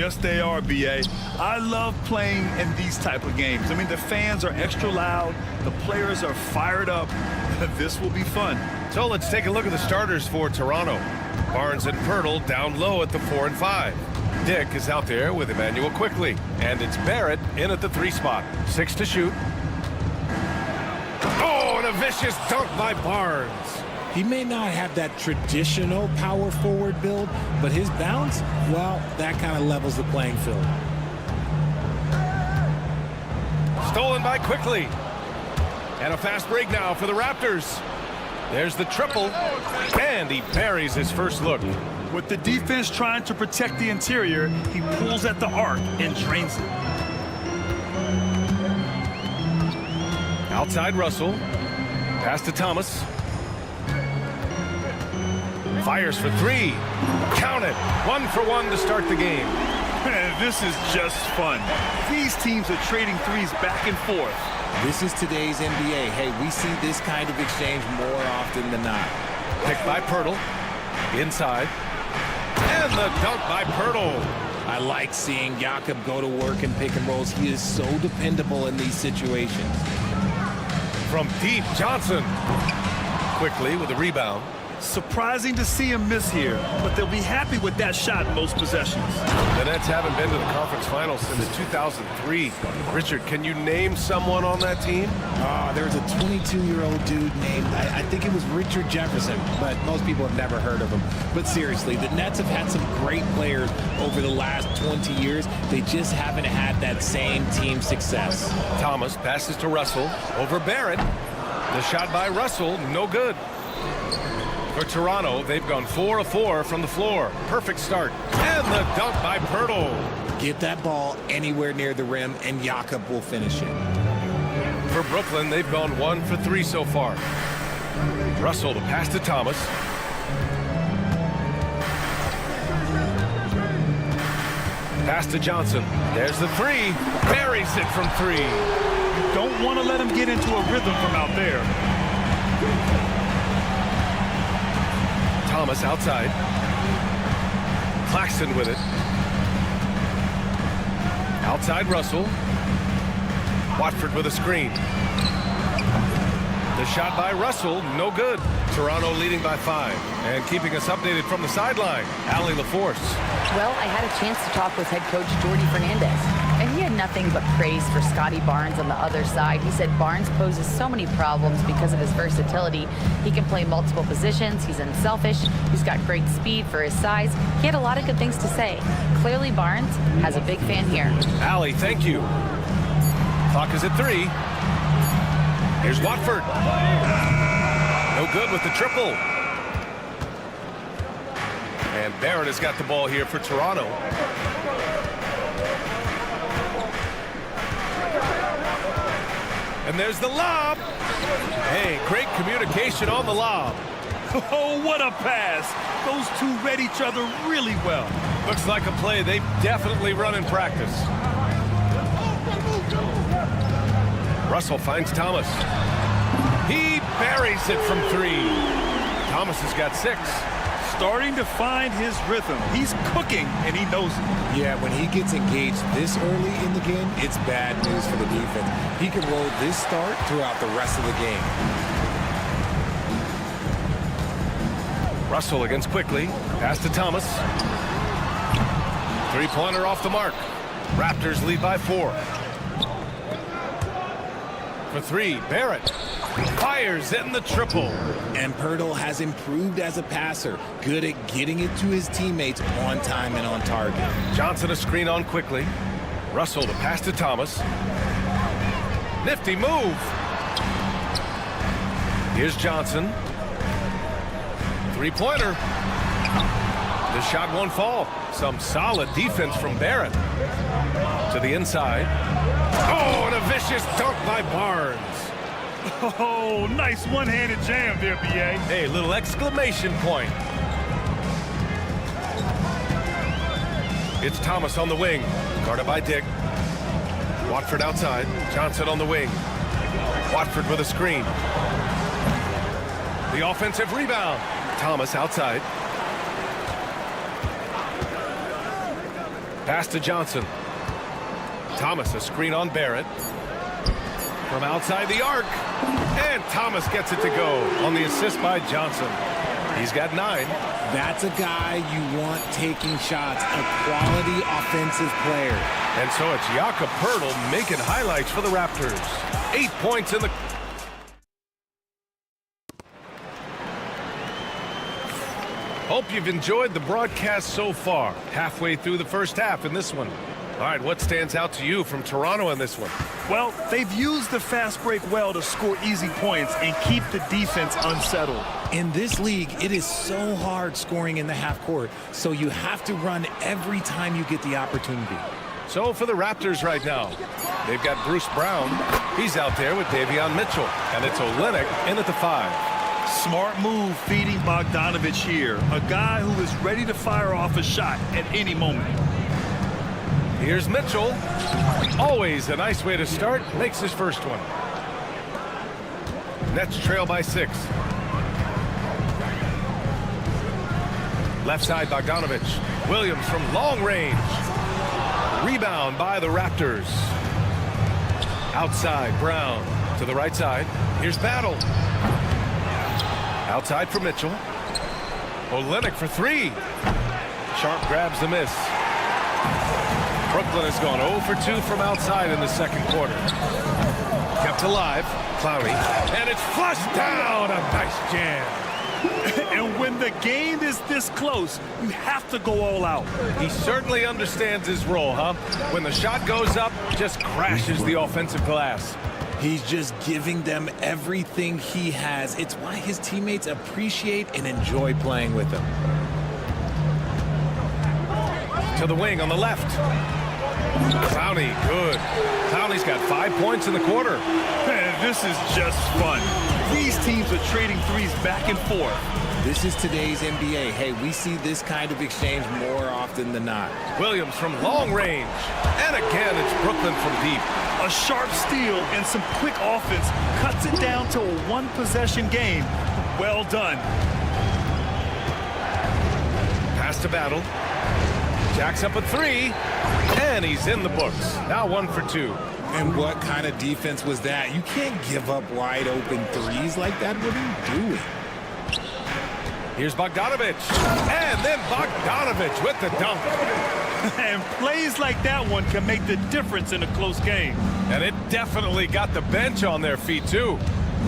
Yes, they are, B.A. I love playing in these type of games. I mean, the fans are extra loud. The players are fired up. This will be fun. So let's take a look at the starters for Toronto. Barnes and Pirtle down low at the 4 and 5. Dick is out there with Emmanuel Quickly. And it's Barrett in at the 3 spot. 6 to shoot. Oh, and a vicious dunk by Barnes. He may not have that traditional power forward build, but his bounce, well, that kind of levels the playing field. Stolen by Quickly. And a fast break now for the Raptors. There's the triple, and he buries his first look. With the defense trying to protect the interior, he pulls at the arc and drains it. Outside Russell. Pass to Thomas. Fires for three. Count it. 1 for 1 to start the game. This is just fun. These teams are trading threes back and forth. This is today's NBA. Hey, we see this kind of exchange more often than not. Picked by Pirtle. Inside. And the dunk by Pirtle. I like seeing Jakob go to work in pick and rolls. He is so dependable in these situations. From deep, Johnson. Quickly with a rebound. Surprising to see him miss here, but they'll be happy with that shot in most possessions. The Nets haven't been to the conference finals since 2003. Richard, can you name someone on that team? There's a 22-year-old dude named, I think it was Richard Jefferson, but most people have never heard of him. But seriously, the Nets have had some great players over the last 20 years. They just haven't had that same team success. Thomas passes to Russell over Barrett. The shot by Russell, no good. For Toronto, they've gone 4 of 4 from the floor. Perfect start. And the dunk by Pirtle. Get that ball anywhere near the rim, and Jakob will finish it. For Brooklyn, they've gone 1 for 3 so far. Russell, the pass to Thomas. Pass to Johnson. There's the three. Buries it from 3. You don't want to let him get into a rhythm from out there. Thomas outside. Claxton with it. Outside Russell. Watford with a screen. The shot by Russell, no good. Toronto leading by 5. And keeping us updated from the sideline, Allie LaForce. Well, I had a chance to talk with head coach Jordy Fernandez, and he had nothing but praise for Scotty Barnes on the other side. He said Barnes poses so many problems because of his versatility. He can play multiple positions. He's unselfish. He's got great speed for his size. He had a lot of good things to say. Clearly, Barnes has a big fan here. Allie, thank you. Clock is at 3. Here's Watford. No good with the triple. And Barrett has got the ball here for Toronto. And there's the lob. Hey, great communication on the lob. Oh, what a pass. Those two read each other really well. Looks like a play they've definitely run in practice. Russell finds Thomas. He buries it from 3. Thomas has got 6. Starting to find his rhythm. He's cooking, and he knows it. Yeah, when he gets engaged this early in the game, it's bad news for the defense. He can roll this start throughout the rest of the game. Russell against Quickly. Pass to Thomas. 3-pointer off the mark. Raptors lead by 4. For 3, Barrett fires in the triple. And Pirtle has improved as a passer, good at getting it to his teammates on time and on target. Johnson a screen on Quickly. Russell the pass to Thomas. Nifty move. Here's Johnson. 3-pointer. The shot won't fall. Some solid defense from Barrett. To the inside. Oh, and a vicious dunk by Barnes. Oh, nice one-handed jam there, B.A. Hey, little exclamation point. It's Thomas on the wing. Guarded by Dick. Watford outside. Johnson on the wing. Watford with a screen. The offensive rebound. Thomas outside. Pass to Johnson. Thomas a screen on Barrett. From outside the arc. And Thomas gets it to go on the assist by Johnson. He's got 9. That's a guy you want taking shots, a quality offensive player. And so it's Jakob Pirtle making highlights for the Raptors. 8 points in the Hope you've enjoyed the broadcast so far. Halfway through the first half in this one. All right, what stands out to you from Toronto in this one? Well, they've used the fast break well to score easy points and keep the defense unsettled. In this league, it is so hard scoring in the half court, so you have to run every time you get the opportunity. So for the Raptors right now, they've got Bruce Brown. He's out there with Davion Mitchell, and it's Olynyk in at the 5. Smart move feeding Bogdanovich here, a guy who is ready to fire off a shot at any moment. Here's Mitchell. Always a nice way to start. Makes his first one. Nets trail by 6. Left side, Bogdanovich. Williams from long range. Rebound by the Raptors. Outside, Brown to the right side. Here's Battle. Outside for Mitchell. Olynyk for 3. Sharp grabs the miss. Brooklyn has gone 0 for 2 from outside in the second quarter. Kept alive. Clowney. And it's flushed down. A nice jam. And when the game is this close, you have to go all out. He certainly understands his role, huh? When the shot goes up, just crashes the offensive glass. He's just giving them everything he has. It's why his teammates appreciate and enjoy playing with him. To the wing on the left. Clowney, good. Clowney's got 5 points in the quarter. Man, this is just fun. These teams are trading threes back and forth. This is today's NBA. Hey, we see this kind of exchange more often than not. Williams from long range. And again, it's Brooklyn from deep. A sharp steal and some quick offense cuts it down to a one-possession game. Well done. Pass to Battle. Jacks up a 3, and he's in the books. Now 1 for 2. And what kind of defense was that? You can't give up wide open threes like that. What are you doing? Here's Bogdanovich. And then Bogdanovich with the dunk. And plays like that one can make the difference in a close game. And it definitely got the bench on their feet, too.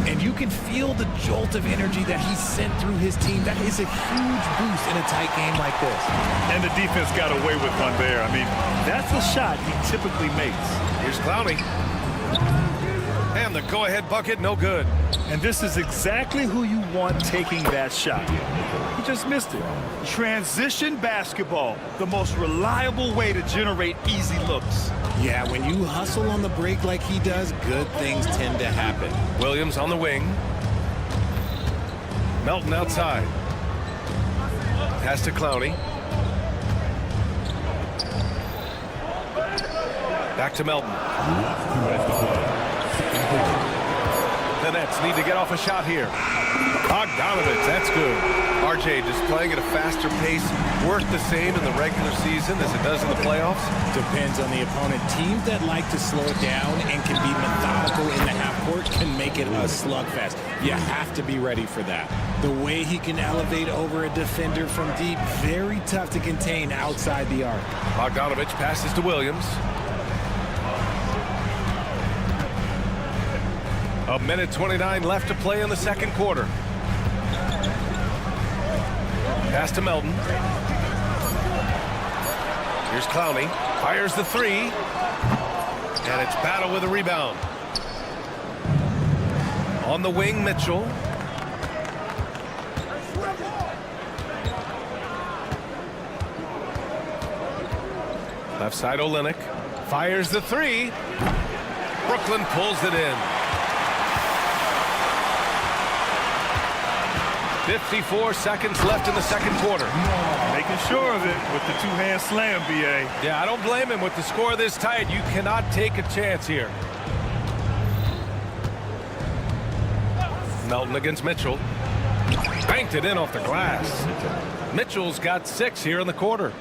And you can feel the jolt of energy that he sent through his team. That is a huge boost in a tight game like this. And the defense got away with one there. I mean, that's a shot he typically makes. Here's Clowney. And the go-ahead bucket, no good. And this is exactly who you want taking that shot. He just missed it. Transition basketball, the most reliable way to generate easy looks. Yeah, when you hustle on the break like he does, good things tend to happen. Williams on the wing. Melton outside. Pass to Clowney. Back to Melton. The Nets need to get off a shot here. Bogdanovich, that's good. RJ just playing at a faster pace, worth the same in the regular season as it does in the playoffs? Depends on the opponent. Teams that like to slow it down and can be methodical in the half court can make it a slugfest. You have to be ready for that. The way he can elevate over a defender from deep, very tough to contain outside the arc. Bogdanovich passes to Williams. A minute 29 left to play in the second quarter. Pass to Melton. Here's Clowney. Fires the 3. And it's Battle with a rebound. On the wing, Mitchell. Left side, Olynyk. Fires the 3. Brooklyn pulls it in. 54 seconds left in the second quarter. Making sure of it with the two-hand slam, B.A. Yeah, I don't blame him. With the score this tight, you cannot take a chance here. Melton against Mitchell. Banked it in off the glass. Mitchell's got 6 here in the quarter.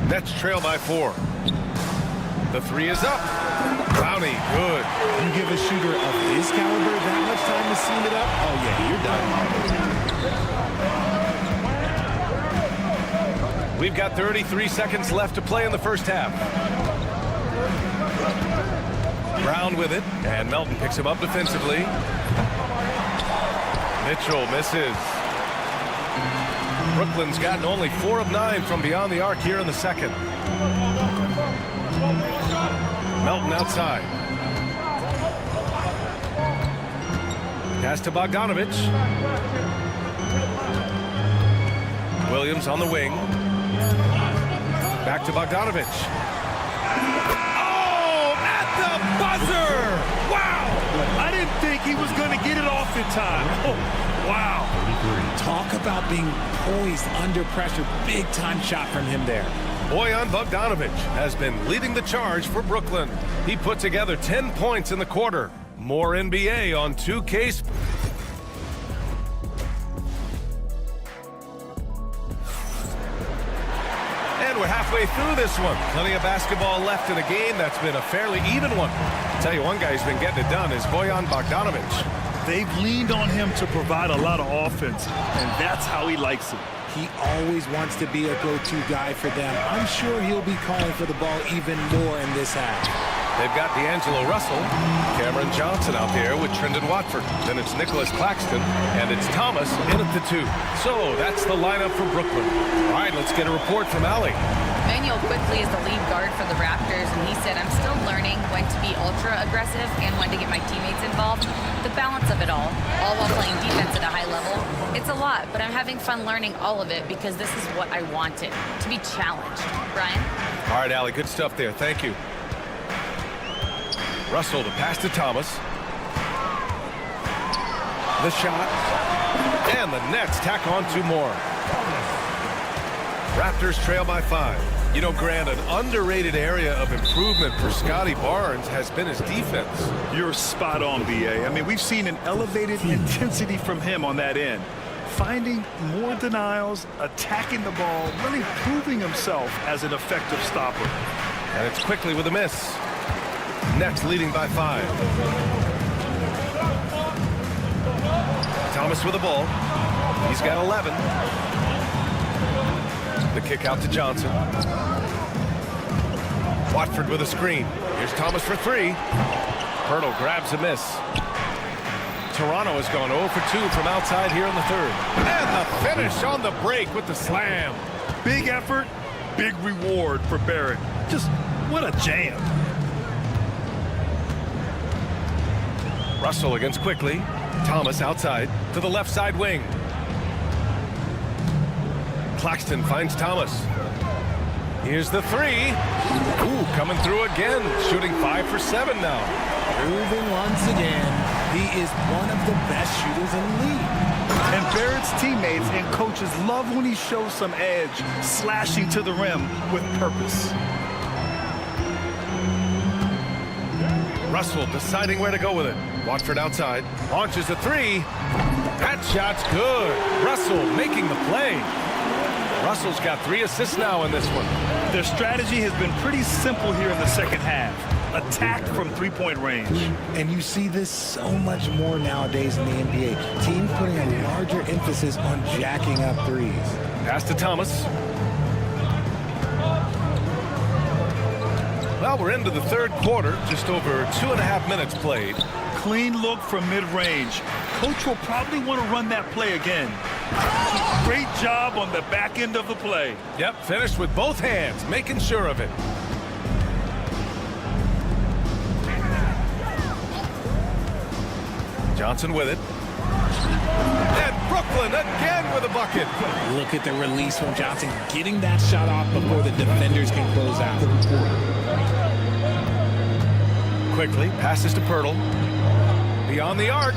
Nets trail by 4. The 3 is up. Clowney, good. You give a shooter of his caliber that much time to seam it up? Oh, yeah, you're done. We've got 33 seconds left to play in the first half. Brown with it, and Melton picks him up defensively. Mitchell misses. Brooklyn's gotten only 4 of 9 from beyond the arc here in the second. Melton outside. Pass to Bogdanovich. Williams on the wing. Back to Bogdanovich. Oh, at the buzzer! Wow! I didn't think he was going to get it off in time. Oh, wow. Talk about being poised under pressure. Big time shot from him there. Bojan Bogdanovich has been leading the charge for Brooklyn. He put together 10 points in the quarter. More NBA on 2K. And we're halfway through this one. Plenty of basketball left in a game that's been a fairly even one. I'll tell you, one guy who's been getting it done is Bojan Bogdanovich. They've leaned on him to provide a lot of offense, and that's how he likes it. He always wants to be a go-to guy for them. I'm sure he'll be calling for the ball even more in this half. They've got D'Angelo Russell, Cameron Johnson out there with Trendon Watford. Then it's Nicholas Claxton, and it's Thomas in at the 2. So that's the lineup for Brooklyn. All right, let's get a report from Allie. Manuel quickly is the lead guard for the Raptors, and he said, I'm still learning when to be ultra aggressive and when to get my teammates involved. The balance of it all while playing defense at a high level. It's a lot, but I'm having fun learning all of it because this is what I wanted, to be challenged. Brian? All right, Allie, good stuff there. Thank you. Russell to pass to Thomas. The shot. And the Nets tack on 2 more. Raptors trail by 5. You know, Grant, an underrated area of improvement for Scotty Barnes has been his defense. You're spot on, B.A. I mean, we've seen an elevated intensity from him on that end. Finding more denials, attacking the ball, really proving himself as an effective stopper. And it's quickly with a miss. Nets leading by 5. Thomas with the ball. He's got 11. The kick out to Johnson. Watford with a screen. Here's Thomas for 3. Pirtle grabs a miss. Toronto has gone 0 for 2 from outside here in the third. And the finish on the break with the slam. Big effort, big reward for Barrett. Just what a jam. Russell against quickly. Thomas outside to the left side wing. Claxton finds Thomas. Here's the 3. Ooh, coming through again. Shooting 5 for 7 now. Proving once again, he is one of the best shooters in the league. And Barrett's teammates and coaches love when he shows some edge, slashing to the rim with purpose. Russell deciding where to go with it. Watford outside. Launches a 3. That shot's good. Russell making the play. Russell's got 3 assists now in this one. Their strategy has been pretty simple here in the second half. Attack from 3-point range. And you see this so much more nowadays in the NBA. Teams putting a larger emphasis on jacking up threes. Pass to Thomas. Well, we're into the third quarter. Just over 2.5 minutes played. Clean look from mid-range. Coach will probably want to run that play again. Great job on the back end of the play. Yep, finished with both hands, making sure of it. Johnson with it. And Brooklyn again with a bucket. Look at the release from Johnson, getting that shot off before the defenders can close out. Quickly, passes to Pirtle. Beyond the arc.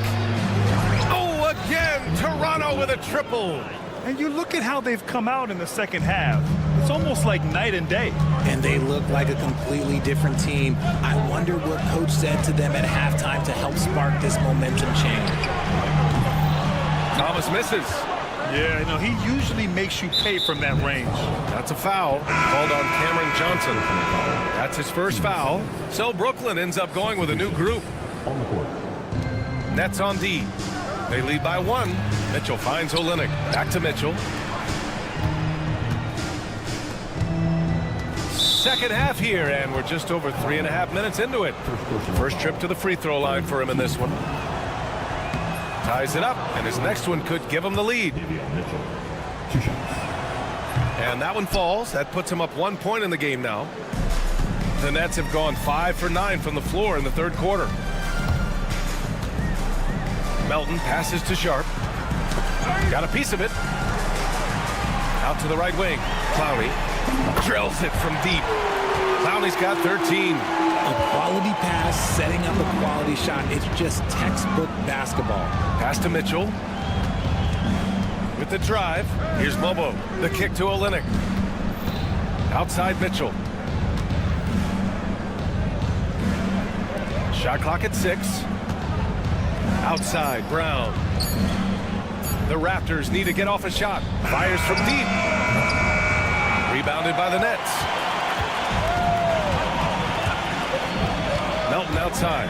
Oh, again, Toronto with a triple. And you look at how they've come out in the second half. It's almost like night and day. And they look like a completely different team. I wonder what coach said to them at halftime to help spark this momentum change. Thomas misses. Yeah, you know, he usually makes you pay from that range. That's a foul called on Cameron Johnson. That's his first foul. So Brooklyn ends up going with a new group. On the court. Nets on D. They lead by 1. Mitchell finds Olynyk. Back to Mitchell. Second half here, and we're just over 3.5 minutes into it. First trip to the free throw line for him in this one. Ties it up, and his next one could give him the lead. And that one falls. That puts him up 1 point in the game now. The Nets have gone 5 for 9 from the floor in the third quarter. Melton passes to Sharp. Got a piece of it. Out to the right wing. Clowney drills it from deep. Clowney's got 13. A quality pass, setting up a quality shot. It's just textbook basketball. Pass to Mitchell. With the drive, here's Mobo. The kick to Olynyk. Outside Mitchell. Shot clock at 6. Outside Brown. The Raptors need to get off a shot. Fires from deep. Rebounded by the Nets. Melton outside.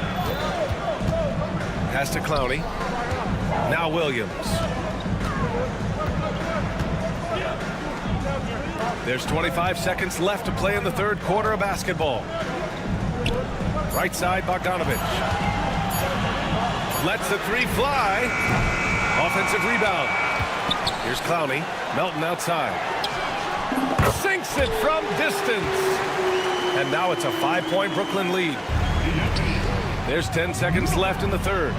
Pass to Clowney. Now Williams. There's 25 seconds left to play in the third quarter of basketball. Right side, Bogdanovich. Lets the three fly. Offensive rebound. Here's Clowney. Melton outside. Sinks it from distance. And now it's a 5-point Brooklyn lead. There's 10 seconds left in the third.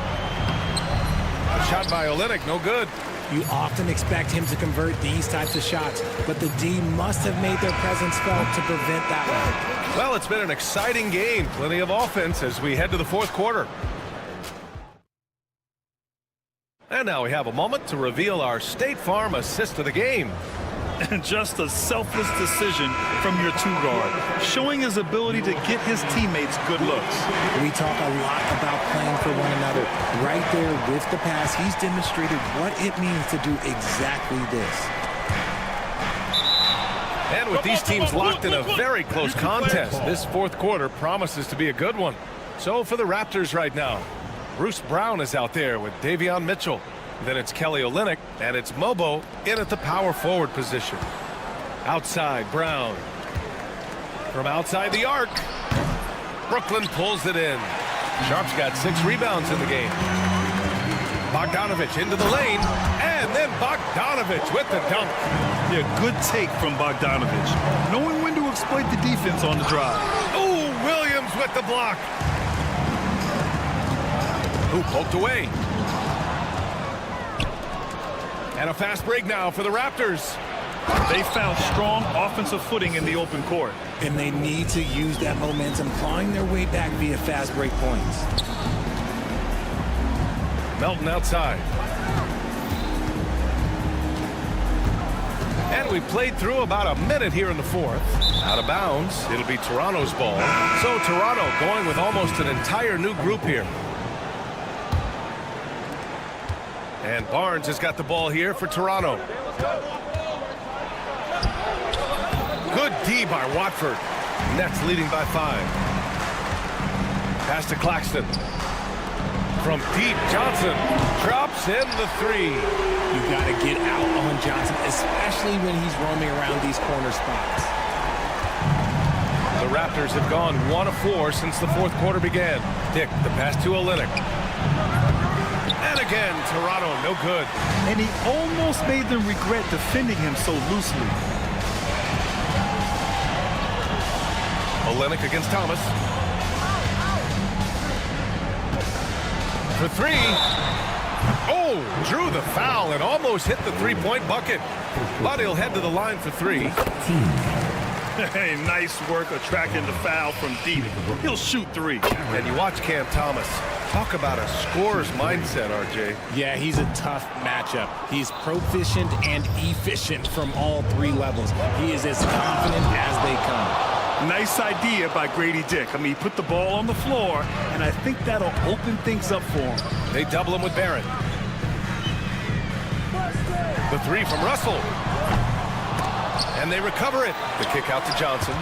Shot by Olynyk, no good. You often expect him to convert these types of shots, but the D must have made their presence felt to prevent that one. Well, it's been an exciting game. Plenty of offense as we head to the fourth quarter. And now we have a moment to reveal our State Farm assist of the game. Just a selfless decision from your two-guard, showing his ability to get his teammates good looks. We talk a lot about playing for one another. Right there with the pass, he's demonstrated what it means to do exactly this. And with these teams locked in a very close contest, this fourth quarter promises to be a good one. So for the Raptors right now, Bruce Brown is out there with Davion Mitchell. Then it's Kelly Olynyk, and it's Mobo in at the power forward position. Outside, Brown. From outside the arc, Brooklyn pulls it in. Sharp's got 6 rebounds in the game. Bogdanovich into the lane, and then Bogdanovich with the dunk. Yeah, good take from Bogdanovich, knowing when to exploit the defense on the drive. Ooh, Williams with the block. Ooh, poked away. And a fast break now for the Raptors. They found strong offensive footing in the open court. And they need to use that momentum, clawing their way back via fast break points. Melton outside. And we played through about a minute here in the fourth. Out of bounds. It'll be Toronto's ball. So Toronto going with almost an entire new group here. And Barnes has got the ball here for Toronto. Good D by Watford. Nets leading by 5. Pass to Claxton. From deep, Johnson drops in the 3. You got to get out on Johnson, especially when he's roaming around these corner spots. The Raptors have gone 1 of 4 since the fourth quarter began. Dick, the pass to Olynyk. And again, Toronto, no good. And he almost made them regret defending him so loosely. Olynyk against Thomas. For 3. Oh, drew the foul and almost hit the three-point bucket. But he'll head to the line for 3. Hey, nice work attracting the foul from deep. He'll shoot 3. And you watch Cam Thomas. Talk about a scorer's mindset, RJ. Yeah, he's a tough matchup. He's proficient and efficient from all 3 levels. He is as confident as they come. Nice idea by Grady Dick. I mean, he put the ball on the floor, and I think that'll open things up for him. They double him with Barrett. The 3 from Russell. And they recover it. The kick out to Johnson.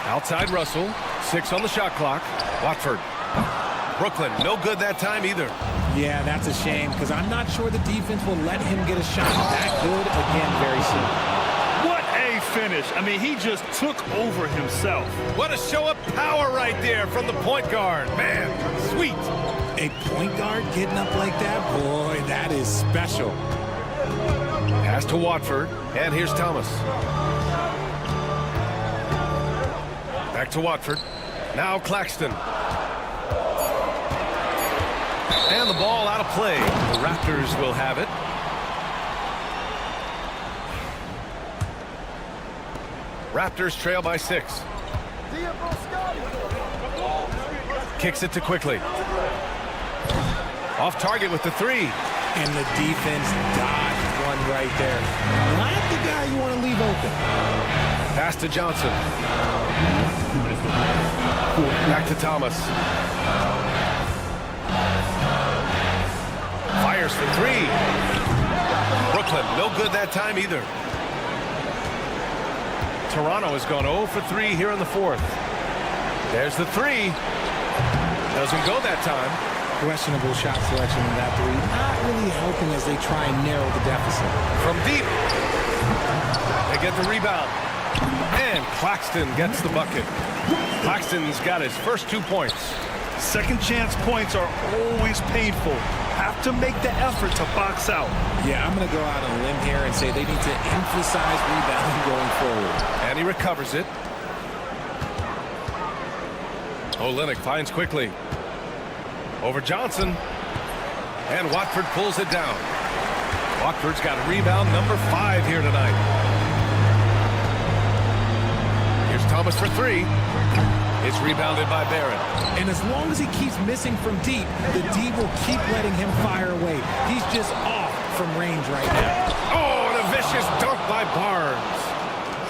Outside Russell. 6 on the shot clock. Watford. Brooklyn, no good that time either. Yeah, that's a shame, because I'm not sure the defense will let him get a shot that good again very soon. What a finish. I mean, he just took over himself. What a show of power right there from the point guard. Man, sweet. A point guard getting up like that, boy, that is special. Pass to Watford, and here's Thomas. Back to Watford. Now Claxton. And the ball out of play. The Raptors will have it. Raptors trail by 6. Kicks it to Quickly. Off target with the 3. And the defense dodged one right there. Not the guy you want to leave open. Pass to Johnson. Back to Thomas. Fires for 3. Brooklyn, no good that time either. Toronto has gone 0 for 3 here in the 4th. There's the 3. Doesn't go that time. Questionable shot selection in that 3. Not really helping as they try and narrow the deficit. From deep. They get the rebound. And Claxton gets the bucket. Claxton's got his first 2 points. Second chance points are always painful. Have to make the effort to box out. Yeah, I'm going to go out on a limb here and say they need to emphasize rebounding going forward. And he recovers it. Olynyk finds Quickly. Over Johnson. And Watford pulls it down. Watford's got rebound number 5 here tonight. Here's Thomas for 3. It's rebounded by Barrett. And as long as he keeps missing from deep, the D will keep letting him fire away. He's just off from range right now. Oh, and a vicious dunk by Barnes.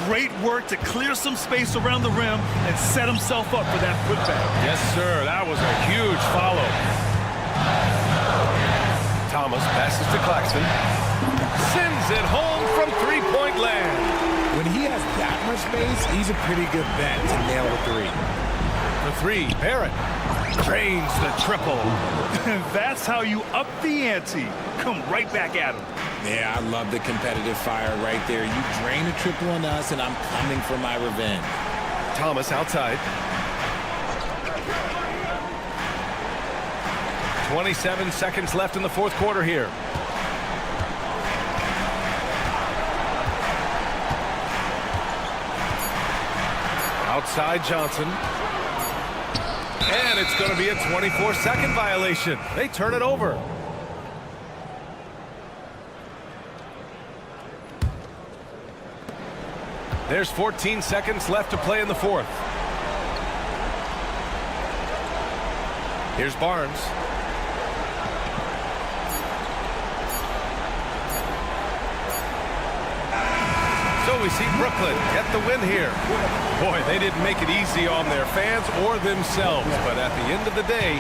Great work to clear some space around the rim and set himself up for that putback. Yes, sir. That was a huge follow. Thomas passes to Claxton. Sends it home from three-point land. When he has that much space, he's a pretty good bet to nail the 3. For 3, Barrett drains the triple. And that's how you up the ante. Come right back at him. Yeah, I love the competitive fire right there. You drain a triple on us, and I'm coming for my revenge. Thomas outside. 27 seconds left in the 4th quarter here. Outside Johnson. And it's going to be a 24-second violation. They turn it over. There's 14 seconds left to play in the 4th. Here's Barnes. So we see Brooklyn get the win here. Boy, they didn't make it easy on their fans or themselves. But at the end of the day,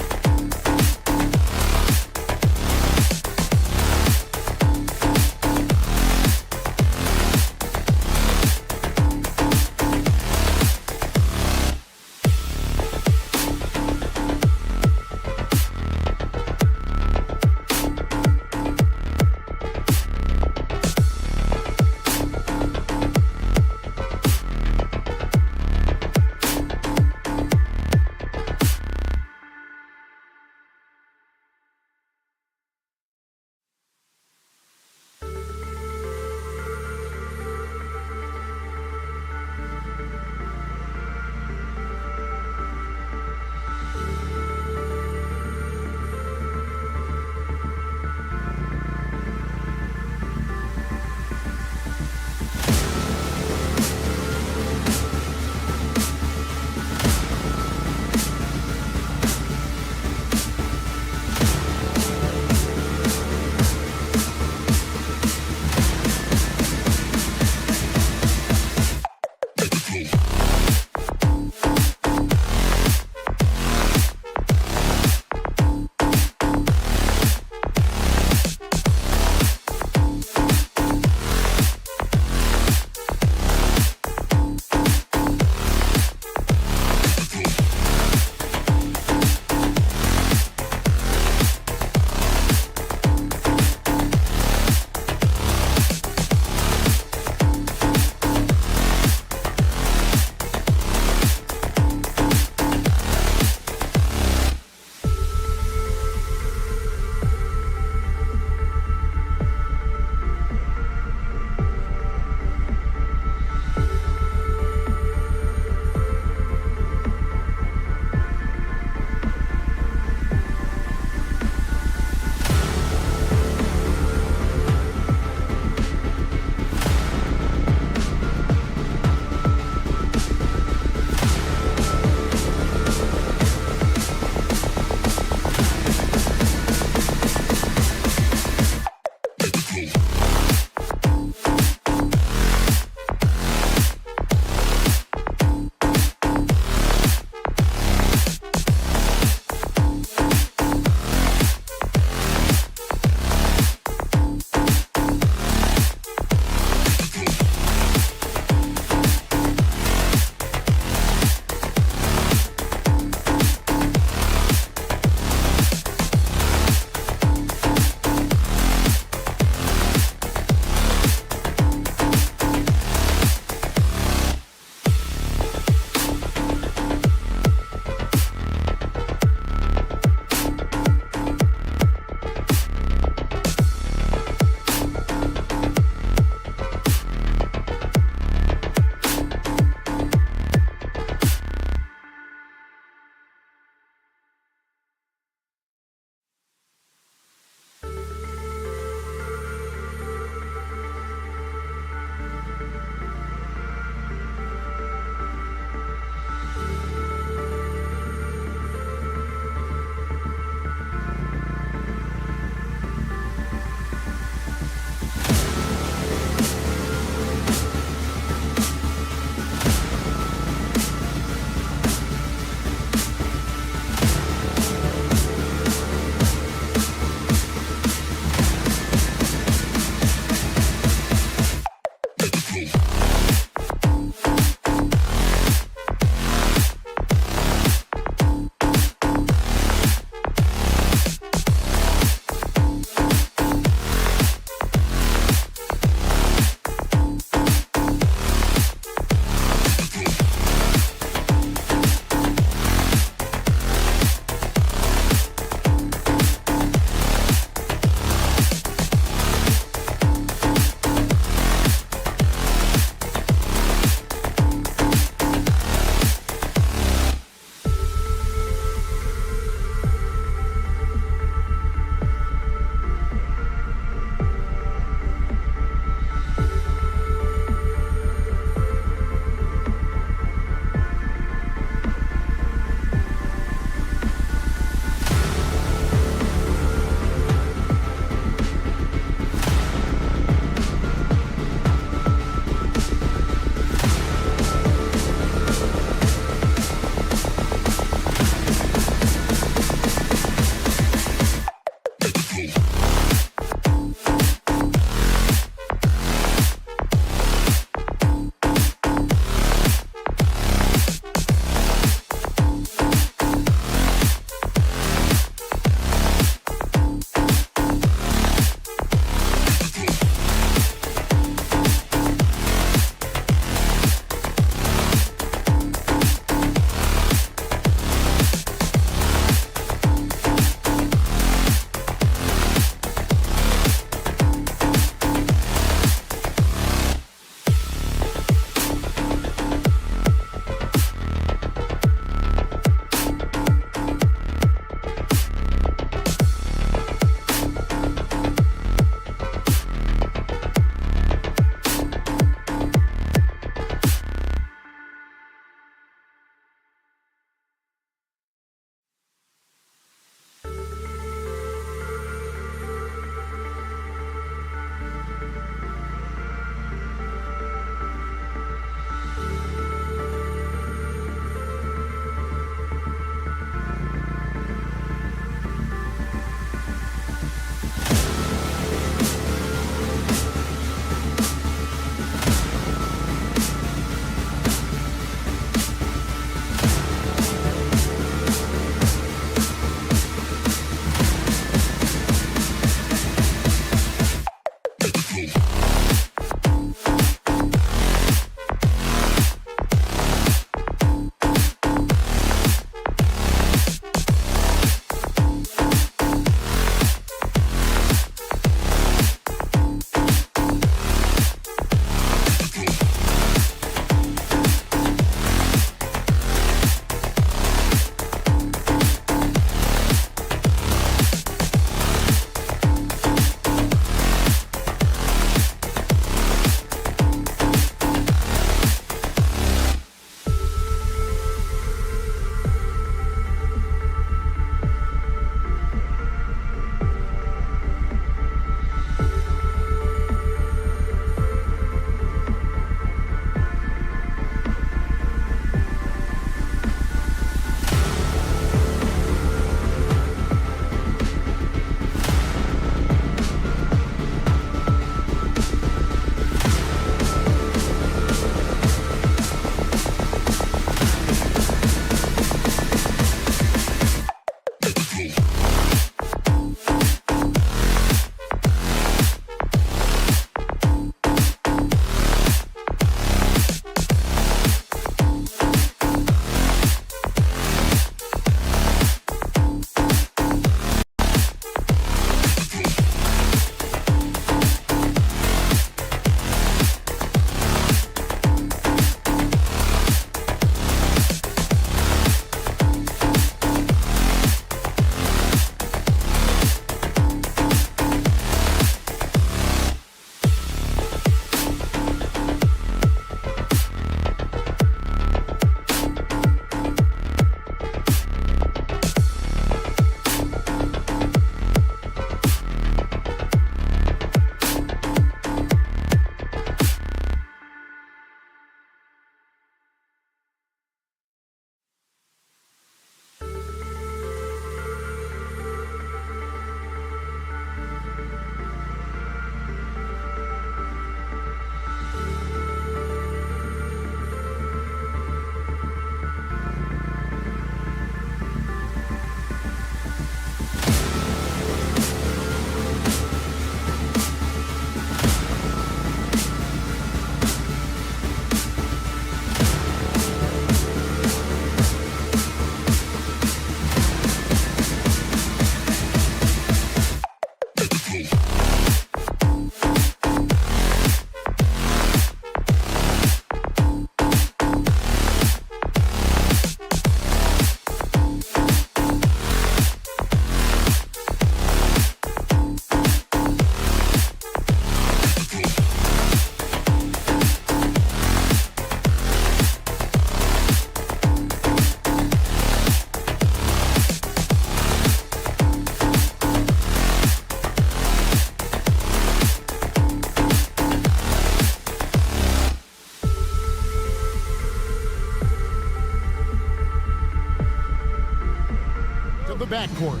backcourt.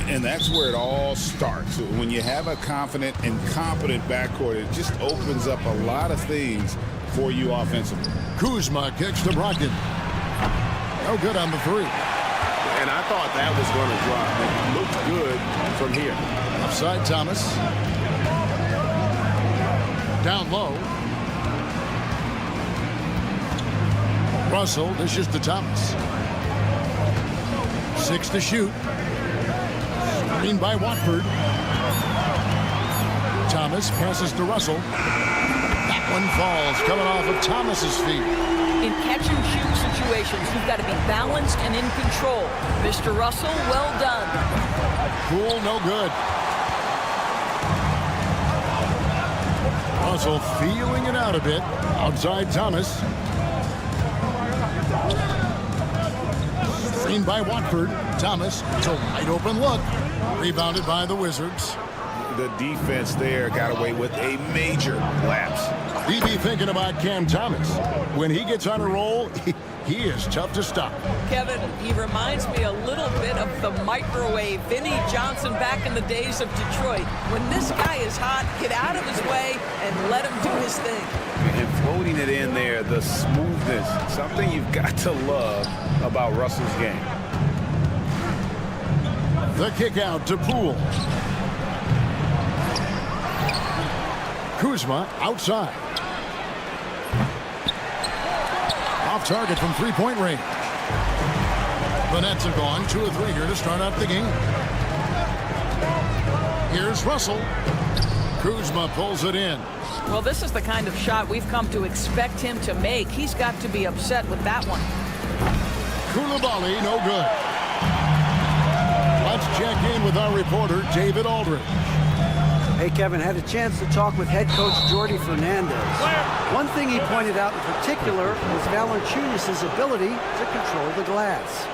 And that's where it all starts. When you have a confident and competent backcourt, it just opens up a lot of things for you offensively. Kuzma kicks to Brogdon. No good on the three. And I thought that was going to drop. It looked good from here. Offside Thomas. Down low. Russell dishes to Thomas. 6 to shoot. Screen by Watford. Thomas passes to Russell. That one falls, coming off of Thomas's feet. In catch-and-shoot situations, you've got to be balanced and in control. Mr. Russell, well done. Poole, no good. Russell feeling it out a bit. Outside Thomas. Screened by Watford. Thomas, it's a wide open look. Rebounded by the Wizards. The defense there got away with a major lapse. BB thinking about Cam Thomas. When he gets on a roll, he is tough to stop. Kevin, he reminds me a little bit of the microwave Vinnie Johnson back in the days of Detroit. When this guy is hot, get out of his way and let him do his thing. And floating it in there, the smoothness, something you've got to love about Russell's game. The kick out to Poole. Kuzma outside. Off target from three-point range. The Nets have gone 2 of 3 here to start out the game. Here's Russell. Kuzma pulls it in. Well, this is the kind of shot we've come to expect him to make. He's got to be upset with that one. Koulibaly, no good. Let's check in with our reporter, David Aldridge. Hey, Kevin, had a chance to talk with head coach Jordi Fernandez. One thing he pointed out in particular was Valanciunas' ability to control the glass.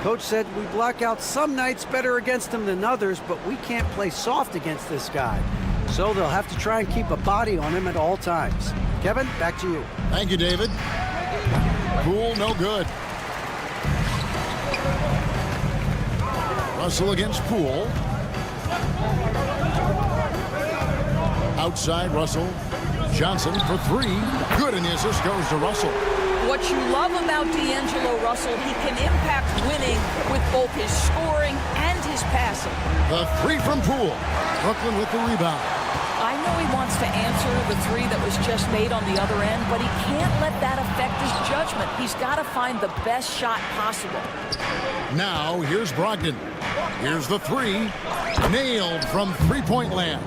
Coach said we block out some nights better against him than others, but we can't play soft against this guy. So they'll have to try and keep a body on him at all times. Kevin, back to you. Thank you, David. Poole, no good. Russell against Poole. Outside Russell. Johnson for 3. Good, and the assist goes to Russell. What you love about D'Angelo Russell, he can impact winning with both his scoring and his passing. The 3 from Poole. Brooklyn with the rebound. I know he wants to answer the 3 that was just made on the other end, but he can't let that affect his judgment. He's got to find the best shot possible. Now, here's Brogdon. Here's the 3. Nailed from three-point land.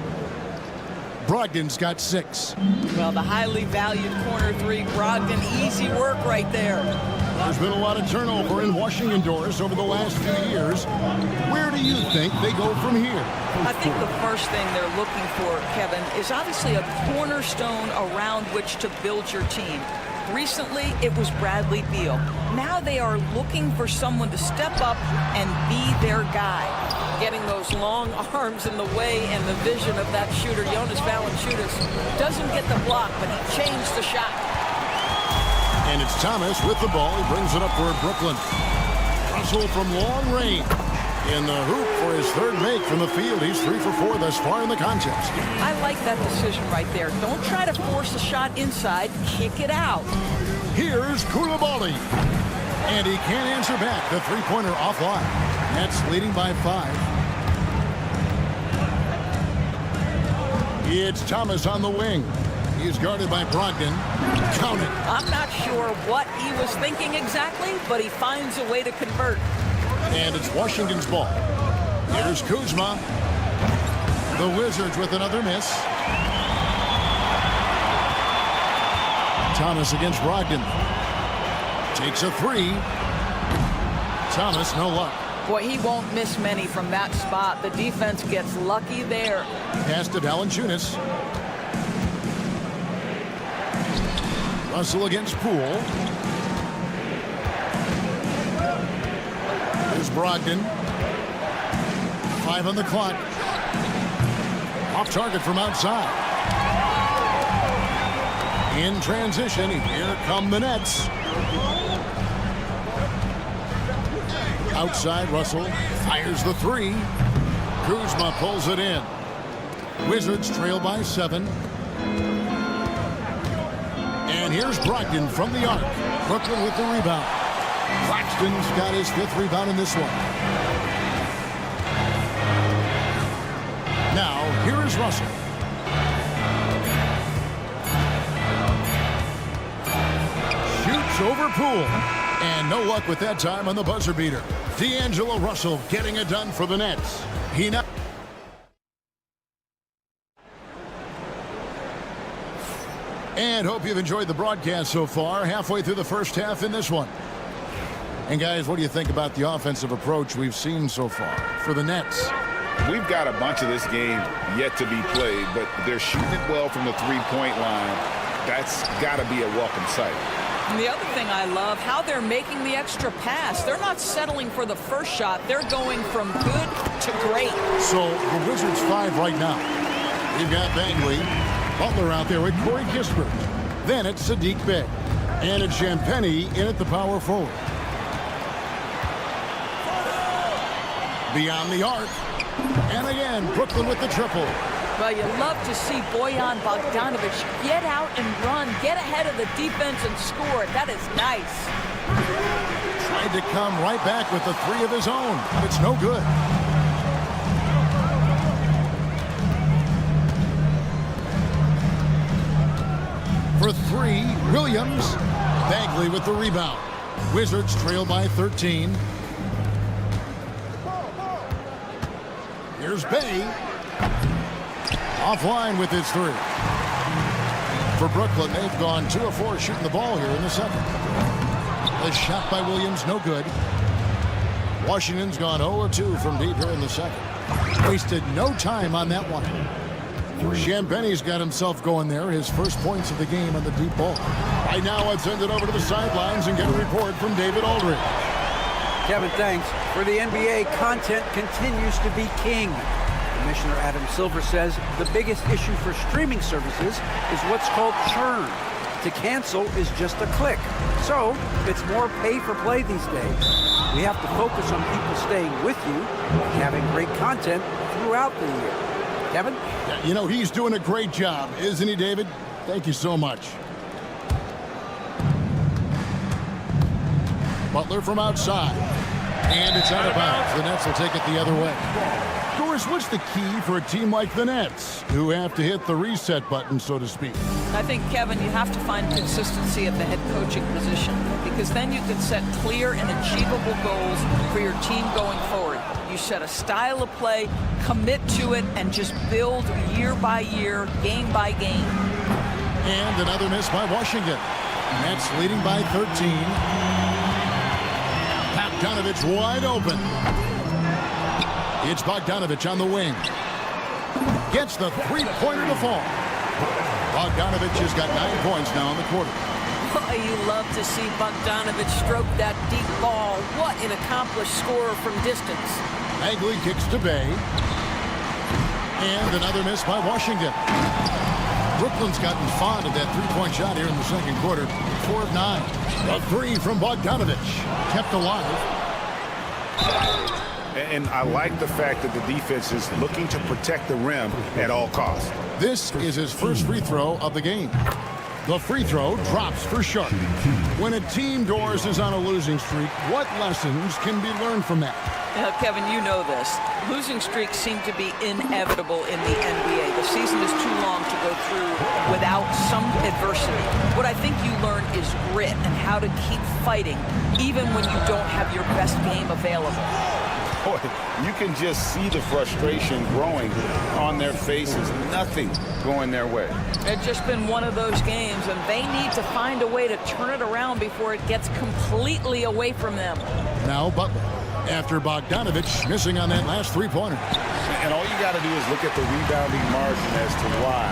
Brogdon's got 6. Well, the highly valued corner 3, Brogdon, easy work right there. There's been a lot of turnover in Washington doors over the last few years. Where do you think they go from here? I think the first thing they're looking for, Kevin, is obviously a cornerstone around which to build your team. Recently, it was Bradley Beal. Now they are looking for someone to step up and be their guy. Getting those long arms in the way and the vision of that shooter, Jonas Valanciunas, doesn't get the block, but he changed the shot. And it's Thomas with the ball. He brings it up for Brooklyn. Russell from long range. In the hoop for his 3rd make from the field. He's 3 for 4 thus far in the contest. I like that decision right there. Don't try to force a shot inside. Kick it out. Here's Koulibaly. And he can't answer back. The three-pointer offline. Nets leading by 5. It's Thomas on the wing. He's guarded by Brogdon. Count it. I'm not sure what he was thinking exactly, but he finds a way to convert. And it's Washington's ball. Here's Kuzma. The Wizards with another miss. Thomas against Brogdon. Takes a 3. Thomas, no luck. Boy, he won't miss many from that spot. The defense gets lucky there. Pass to Valanciunas. Russell against Poole. Here's Brogdon. 5 on the clock. Off target from outside. In transition, here come the Nets. Outside, Russell fires the three. Kuzma pulls it in. Wizards trail by 7. And here's Brogdon from the arc. Brooklyn with the rebound. Claxton's got his 5th rebound in this one. Now, here is Russell. Shoots over Poole. And no luck with that time on the buzzer beater. D'Angelo Russell getting it done for the Nets. He now... And hope you've enjoyed the broadcast so far. Halfway through the first half in this one. And guys, what do you think about the offensive approach we've seen so far for the Nets? We've got a bunch of this game yet to be played, but they're shooting it well from the three-point line. That's got to be a welcome sight. And the other thing I love, how they're making the extra pass. They're not settling for the first shot. They're going from good to great. So the Wizards 5 right now. We've got Bagley, Butler out there with Corey Kispert. Then it's Sadiq Bey. And it's Champagnie in at the power forward. Beyond the arc. And again, Brooklyn with the triple. Well, you love to see Bojan Bogdanovic get out and run, get ahead of the defense and score. That is nice. Tried to come right back with the 3 of his own, but it's no good. For 3, Williams. Bagley with the rebound. Wizards trail by 13. Here's Bey. Offline with his 3. For Brooklyn, they've gone 2 of 4 shooting the ball here in the second. A shot by Williams, no good. Washington's gone 0 of 2 from deep here in the second. Wasted no time on that one. Champagnie's got himself going there, his first points of the game on the deep ball. Right now, let's send it over to the sidelines and get a report from David Aldridge. Kevin, thanks. For the NBA, content continues to be king. Commissioner Adam Silver says the biggest issue for streaming services is what's called churn. To cancel is just a click. So it's more pay for play these days. We have to focus on people staying with you and having great content throughout the year. Kevin? You know, he's doing a great job, isn't he, David? Thank you so much. Butler from outside. And it's out of bounds. The Nets will take it the other way. Doris, what's the key for a team like the Nets, who have to hit the reset button, so to speak? I think, Kevin, you have to find consistency at the head coaching position, because then you can set clear and achievable goals for your team going forward. You set a style of play, commit to it, and just build year by year, game by game. And another miss by Washington. Nets leading by 13. Bogdanovic wide open. It's Bogdanovic on the wing. Gets the three-pointer to fall. Bogdanovic has got 9 points now in the quarter. Oh, you love to see Bogdanovic stroke that deep ball. What an accomplished scorer from distance. Bagley kicks to Bey. And another miss by Washington. Brooklyn's gotten fond of that three-point shot here in the second quarter. 4 of 9. A 3 from Bogdanovic. Kept alive. And I like the fact that the defense is looking to protect the rim at all costs. This is his first free throw of the game. The free throw drops for Sharp. When a team, Doris, is on a losing streak, what lessons can be learned from that? Kevin, you know this. Losing streaks seem to be inevitable in the NBA. The season is too long to go through without some adversity. What I think you learn is grit and how to keep fighting, even when you don't have your best game available. Boy, you can just see the frustration growing on their faces. Nothing going their way. It's just been one of those games, and they need to find a way to turn it around before it gets completely away from them. Now Butler, after Bogdanovic missing on that last three-pointer. And all you got to do is look at the rebounding margin as to why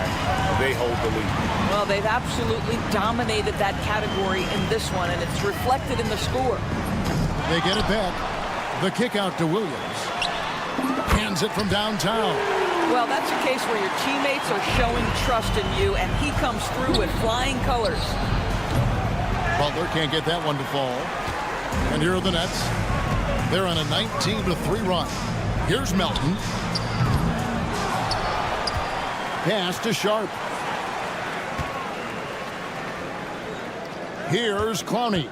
they hold the lead. Well, they've absolutely dominated that category in this one, and it's reflected in the score. They get it back. The kick out to Williams. Hands it from downtown. Well, that's a case where your teammates are showing trust in you, and he comes through with flying colors. Butler can't get that one to fall. And here are the Nets. They're on a 19-3 run. Here's Melton. Pass to Sharp. Here's Clowney.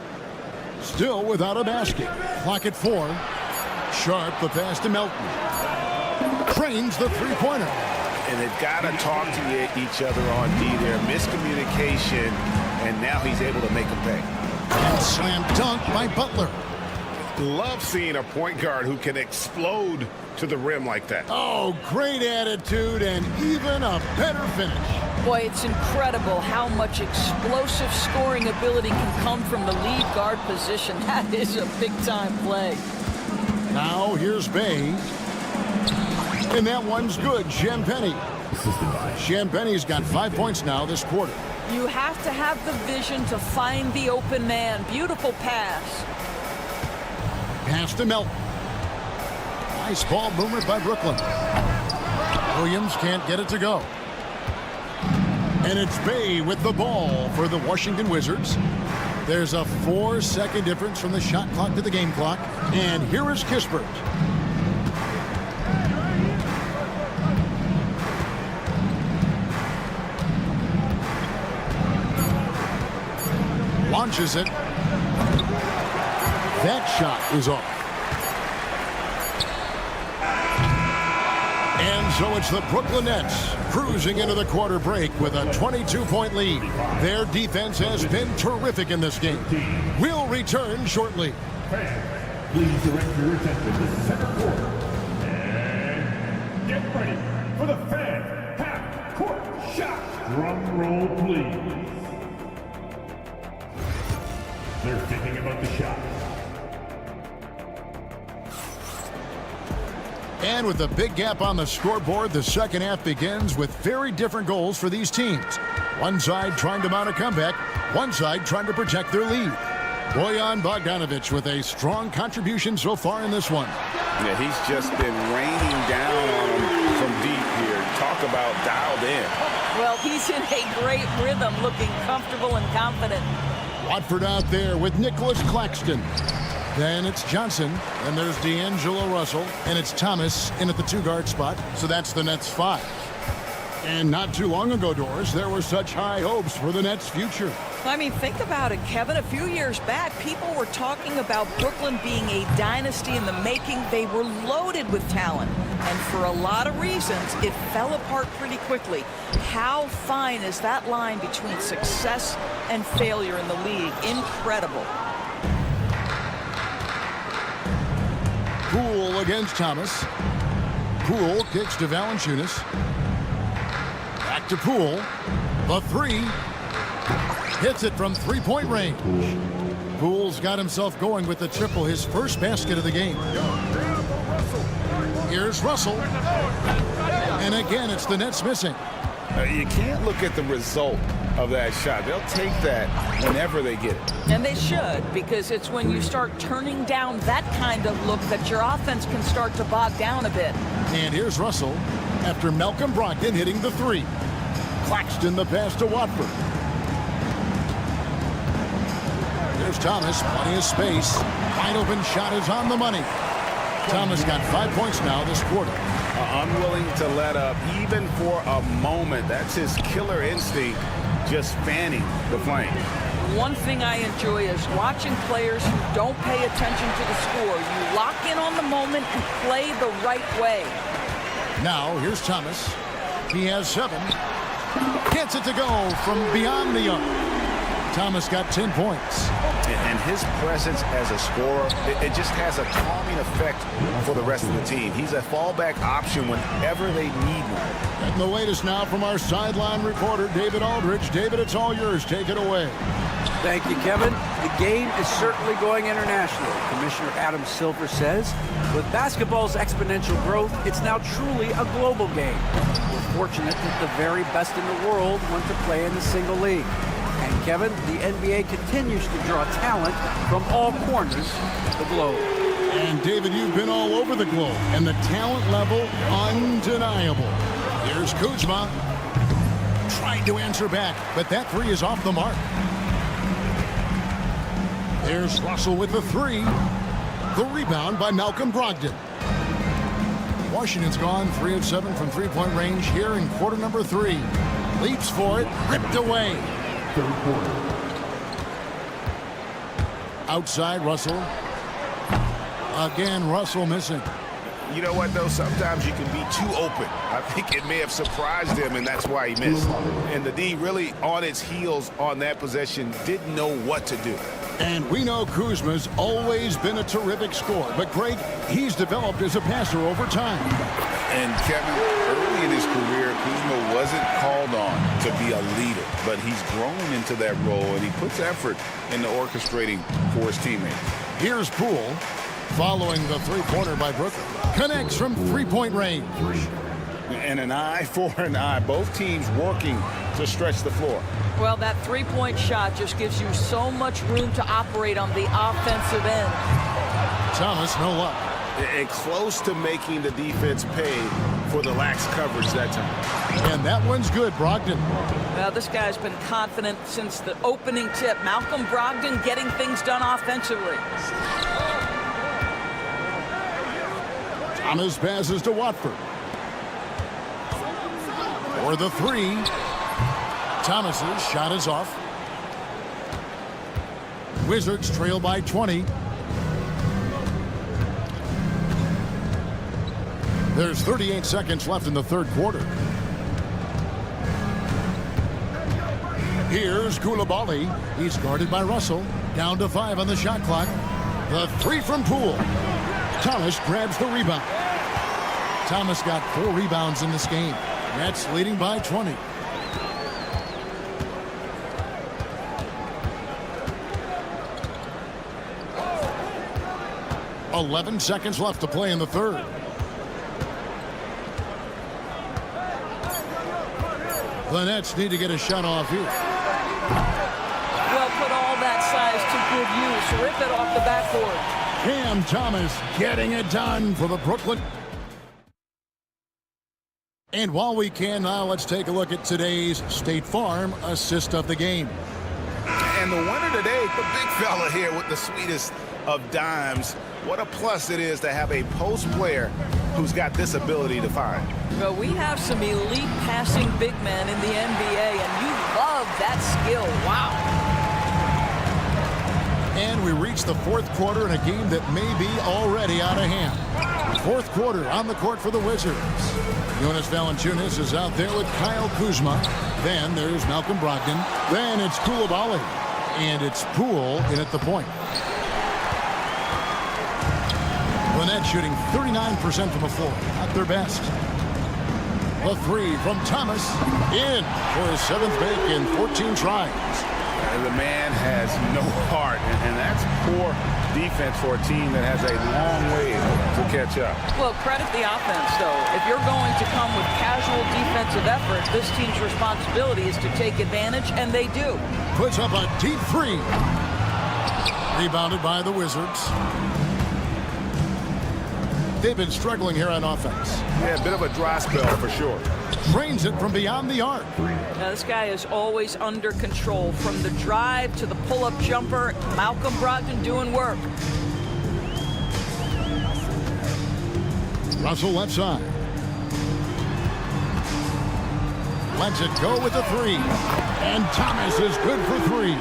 Still without a basket. Clock at 4. Sharp, the pass to Melton. Trains the three-pointer. And they've got to talk to each other on D there. Miscommunication, and now he's able to make them pay. And slam dunk by Butler. Love seeing a point guard who can explode to the rim like that. Oh, great attitude and even a better finish. Boy, it's incredible how much explosive scoring ability can come from the lead guard position. That is a big-time play. Now here's Bay. And that one's good. Champagny. Champagny's got 5 points now this quarter. You have to have the vision to find the open man. Beautiful pass. Pass to Melton. Nice ball movement by Brooklyn. Williams can't get it to go. And it's Bay with the ball for the Washington Wizards. There's a 4-second difference from the shot clock to the game clock. And here is Kispert. Launches it. That shot is off. And so it's the Brooklyn Nets cruising into the quarter break with a 22-point lead. Their defense has been terrific in this game. We'll return shortly. Please direct your attention to the center court. And get ready for the fan half-court shot. Drum roll, please. They're thinking about the shot. And with a big gap on the scoreboard, the second half begins with very different goals for these teams. One side trying to mount a comeback, one side trying to protect their lead. Bojan Bogdanovic with a strong contribution so far in this one. Yeah, he's just been raining down on them from deep here. Talk about dialed in. Well, he's in a great rhythm, looking comfortable and confident. Watford out there with Nicholas Claxton. Then it's Johnson, and there's D'Angelo Russell, and it's Thomas in at the two-guard spot. So that's the Nets' 5. And not too long ago, Doris, there were such high hopes for the Nets' future. I mean, think about it, Kevin. A few years back, people were talking about Brooklyn being a dynasty in the making. They were loaded with talent. And for a lot of reasons, it fell apart pretty quickly. How fine is that line between success and failure in the league? Incredible. Poole against Thomas. Poole kicks to Valanciunas. Back to Poole. The 3. Hits it from three-point range. Poole's got himself going with the triple, his first basket of the game. Here's Russell. And again, it's the Nets missing. You can't look at the result of that shot. They'll take that whenever they get it. And they should, because it's when you start turning down that kind of look that your offense can start to bog down a bit. And here's Russell after Malcolm Brogdon hitting the 3. Claxton the pass to Watford. There's Thomas, plenty of space. Wide open shot is on the money. Thomas got 5 points now this quarter. Unwilling to let up even for a moment. That's his killer instinct, just fanning the flame. One thing I enjoy is watching players who don't pay attention to the score. You lock in on the moment and play the right way. Now here's Thomas. He has 7. Gets it to go from beyond the arc. Thomas got 10 points. And his presence as a scorer, it just has a calming effect for the rest of the team. He's a fallback option whenever they need one. And the latest now from our sideline reporter, David Aldridge. David, it's all yours. Take it away. Thank you, Kevin. The game is certainly going international. Commissioner Adam Silver says, with basketball's exponential growth, it's now truly a global game. We're fortunate that the very best in the world want to play in the single league. And Kevin, the NBA continues to draw talent from all corners of the globe. And David, you've been all over the globe, and the talent level undeniable. Here's Kuzma trying to answer back, but that 3 is off the mark. There's Russell with the 3. The rebound by Malcolm Brogdon. Washington's gone 3 of 7 from three-point range here in quarter number 3. Leaps for it, ripped away. Third quarter. Outside, Russell. Again, Russell missing. You know what, though? Sometimes you can be too open. I think it may have surprised him, and that's why he missed. And the D really on its heels on that possession, didn't know what to do. And we know Kuzma's always been a terrific scorer. But, Greg, he's developed as a passer over time. And, Kevin, early in his career, Kuzma wasn't called on to be a leader. But he's grown into that role, and he puts effort into orchestrating for his teammates. Here's Poole. Following the three-pointer by Brooklyn. Connects from three-point range. And an eye for an eye. Both teams working to stretch the floor. Well, that three-point shot just gives you so much room to operate on the offensive end. Thomas, no luck. And close to making the defense pay for the lax coverage that time. And that one's good, Brogdon. Well, this guy's been confident since the opening tip. Malcolm Brogdon getting things done offensively. Thomas passes to Watford. For the three. Thomas's shot is off. Wizards trail by 20. There's 38 seconds left in the third quarter. Here's Koulibaly. He's guarded by Russell. Down to 5 on the shot clock. The three from Poole. Thomas grabs the rebound. Thomas got 4 rebounds in this game. Nets leading by 20. .11 seconds left to play in the third. The Nets need to get a shot off here. Well, put all that size to good use. Rip it off the backboard. Cam Thomas getting it done for the Brooklyn. And while we can now, let's take a look at today's State Farm assist of the game. And the winner today, the big fella here with the sweetest of dimes. What a plus it is to have a post player who's got this ability to find. Well, we have some elite passing big men in the NBA, and you love that skill. Wow. And we reach the fourth quarter in a game that may be already out of hand. Fourth quarter on the court for the Wizards. Jonas Valanciunas is out there with Kyle Kuzma. Then there's Malcolm Brogdon. Then it's Koulibaly. And it's Poole in at the point. The Nets shooting 39% from the floor. At their best. The three from Thomas. In for his 7th make in 14 tries. And the man has no heart, and that's poor defense for a team that has a long way to catch up. Well, credit the offense, though. If you're going to come with casual defensive effort, this team's responsibility is to take advantage, and they do. Puts up a deep three. Rebounded by the Wizards. They've been struggling here on offense. Yeah, a bit of a dry spell for sure. Drains it from beyond the arc. Now, this guy is always under control. From the drive to the pull-up jumper, Malcolm Brogdon doing work. Russell left side. Lets it go with the three. And Thomas is good for 3.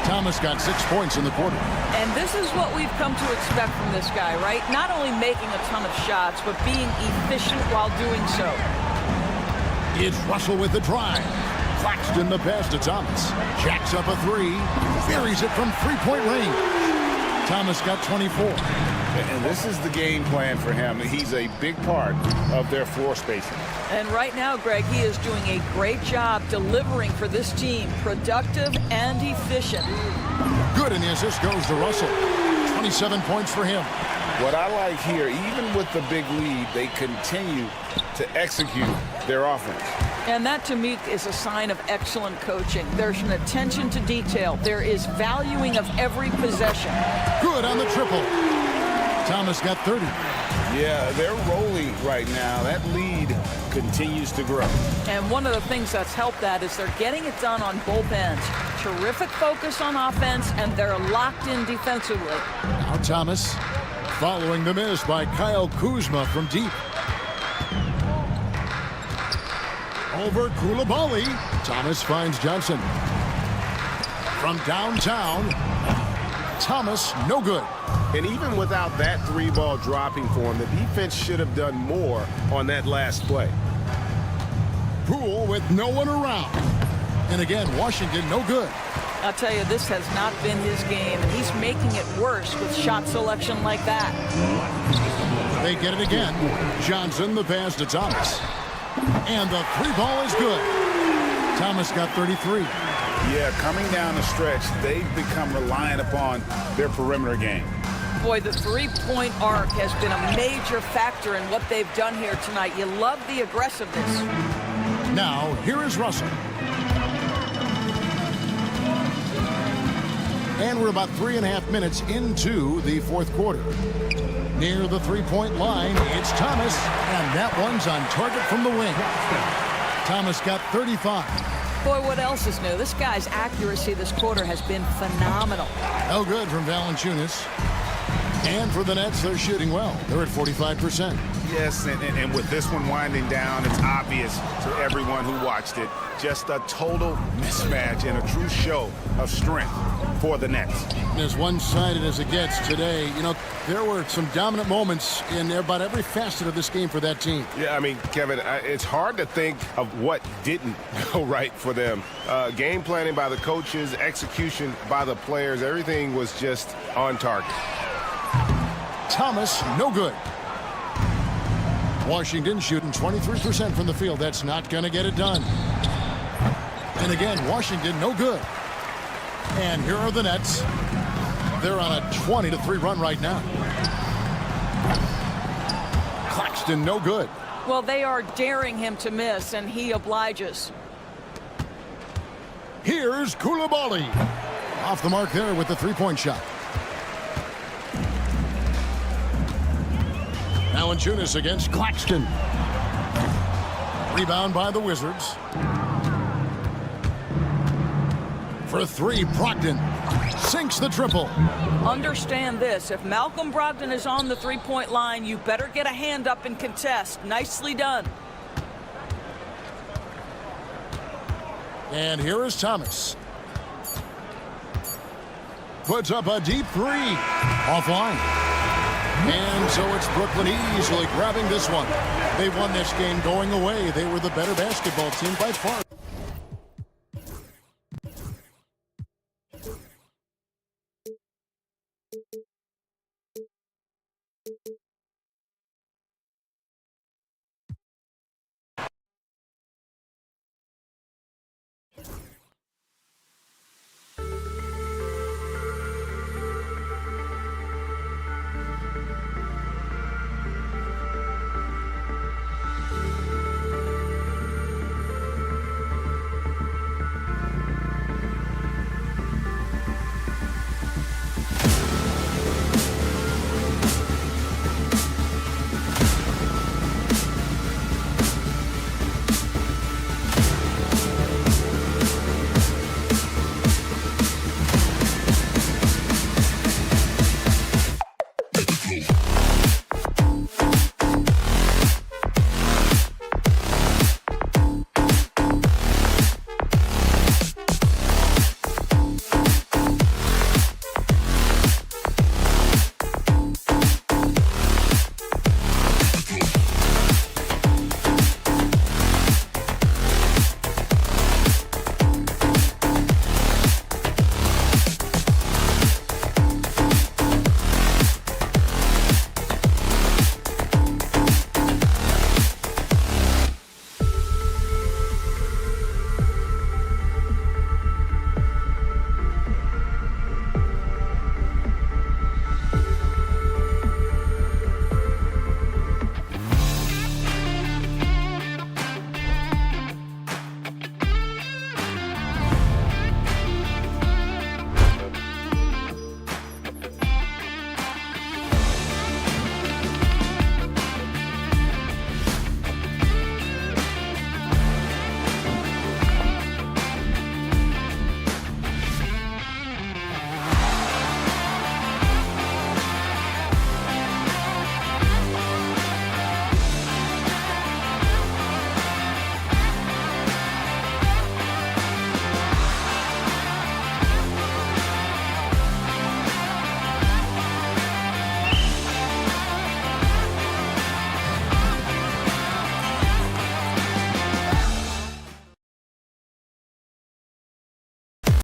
Thomas got 6 points in the quarter. And this is what we've come to expect from this guy, right? Not only making a ton of shots, but being efficient while doing so. It's Russell with the drive. Claxton the pass to Thomas. Jacks up a 3. Buries it from three-point range. Thomas got 24. And this is the game plan for him. He's a big part of their floor spacing. And right now, Greg, he is doing a great job delivering for this team. Productive and efficient. Good, and the assist goes to Russell. 27 points for him. What I like here, even with the big lead, they continue to execute their offense. And that, to me, is a sign of excellent coaching. There's an attention to detail. There is valuing of every possession. Good on the triple. Thomas got 30. Yeah, they're rolling right now. That lead continues to grow. And one of the things that's helped that is they're getting it done on both ends. terrific focus on offense, and they're locked in defensively. Now Thomas following the miss by Kyle Kuzma from deep. Over Koulibaly. Thomas finds Johnson. From downtown, Thomas, no good. And even without that 3-ball dropping for him, the defense should have done more on that last play. Poole with no one around. And again, Washington, no good. I'll tell you, this has not been his game, and he's making it worse with shot selection like that. They get it again. Johnson, the pass to Thomas. And the 3-ball is good. Thomas got 33. Yeah, coming down the stretch, they've become reliant upon their perimeter game. Boy, the three-point arc has been a major factor in what they've done here tonight. You love the aggressiveness. Now, here is Russell. And we're about 3.5 minutes into the fourth quarter. Near the three-point line, it's Thomas, and that one's on target from the wing. Thomas got 35. Boy, what else is new? This guy's accuracy this quarter has been phenomenal. No good from Valanciunas. And for the Nets, they're shooting well. They're at 45%. Yes, and with this one winding down, it's obvious to everyone who watched it. Just a total mismatch and a true show of strength for the Nets. As one-sided as it gets today, you know, there were some dominant moments in about every facet of this game for that team. Yeah, I mean, Kevin, it's hard to think of what didn't go right for them. Game planning by the coaches, execution by the players, everything was just on target. Thomas, no good. Washington shooting 23% from the field. That's not going to get it done. And again, Washington, no good. And here are the Nets. They're on a 20-3 run right now. Claxton, no good. Well, they are daring him to miss, and he obliges. Here's Koulibaly. Off the mark there with the three-point shot. Valanciunas against Claxton. Rebound by the Wizards. For three, Brogdon sinks the triple. Understand this. If Malcolm Brogdon is on the three-point line, you better get a hand up and contest. Nicely done. And here is Thomas. Puts up a deep three. Offline. And so it's Brooklyn easily grabbing this one. They won this game going away. They were the better basketball team by far